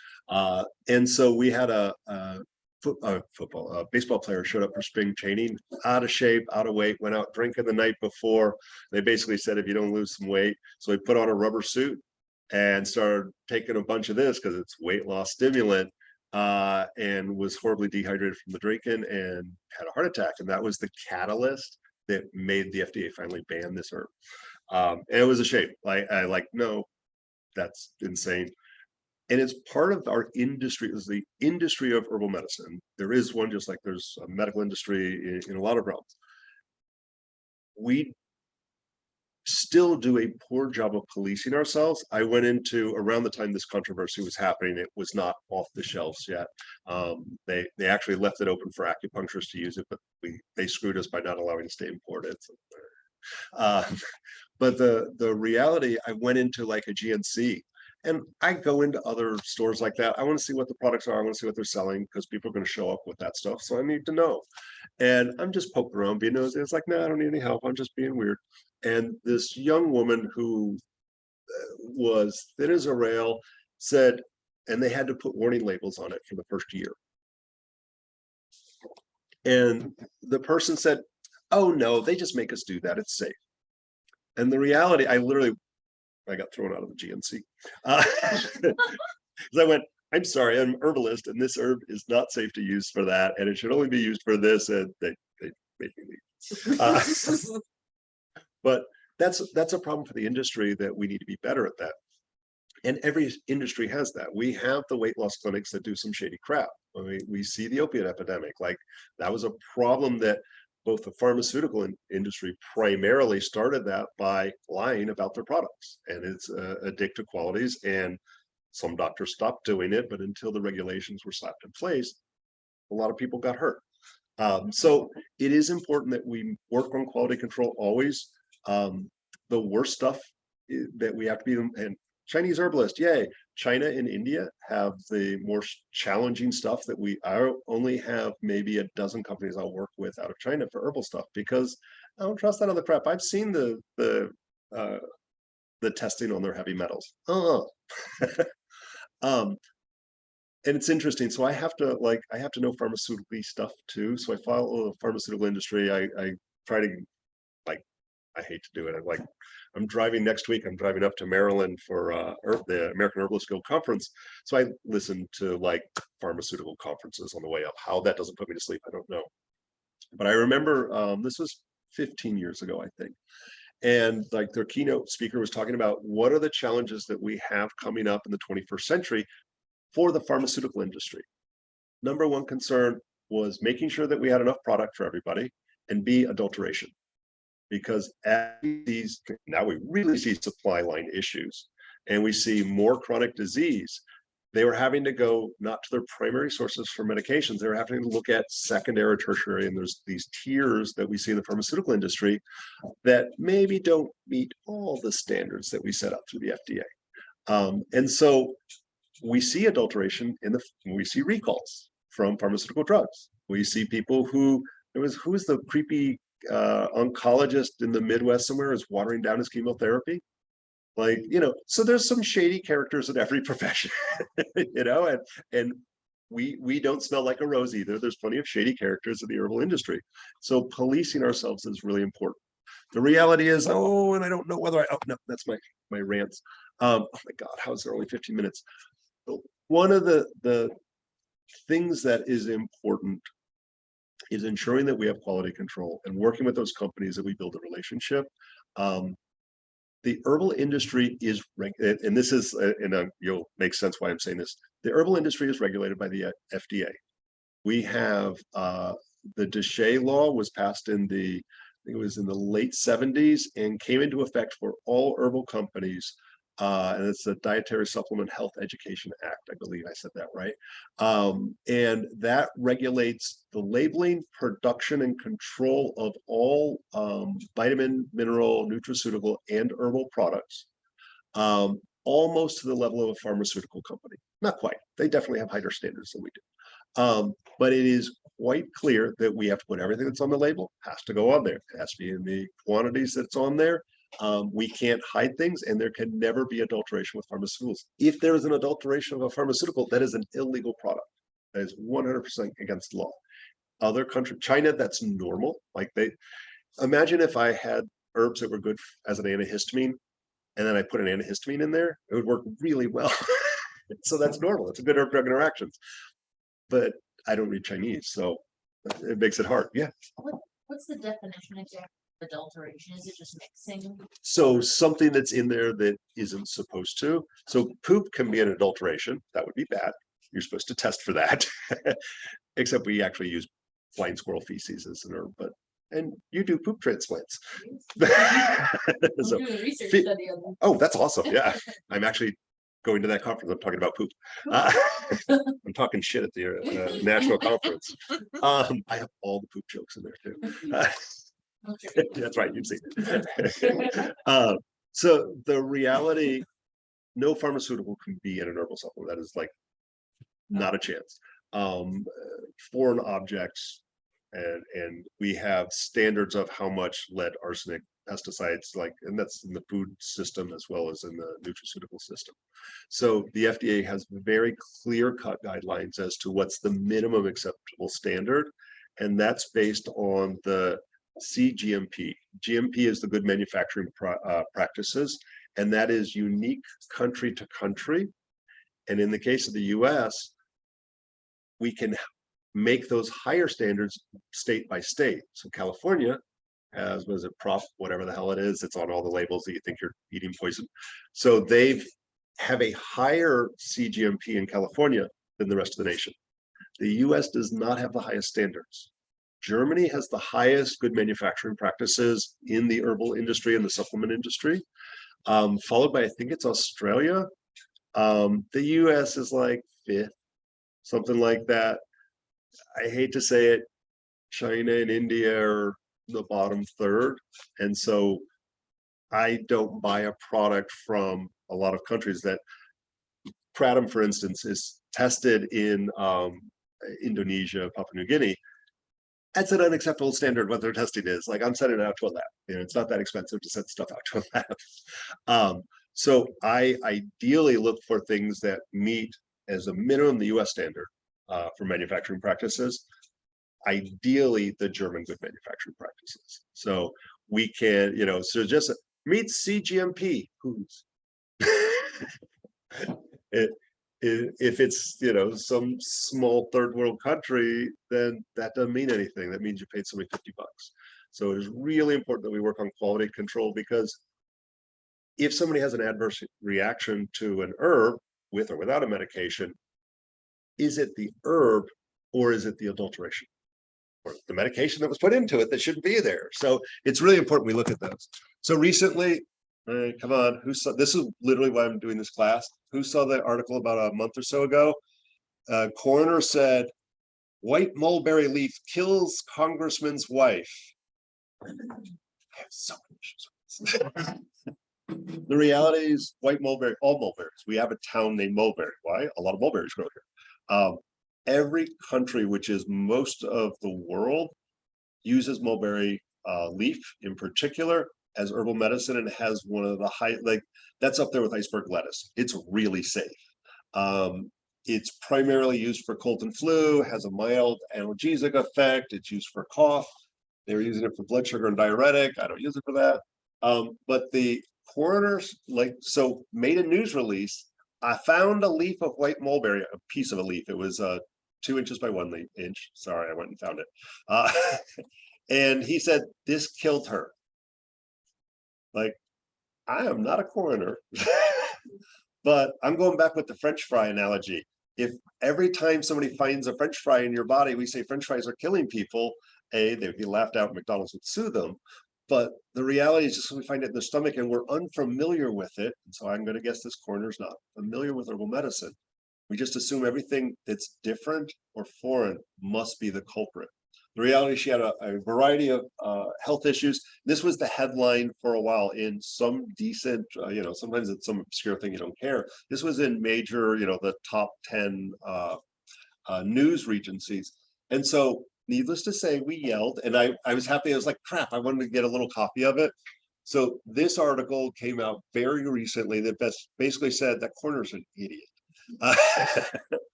And so we had a baseball player showed up for spring training, out of shape, out of weight, went out drinking the night before. They basically said, if you don't lose some weight. So he put on a rubber suit and started taking a bunch of this because it's weight loss stimulant, and was horribly dehydrated from the drinking and had a heart attack. And that was the catalyst that made the FDA finally ban this herb. And it was a shame. No, that's insane. And it's part of our industry, is the industry of herbal medicine. There is one, just like there's a medical industry in a lot of realms. We still do a poor job of policing ourselves. I went into, around the time this controversy was happening, it was not off the shelves yet. They actually left it open for acupuncturists to use it, but they screwed us by not allowing it to stay imported. But the reality, I went into like a GNC, and I go into other stores like that. I want to see what the products are. I want to see what they're selling, because people are going to show up with that stuff. So I need to know. And I'm just poking around, being nosy. It's like, no, I don't need any help. I'm just being weird. And this young woman who was thin as a rail said, and they had to put warning labels on it for the first year. And the person said, oh no, they just make us do that. It's safe. And the reality, I got thrown out of the GNC. I went, I'm sorry, I'm an herbalist, and this herb is not safe to use for that, and it should only be used for this. And they made me leave. But that's a problem for the industry, that we need to be better at that. And every industry has that. We have the weight loss clinics that do some shady crap. I mean, we see the opiate epidemic. Like, that was a problem that both the pharmaceutical industry primarily started that by lying about their products and its addictive qualities. And some doctors stopped doing it, but until the regulations were slapped in place, a lot of people got hurt. So it is important that we work on quality control always. The worst stuff that we have to be, and Chinese herbalist, yay. China and India have the more challenging stuff that I only have maybe a dozen companies I'll work with out of China for herbal stuff, because I don't trust that other crap. I've seen the testing on their heavy metals. And it's interesting. So I have to know pharmaceutical stuff too. So I follow the pharmaceutical industry. I try to, like, I hate to do it. I'm driving next week. I'm driving up to Maryland for the American Herbalist Guild conference. So I listen to like pharmaceutical conferences on the way up. How that doesn't put me to sleep, I don't know. But I remember this was 15 years ago, I think. And like their keynote speaker was talking about what are the challenges that we have coming up in the 21st century for the pharmaceutical industry. Number one concern was making sure that we had enough product for everybody, and B, adulteration. Because now we really see supply line issues and we see more chronic disease. They were having to go not to their primary sources for medications. They were having to look at secondary, tertiary, and there's these tiers that we see in the pharmaceutical industry that maybe don't meet all the standards that we set up through the FDA. And so we see adulteration we see recalls from pharmaceutical drugs. We see people who's the creepy oncologist in the Midwest somewhere is watering down his chemotherapy. Like, so there's some shady characters in every profession, and we don't smell like a rose either. There's plenty of shady characters in the herbal industry. So policing ourselves is really important. The reality is, and I don't know whether no, that's my rants. Oh my God, how is there only 15 minutes? One of the things that is important is ensuring that we have quality control and working with those companies that we build a relationship. The herbal industry is, and this is, you'll make sense why I'm saying this. The herbal industry is regulated by the FDA. We have the Deshay law was passed in the late 70s and came into effect for all herbal companies. And it's the Dietary Supplement Health Education Act. I believe I said that right. And that regulates the labeling, production, and control of all vitamin, mineral, nutraceutical, and herbal products, almost to the level of a pharmaceutical company. Not quite. They definitely have higher standards than we do. But it is quite clear that we have to put everything that's on the label, has to go on there. It has to be in the quantities that's on there. We can't hide things, and there can never be adulteration with pharmaceuticals. If there is an adulteration of a pharmaceutical, that is an illegal product. That is 100% against the law. Other countries, China, that's normal. Like imagine if I had herbs that were good as an antihistamine, and then I put an antihistamine in there, it would work really well. So that's normal. It's a good herb-drug interactions. But I don't read Chinese, so it makes it hard. Yeah. What's the definition exactly? Adulteration? Is it just mixing? So something that's in there that isn't supposed to. So poop can be an adulteration. That would be bad. You're supposed to test for that. Except we actually use flying squirrel feces as an herb, and you do poop transplants. So, doing a research study on them. oh, that's awesome. Yeah. I'm actually going to that conference. I'm talking about poop. I'm talking shit at the national conference. I have all the poop jokes in there too. That's right, you've seen it. So the reality, no pharmaceutical can be in an herbal supplement. That is like not a chance. Foreign objects, and we have standards of how much lead, arsenic, pesticides, and that's in the food system as well as in the nutraceutical system. So the FDA has very clear-cut guidelines as to what's the minimum acceptable standard, and that's based on the CGMP. GMP is the good manufacturing practices, and that is unique country to country. And in the case of the US, we can make those higher standards state by state. So California has, was it Prop, whatever the hell it is, it's on all the labels that you think you're eating poison. So they have a higher CGMP in California than the rest of the nation. The US does not have the highest standards. Germany has the highest good manufacturing practices in the herbal industry and the supplement industry, followed by, I think it's Australia. The US is like 5th, something like that. I hate to say it, China and India are the bottom 3rd. And so I don't buy a product from a lot of countries that kratom, for instance, is tested in Indonesia, Papua New Guinea. That's an unacceptable standard what their testing is. Like I'm sending it out to a lab. It's not that expensive to send stuff out to a lab. So I ideally look for things that meet as a minimum, the US standard for manufacturing practices. Ideally, the German good manufacturing practices. So we can, so just meets CGMP foods. If it's, some small third world country, then that doesn't mean anything. That means you paid somebody $50. So it is really important that we work on quality control, because if somebody has an adverse reaction to an herb with or without a medication, is it the herb or is it the adulteration? Or the medication that was put into it that shouldn't be there? So it's really important we look at those. So recently, come on, who saw this? Is literally why I'm doing this class. Who saw the article about a month or so ago? Coroner said, white mulberry leaf kills congressman's wife. I have so many issues with this. The reality is white mulberry, all mulberries. We have a town named Mulberry. Why? A lot of mulberries grow here. Every country, which is most of the world, uses mulberry leaf in particular as herbal medicine, and has one of the high, that's up there with iceberg lettuce. It's really safe. It's primarily used for cold and flu, has a mild analgesic effect. It's used for cough. They're using it for blood sugar and diuretic. I don't use it for that. But the coroners made a news release. I found a leaf of white mulberry, a piece of a leaf. It was 2 inches by 1 inch. Sorry, I went and found it. And he said, this killed her. I am not a coroner, but I'm going back with the French fry analogy. If every time somebody finds a French fry in your body, we say French fries are killing people, they'd be laughed out, McDonald's would sue them. But the reality is just we find it in the stomach and we're unfamiliar with it. And so I'm going to guess this coroner's not familiar with herbal medicine. We just assume everything that's different or foreign must be the culprit. The reality, she had a variety of health issues. This was the headline for a while in some decent, sometimes it's some obscure thing you don't care. This was in major, the top 10 news regencies. And so needless to say, we yelled, and I was happy. I was like, crap, I wanted to get a little copy of it. So this article came out very recently that basically said that coroner's an idiot.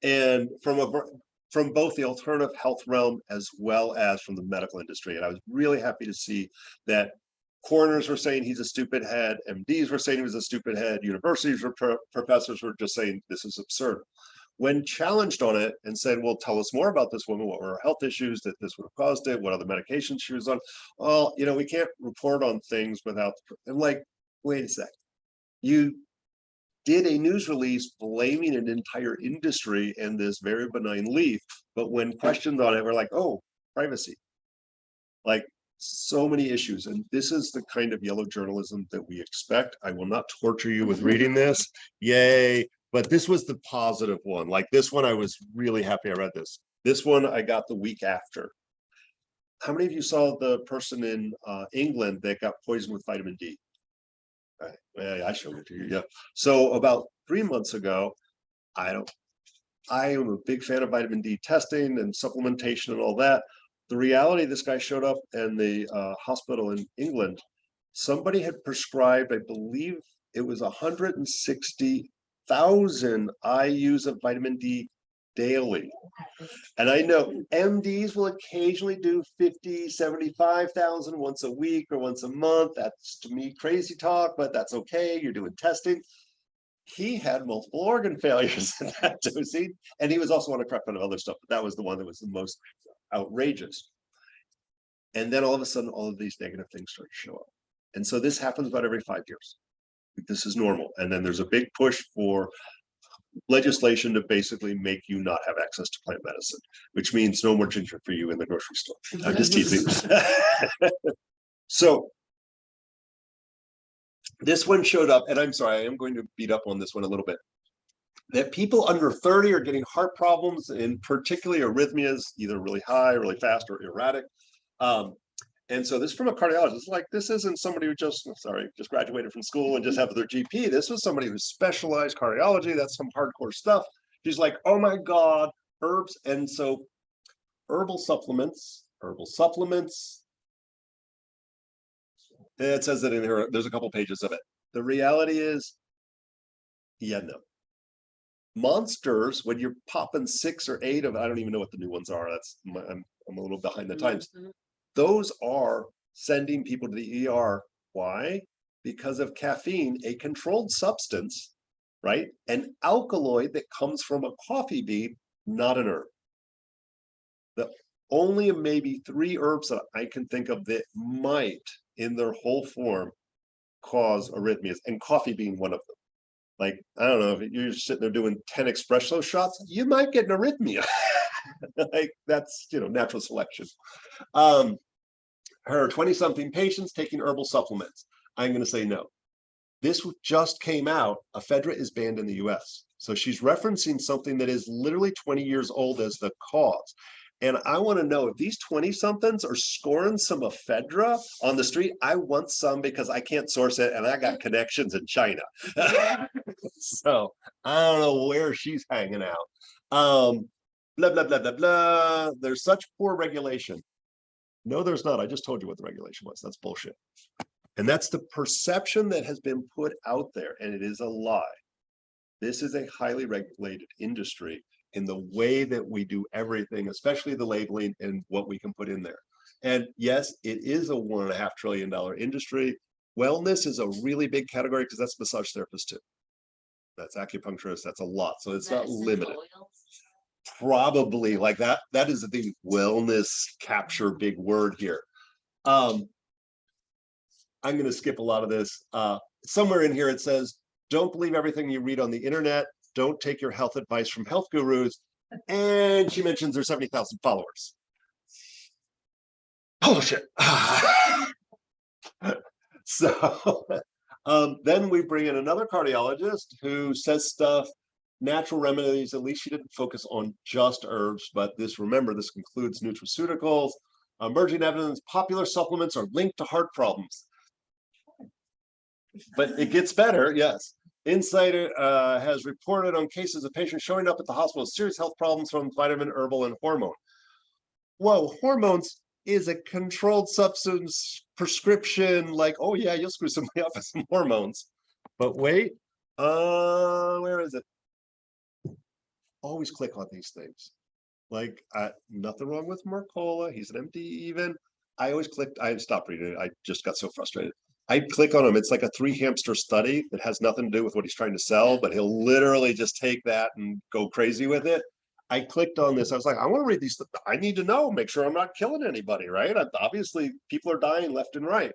And from both the alternative health realm as well as from the medical industry. And I was really happy to see that coroners were saying he's a stupid head, MDs were saying he was a stupid head, universities or professors were just saying this is absurd. When challenged on it and said, well, tell us more about this woman, what were her health issues that this would have caused it, what other medications she was on? Well, we can't report on things without, I'm like, wait a sec. You did a news release blaming an entire industry and this very benign leaf, but when questioned on it, we're like, oh, privacy. So many issues, and this is the kind of yellow journalism that we expect. I will not torture you with reading this, yay, but this was the positive one. This one, I was really happy I read this. This one I got the week after. How many of you saw the person in England that got poisoned with vitamin D? I showed it to you. Yeah. So about 3 months ago, I am a big fan of vitamin D testing and supplementation and all that. The reality, this guy showed up in the hospital in England. Somebody had prescribed, I believe it was 160,000 IUs of vitamin D daily. And I know MDs will occasionally do 50, 75,000 once a week or once a month. That's to me crazy talk, but that's okay. You're doing testing. He had multiple organ failures in that dosing. And he was also on a crap ton of other stuff, but that was the one that was the most outrageous. And then all of a sudden, all of these negative things start to show up. And so this happens about every 5 years. This is normal. And then there's a big push for legislation to basically make you not have access to plant medicine, which means no more ginger for you in the grocery store. I'm just teasing. So this one showed up, and I'm sorry, I am going to beat up on this one a little bit. That people under 30 are getting heart problems, and particularly arrhythmias, either really high, really fast, or erratic. And so this is from a cardiologist. This isn't somebody who just graduated from school and just have their GP. This was somebody who specialized cardiology. That's some hardcore stuff. She's like, oh my God, herbs. And so herbal supplements. It says that in here, there's a couple pages of it. The reality is, yeah, no. monsters, when you're popping 6 or 8 of, I don't even know what the new ones are. I'm a little behind the times. Mhm. Those are sending people to the ER. Why? Because of caffeine, a controlled substance, right? An alkaloid that comes from a coffee bean, not an herb. The only maybe 3 herbs that I can think of that might, in their whole form, cause arrhythmias, and coffee being one of them. Like, I don't know, if you're sitting there doing 10 espresso shots, you might get an arrhythmia. Like, that's, natural selection. Her 20-something patients taking herbal supplements. I'm going to say no. This just came out. Ephedra is banned in the US. So she's referencing something that is literally 20 years old as the cause. And I want to know if these 20-somethings are scoring some ephedra on the street. I want some because I can't source it and I got connections in China. So I don't know where she's hanging out. Blah, blah, blah, blah, blah. There's such poor regulation. No, there's not. I just told you what the regulation was. That's bullshit. And that's the perception that has been put out there, and it is a lie. This is a highly regulated industry in the way that we do everything, especially the labeling and what we can put in there. And yes, it is a $1.5 trillion industry. Wellness is a really big category because that's massage therapists too. That's acupuncturists, that's a lot. So it's not limited. Probably like that. That is the wellness capture big word here. I'm going to skip a lot of this. Somewhere in here it says, don't believe everything you read on the internet. Don't take your health advice from health gurus. And she mentions there's 70,000 followers. Bullshit. So then we bring in another cardiologist who says stuff, natural remedies. At least she didn't focus on just herbs, but remember, this includes nutraceuticals. Emerging evidence, popular supplements are linked to heart problems. But it gets better, yes. Insider has reported on cases of patients showing up at the hospital with serious health problems from vitamin, herbal, and hormone. Whoa, hormones is a controlled substance prescription, like, oh yeah, you'll screw somebody up with some hormones. But wait, where is it? Always click on these things. Like, nothing wrong with Mercola. He's an MD even. I always clicked, I stopped reading it. I just got so frustrated. I click on him. It's like a 3 hamster study that has nothing to do with what he's trying to sell, but he'll literally just take that and go crazy with it. I clicked on this. I was like, I want to read these. I need to know, make sure I'm not killing anybody, right? Obviously, people are dying left and right.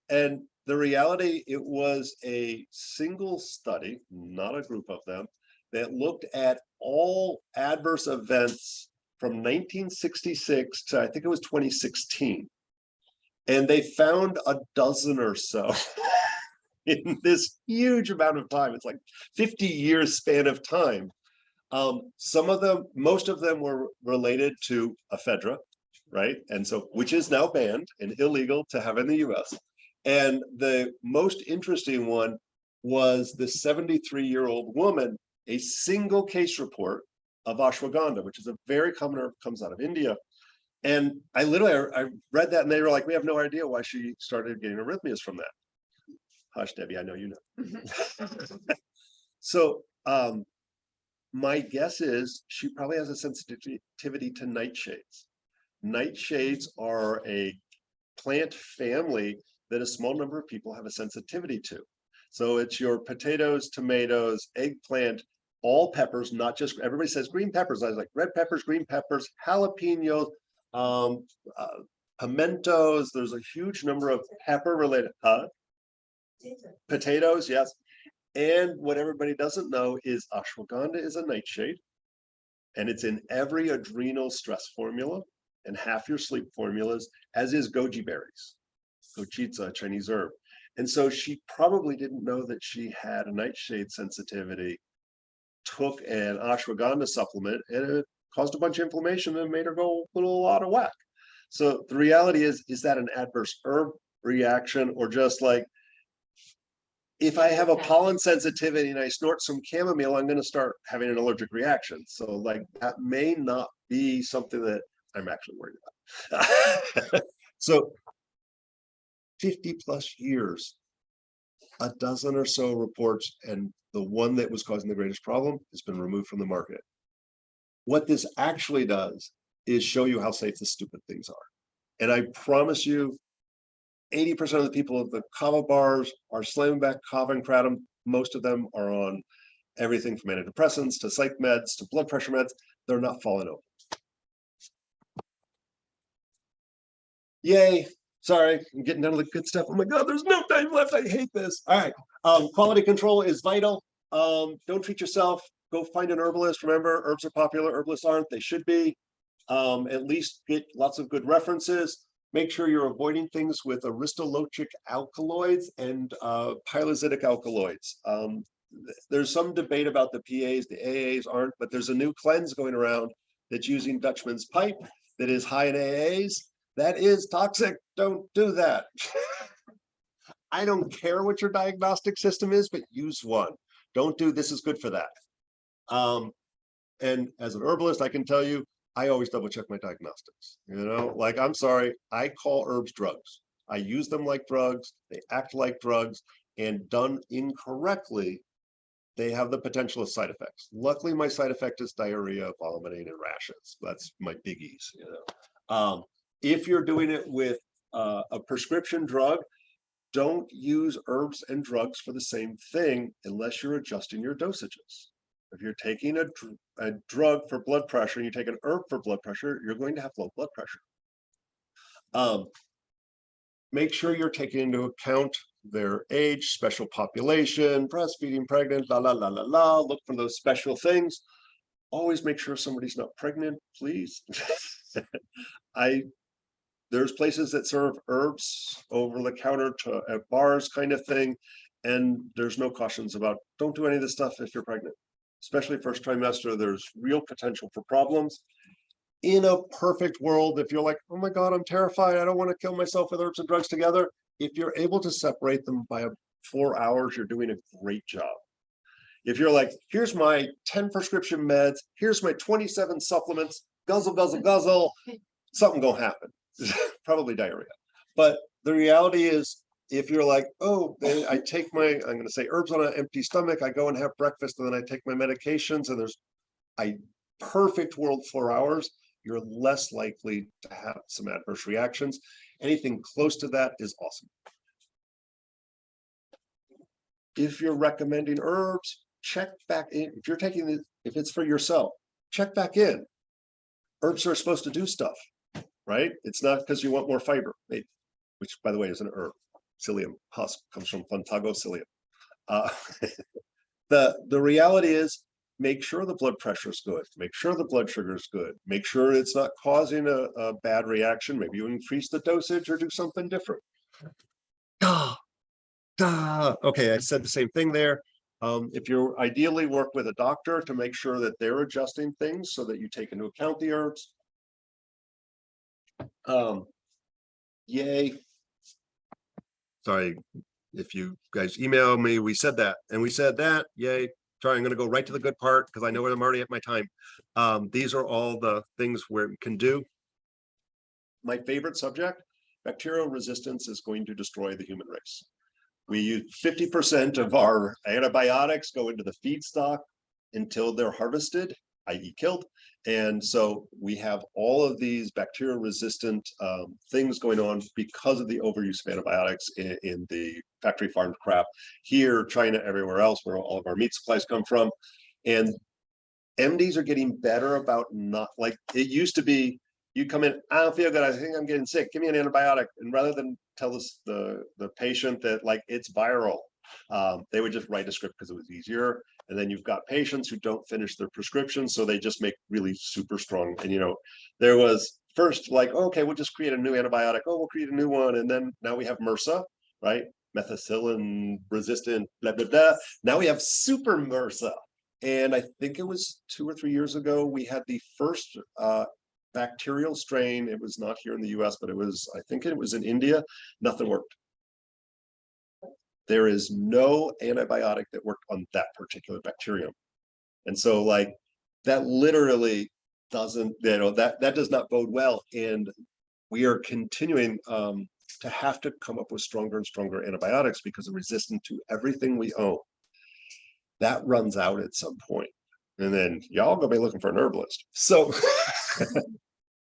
And the reality, it was a single study, not a group of them, that looked at all adverse events from 1966 to I think it was 2016. And they found a dozen or so in this huge amount of time. It's like 50 years span of time. Some of them, most of them were related to ephedra, right? And so, which is now banned and illegal to have in the US. And the most interesting one was the 73-year-old woman, a single case report of ashwagandha, which is a very common herb, comes out of India. And I read that and they were like, we have no idea why she started getting arrhythmias from that. Hush, Debbie, I know you know. So my guess is she probably has a sensitivity to nightshades. Nightshades are a plant family that a small number of people have a sensitivity to. So it's your potatoes, tomatoes, eggplant, all peppers, not just, everybody says green peppers. I was like, red peppers, green peppers, jalapenos, pimentos. There's a huge number of pepper related, potatoes, yes. And what everybody doesn't know is ashwagandha is a nightshade, and it's in every adrenal stress formula and half your sleep formulas, as is goji berries, gochitsa, Chinese herb. And so she probably didn't know that she had a nightshade sensitivity, took an ashwagandha supplement, and it caused a bunch of inflammation and made her go a little out of whack. So the reality is that an adverse herb reaction, or just like, if I have a pollen sensitivity and I snort some chamomile, I'm going to start having an allergic reaction. So like, that may not be something that I'm actually worried about. So 50 plus years a dozen or so reports, and the one that was causing the greatest problem has been removed from the market. What this actually does is show you how safe the stupid things are. And I promise you, 80% of the people at the kava bars are slamming back kava and kratom. Most of them are on everything from antidepressants to psych meds to blood pressure meds. They're not falling over. Yay. Sorry, I'm getting down to the good stuff. Oh my God, there's no time left. I hate this. All right. Quality control is vital. Don't treat yourself. Go find an herbalist. Remember, herbs are popular. Herbalists aren't. They should be. At least get lots of good references. Make sure you're avoiding things with aristolochic alkaloids and pilozitic alkaloids. There's some debate about the PAs, the AAs aren't, but there's a new cleanse going around that's using Dutchman's pipe that is high in AAs. That is toxic. Don't do that. I don't care what your diagnostic system is, but use one. Don't do this is good for that. And as an herbalist, I can tell you, I always double check my diagnostics. You know, like, I'm sorry, I call herbs drugs. I use them like drugs. They act like drugs, and done incorrectly, they have the potential of side effects. Luckily, my side effect is diarrhea, vomiting, and rashes. That's my biggies, you know. If you're doing it with a prescription drug, don't use herbs and drugs for the same thing unless you're adjusting your dosages. If you're taking a drug for blood pressure and you take an herb for blood pressure, you're going to have low blood pressure. Make sure you're taking into account their age, special population, breastfeeding, pregnant, la, la, la, la, la. Look for those special things. Always make sure somebody's not pregnant, please. There's places that serve herbs over the counter at bars kind of thing. And there's no cautions about, don't do any of this stuff if you're pregnant. Especially first trimester, there's real potential for problems. In a perfect world, if you're like, oh my God, I'm terrified, I don't want to kill myself with herbs and drugs together. If you're able to separate them by 4 hours, you're doing a great job. If you're like, here's my 10 prescription meds, here's my 27 supplements, guzzle, guzzle, guzzle, something gonna happen. Probably diarrhea. But the reality is, if you're like, oh, I take my, I'm going to say herbs on an empty stomach, I go and have breakfast, and then I take my medications, and there's a perfect world 4 hours, you're less likely to have some adverse reactions. Anything close to that is awesome. If you're recommending herbs, check back in. If you're taking it, if it's for yourself, check back in. Herbs are supposed to do stuff, right? It's not because you want more fiber, which, by the way, is an herb. Psyllium husk comes from Plantago psyllium. The reality is, make sure the blood pressure is good. Make sure the blood sugar is good. Make sure it's not causing a bad reaction. Maybe you increase the dosage or do something different. Okay, I said the same thing there. If you ideally work with a doctor to make sure that they're adjusting things so that you take into account the herbs. Yay. Sorry, if you guys email me, we said that and we said that, yay. Sorry, I'm going to go right to the good part because I know I'm already at my time. These are all the things where we can do. My favorite subject, bacterial resistance is going to destroy the human race. We use 50% of our antibiotics go into the feedstock until they're harvested, i.e. killed. And so we have all of these bacterial resistant things going on because of the overuse of antibiotics in the factory farmed crap here, China, everywhere else, where all of our meat supplies come from. And MDs are getting better about not, like it used to be, you come in, I don't feel good, I think I'm getting sick, give me an antibiotic. And rather than tell us the patient that like it's viral, they would just write a script because it was easier. And then you've got patients who don't finish their prescription, so they just make really super strong. And you know, there was first like, okay, we'll just create a new antibiotic. Oh, we'll create a new one, and then now we have MRSA, right? Methicillin resistant, blah blah blah. Now we have super MRSA, and I think it was 2 or 3 years ago we had the first bacterial strain. It was not here in the U.S., but it was, I think it was in India. Nothing worked. There is no antibiotic that worked on that particular bacterium. And so like that literally doesn't, you know, that does not bode well. And we are continuing, to have to come up with stronger and stronger antibiotics because they're resistant to everything we own. That runs out at some point. And then y'all gonna be looking for an herbalist. So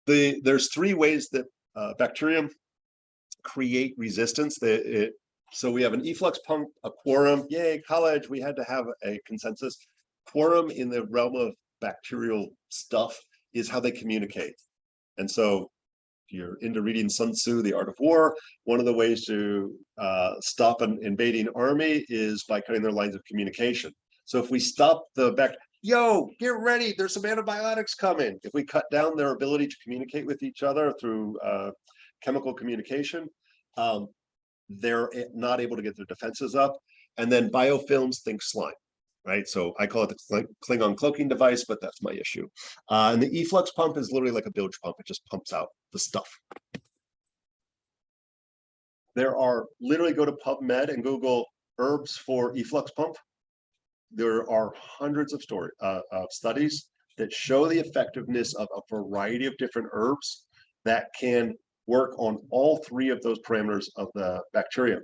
there's 3 ways that bacterium create resistance. So we have an efflux pump, a quorum. Yay, college, we had to have a consensus. Quorum in the realm of bacterial stuff is how they communicate. And so if you're into reading Sun Tzu, The Art of War, one of the ways to stop an invading army is by cutting their lines of communication. So if we stop yo, get ready, there's some antibiotics coming. If we cut down their ability to communicate with each other through chemical communication, they're not able to get their defenses up. And then biofilms, think slime, right? So I call it the Klingon cloaking device, but that's my issue. And the efflux pump is literally like a bilge pump. It just pumps out the stuff. There are, literally go to PubMed and Google herbs for efflux pump. There are hundreds of studies that show the effectiveness of a variety of different herbs that can work on all 3 of those parameters of the bacterium.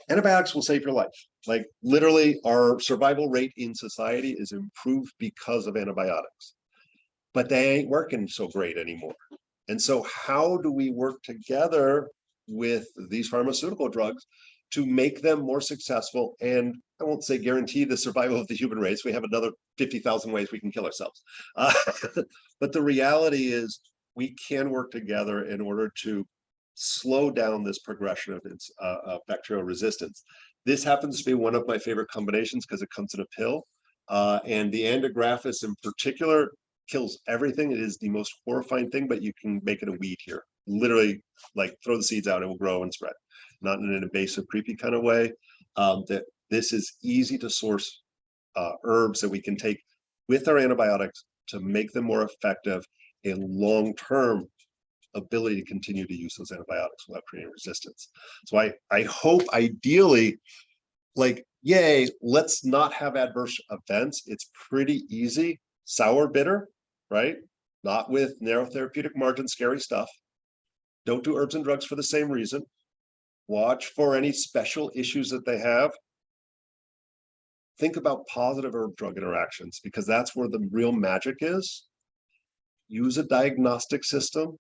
Antibiotics will save your life. Like literally our survival rate in society is improved because of antibiotics, but they ain't working so great anymore. And so how do we work together with these pharmaceutical drugs to make them more successful? And I won't say guarantee the survival of the human race. We have another 50,000 ways we can kill ourselves. But the reality is we can work together in order to slow down this progression of bacterial resistance. This happens to be one of my favorite combinations because it comes in a pill. And the Andigraphis in particular kills everything. It is the most horrifying thing, but you can make it a weed here. Literally, like throw the seeds out, it will grow and spread. Not in an invasive, creepy kind of way. That this is easy to source herbs that we can take with our antibiotics to make them more effective and long-term ability to continue to use those antibiotics without creating resistance. So I hope ideally, like, yay, let's not have adverse events. It's pretty easy. Sour, bitter, right? Not with narrow therapeutic margin, scary stuff. Don't do herbs and drugs for the same reason. Watch for any special issues that they have. Think about positive herb-drug interactions because that's where the real magic is. Use a diagnostic system.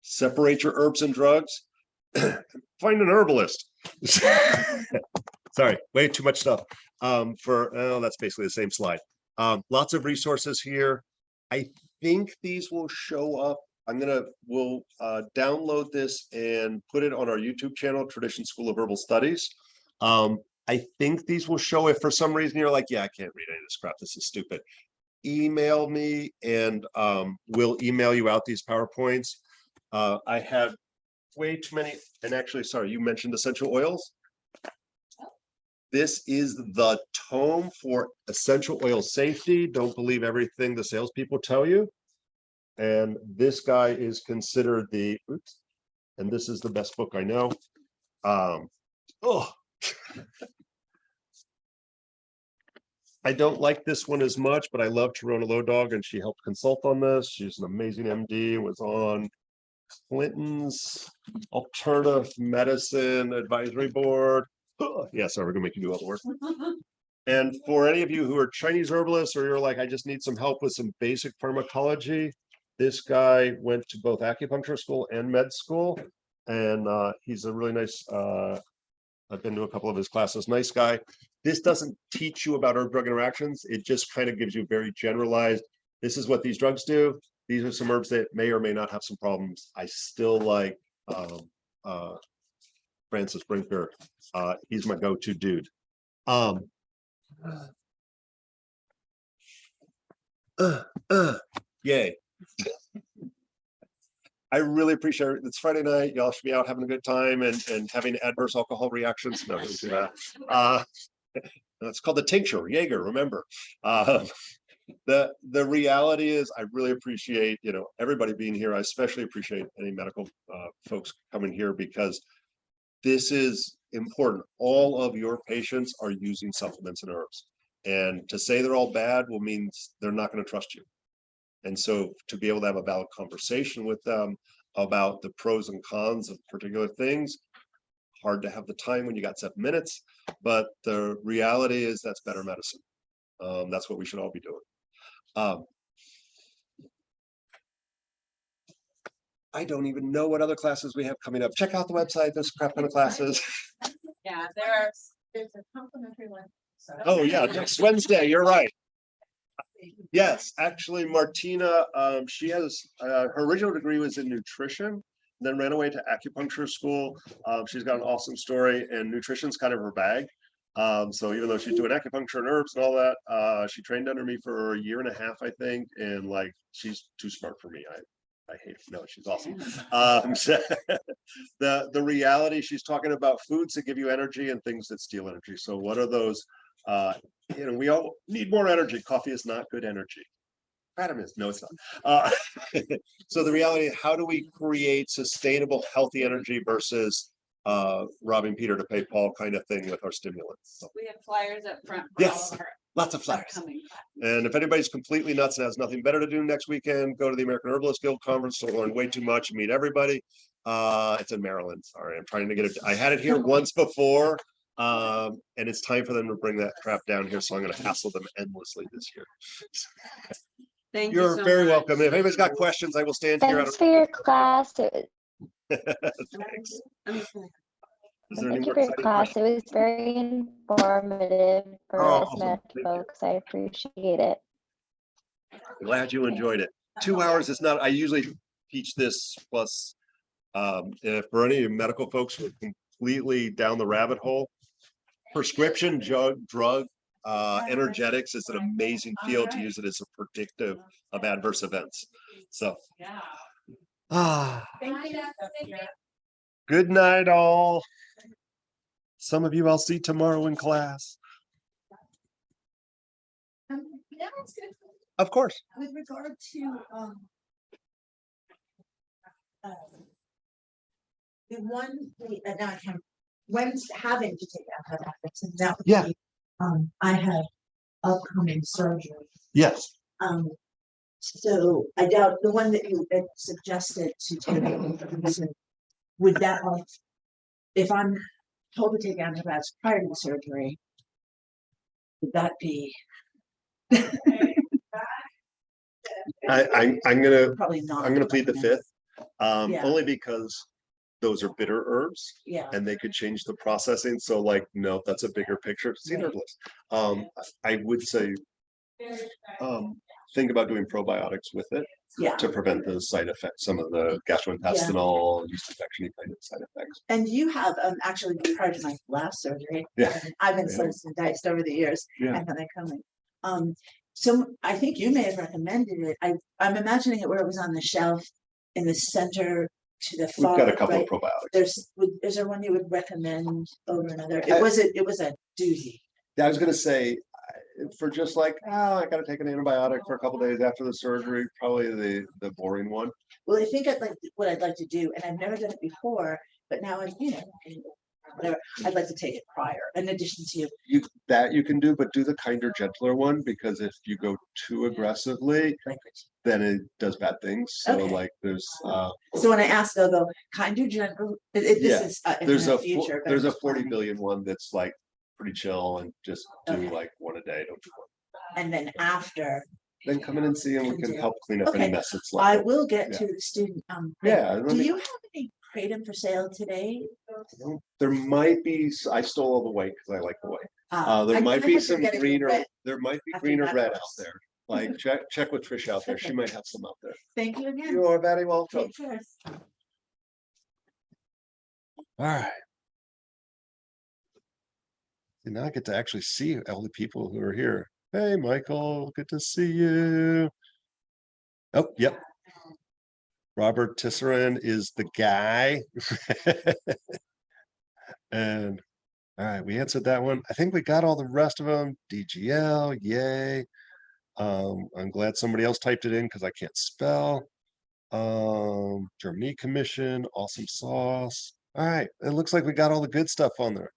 Separate your herbs and drugs. Find an herbalist. Sorry, way too much stuff. That's basically the same slide. Lots of resources here. I think these will show up. We'll download this and put it on our YouTube channel, Tradition School of Herbal Studies. I think these will show if for some reason you're like, yeah, I can't read any of this crap. This is stupid. Email me and we'll email you out these PowerPoints. I had way too many, and actually, sorry, you mentioned essential oils. This is the tome for essential oil safety. Don't believe everything the salespeople tell you. And this guy is considered and this is the best book I know. I don't like this one as much, but I love Torona Lodog, and she helped consult on this. She's an amazing MD, was on Clinton's Alternative Medicine Advisory Board. Yeah, sorry, we're gonna make you do all the work. And for any of you who are Chinese herbalists, or you're like, I just need some help with some basic pharmacology, this guy went to both acupuncture school and med school, and he's a really nice, I've been to a couple of his classes, nice guy. This doesn't teach you about herb-drug interactions. It just kind of gives you very generalized, this is what these drugs do. These are some herbs that may or may not have some problems. I still like Francis Brinker. He's my go-to dude. Yay. I really appreciate it. It's Friday night. Y'all should be out having a good time and having adverse alcohol reactions. No, don't do that. It's called the tincture, Jaeger, remember. The reality is I really appreciate, everybody being here. I especially appreciate any medical folks coming here because this is important. All of your patients are using supplements and herbs. And to say they're all bad will mean they're not going to trust you. And so to be able to have a valid conversation with them about the pros and cons of particular things, hard to have the time when you got 7 minutes, but the reality is that's better medicine. That's what we should all be doing. I don't even know what other classes we have coming up. Check out the website. There's a crap ton of classes. Yeah, There's a complimentary one. So- Oh yeah, next Wednesday. You're right. Yes, actually, Martina, she has her original degree was in nutrition, then ran away to acupuncture school. She's got an awesome story, and nutrition's kind of her bag. So even though she's doing acupuncture and herbs and all that, she trained under me for 1.5 years, I think, and like she's too smart for me. I hate her. No, she's awesome. The reality, she's talking about foods that give you energy and things that steal energy. So what are those? We all need more energy. Coffee is not good energy. Kratom is, no, it's not. So the reality, how do we create sustainable, healthy energy versus robbing Peter to pay Paul kind of thing with our stimulants? So, we have flyers up front. For yes, all of our lots of flyers. upcoming classes. And if anybody's completely nuts and has nothing better to do next weekend, go to the American Herbalist Guild Conference to learn way too much and meet everybody. It's in Maryland. Sorry, I'm trying to get it. I had it here once before. And it's time for them to bring that crap down here. So I'm going to hassle them endlessly this year. Thank you You're so very much. welcome. If anybody's got questions, I will stand here. Thanks for your class. Thanks. I'm just Is there any Thank you more for your exciting class. questions? It was very informative for Oh, us awesome. med Thank you. folks. I appreciate it. Glad you enjoyed it. 2 hours is not, I usually teach this plus, if for any medical folks who are completely down the rabbit hole, prescription drug energetics is an amazing field to use it as a predictive of adverse events. So, good night, all. Some of you I'll see tomorrow in class. Yeah, it's good. Of course. With regard to, the one, now I can, when's having to take antibiotics, and that would Yeah. be, I have upcoming surgery. Yes. So I doubt the one that you had suggested to take, would that, if I'm told to take antibiotics prior to the surgery, would that be? I'm Probably not. gonna plead the fifth, Yeah. only because those are bitter herbs Yeah, and they could change the processing. So like, no, that's a bigger picture. See an Right. herbalist. I would say, think about doing probiotics with it yeah. to prevent the side effects, some of the gastrointestinal, yeast infection kind of side effects. And you have, actually prior to my last surgery. Yeah. and I've been Yeah. sliced and diced over the years. Yeah. And they're coming. So I think you may have recommended it. I'm imagining it where it was on the shelf in the center to the We've far got a couple right. of probiotics. Is there one you would recommend over another? I- It was a doozy. I was gonna say, for just like, I gotta take an antibiotic for a couple days after the surgery, probably the boring one. Well, I think what I'd like to do, and I've never done it before, but now whatever, I'd like to take it prior, in addition to You can do, but do the kinder, gentler one, because if you go too aggressively, like. then it does bad things. So Okay. like there's So when I ask, they'll go, kind of gentle. Yeah, This is in there's the a future. but there's I'm a just 40 planning. billion one that's like pretty chill and just do Okay. like one a day. Don't do one. And then after, Then come in and see, and we can do. help clean up any Okay. mess that's I left. will get Yeah. to the student. Yeah, let Do me- you have any kratom for sale today? There might be. I stole all the white because I like the white. There I might had be been some getting the green or red. there might be after green or that red out course. there. Like check with Trish out there. She Okay. might have some out there. Thank you again. You are very welcome. Take care. All right. And now I get to actually see all the people who are here. Hey, Michael, good to see you. Oh, yep. Robert Tisserand is the guy. And all right, we answered that one. I think we got all the rest of them. DGL, yay. I'm glad somebody else typed it in because I can't spell. Germany Commission, awesome sauce. All right, it looks like we got all the good stuff on there.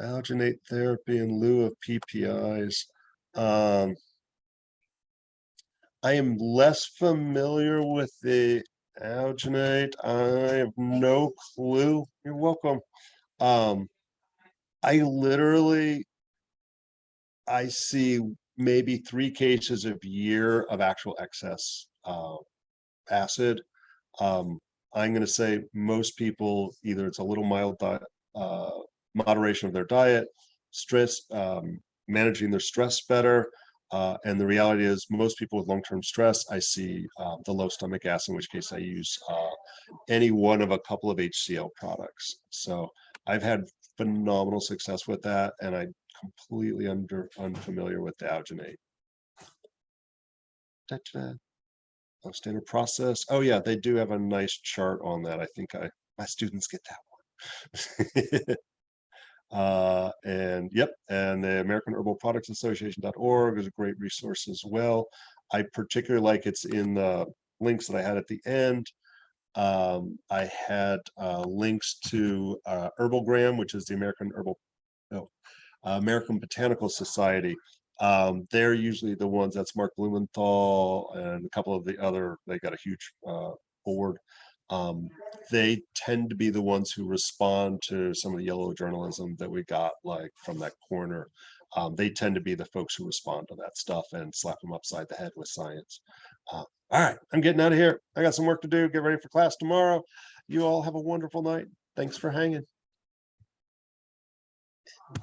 Alginate therapy in lieu of PPIs. I am less familiar with the alginate. I have no clue. You're welcome. I literally, I see maybe 3 cases a year of actual excess acid. I'm going to say most people, either it's a little mild moderation of their diet, stress, managing their stress better. And the reality is most people with long-term stress, I see the low stomach acid, in which case I use any one of a couple of HCl products. So I've had phenomenal success with that, and I'm completely unfamiliar with the alginate. Da-da. Oh, standard process. Oh yeah, they do have a nice chart on that. I think my students get that one. And yep, and the American Herbal Products Association.org is a great resource as well. I particularly like it's in the links that I had at the end. I had links to Herbalgram, which is the American Botanical Society. They're usually the ones, that's Mark Blumenthal and a couple of the other, they got a huge board. They tend to be the ones who respond to some of the yellow journalism that we got, like from that corner. They tend to be the folks who respond to that stuff and slap them upside the head with science. All right, I'm getting out of here. I got some work to do. Get ready for class tomorrow. You all have a wonderful night. Thanks for hanging.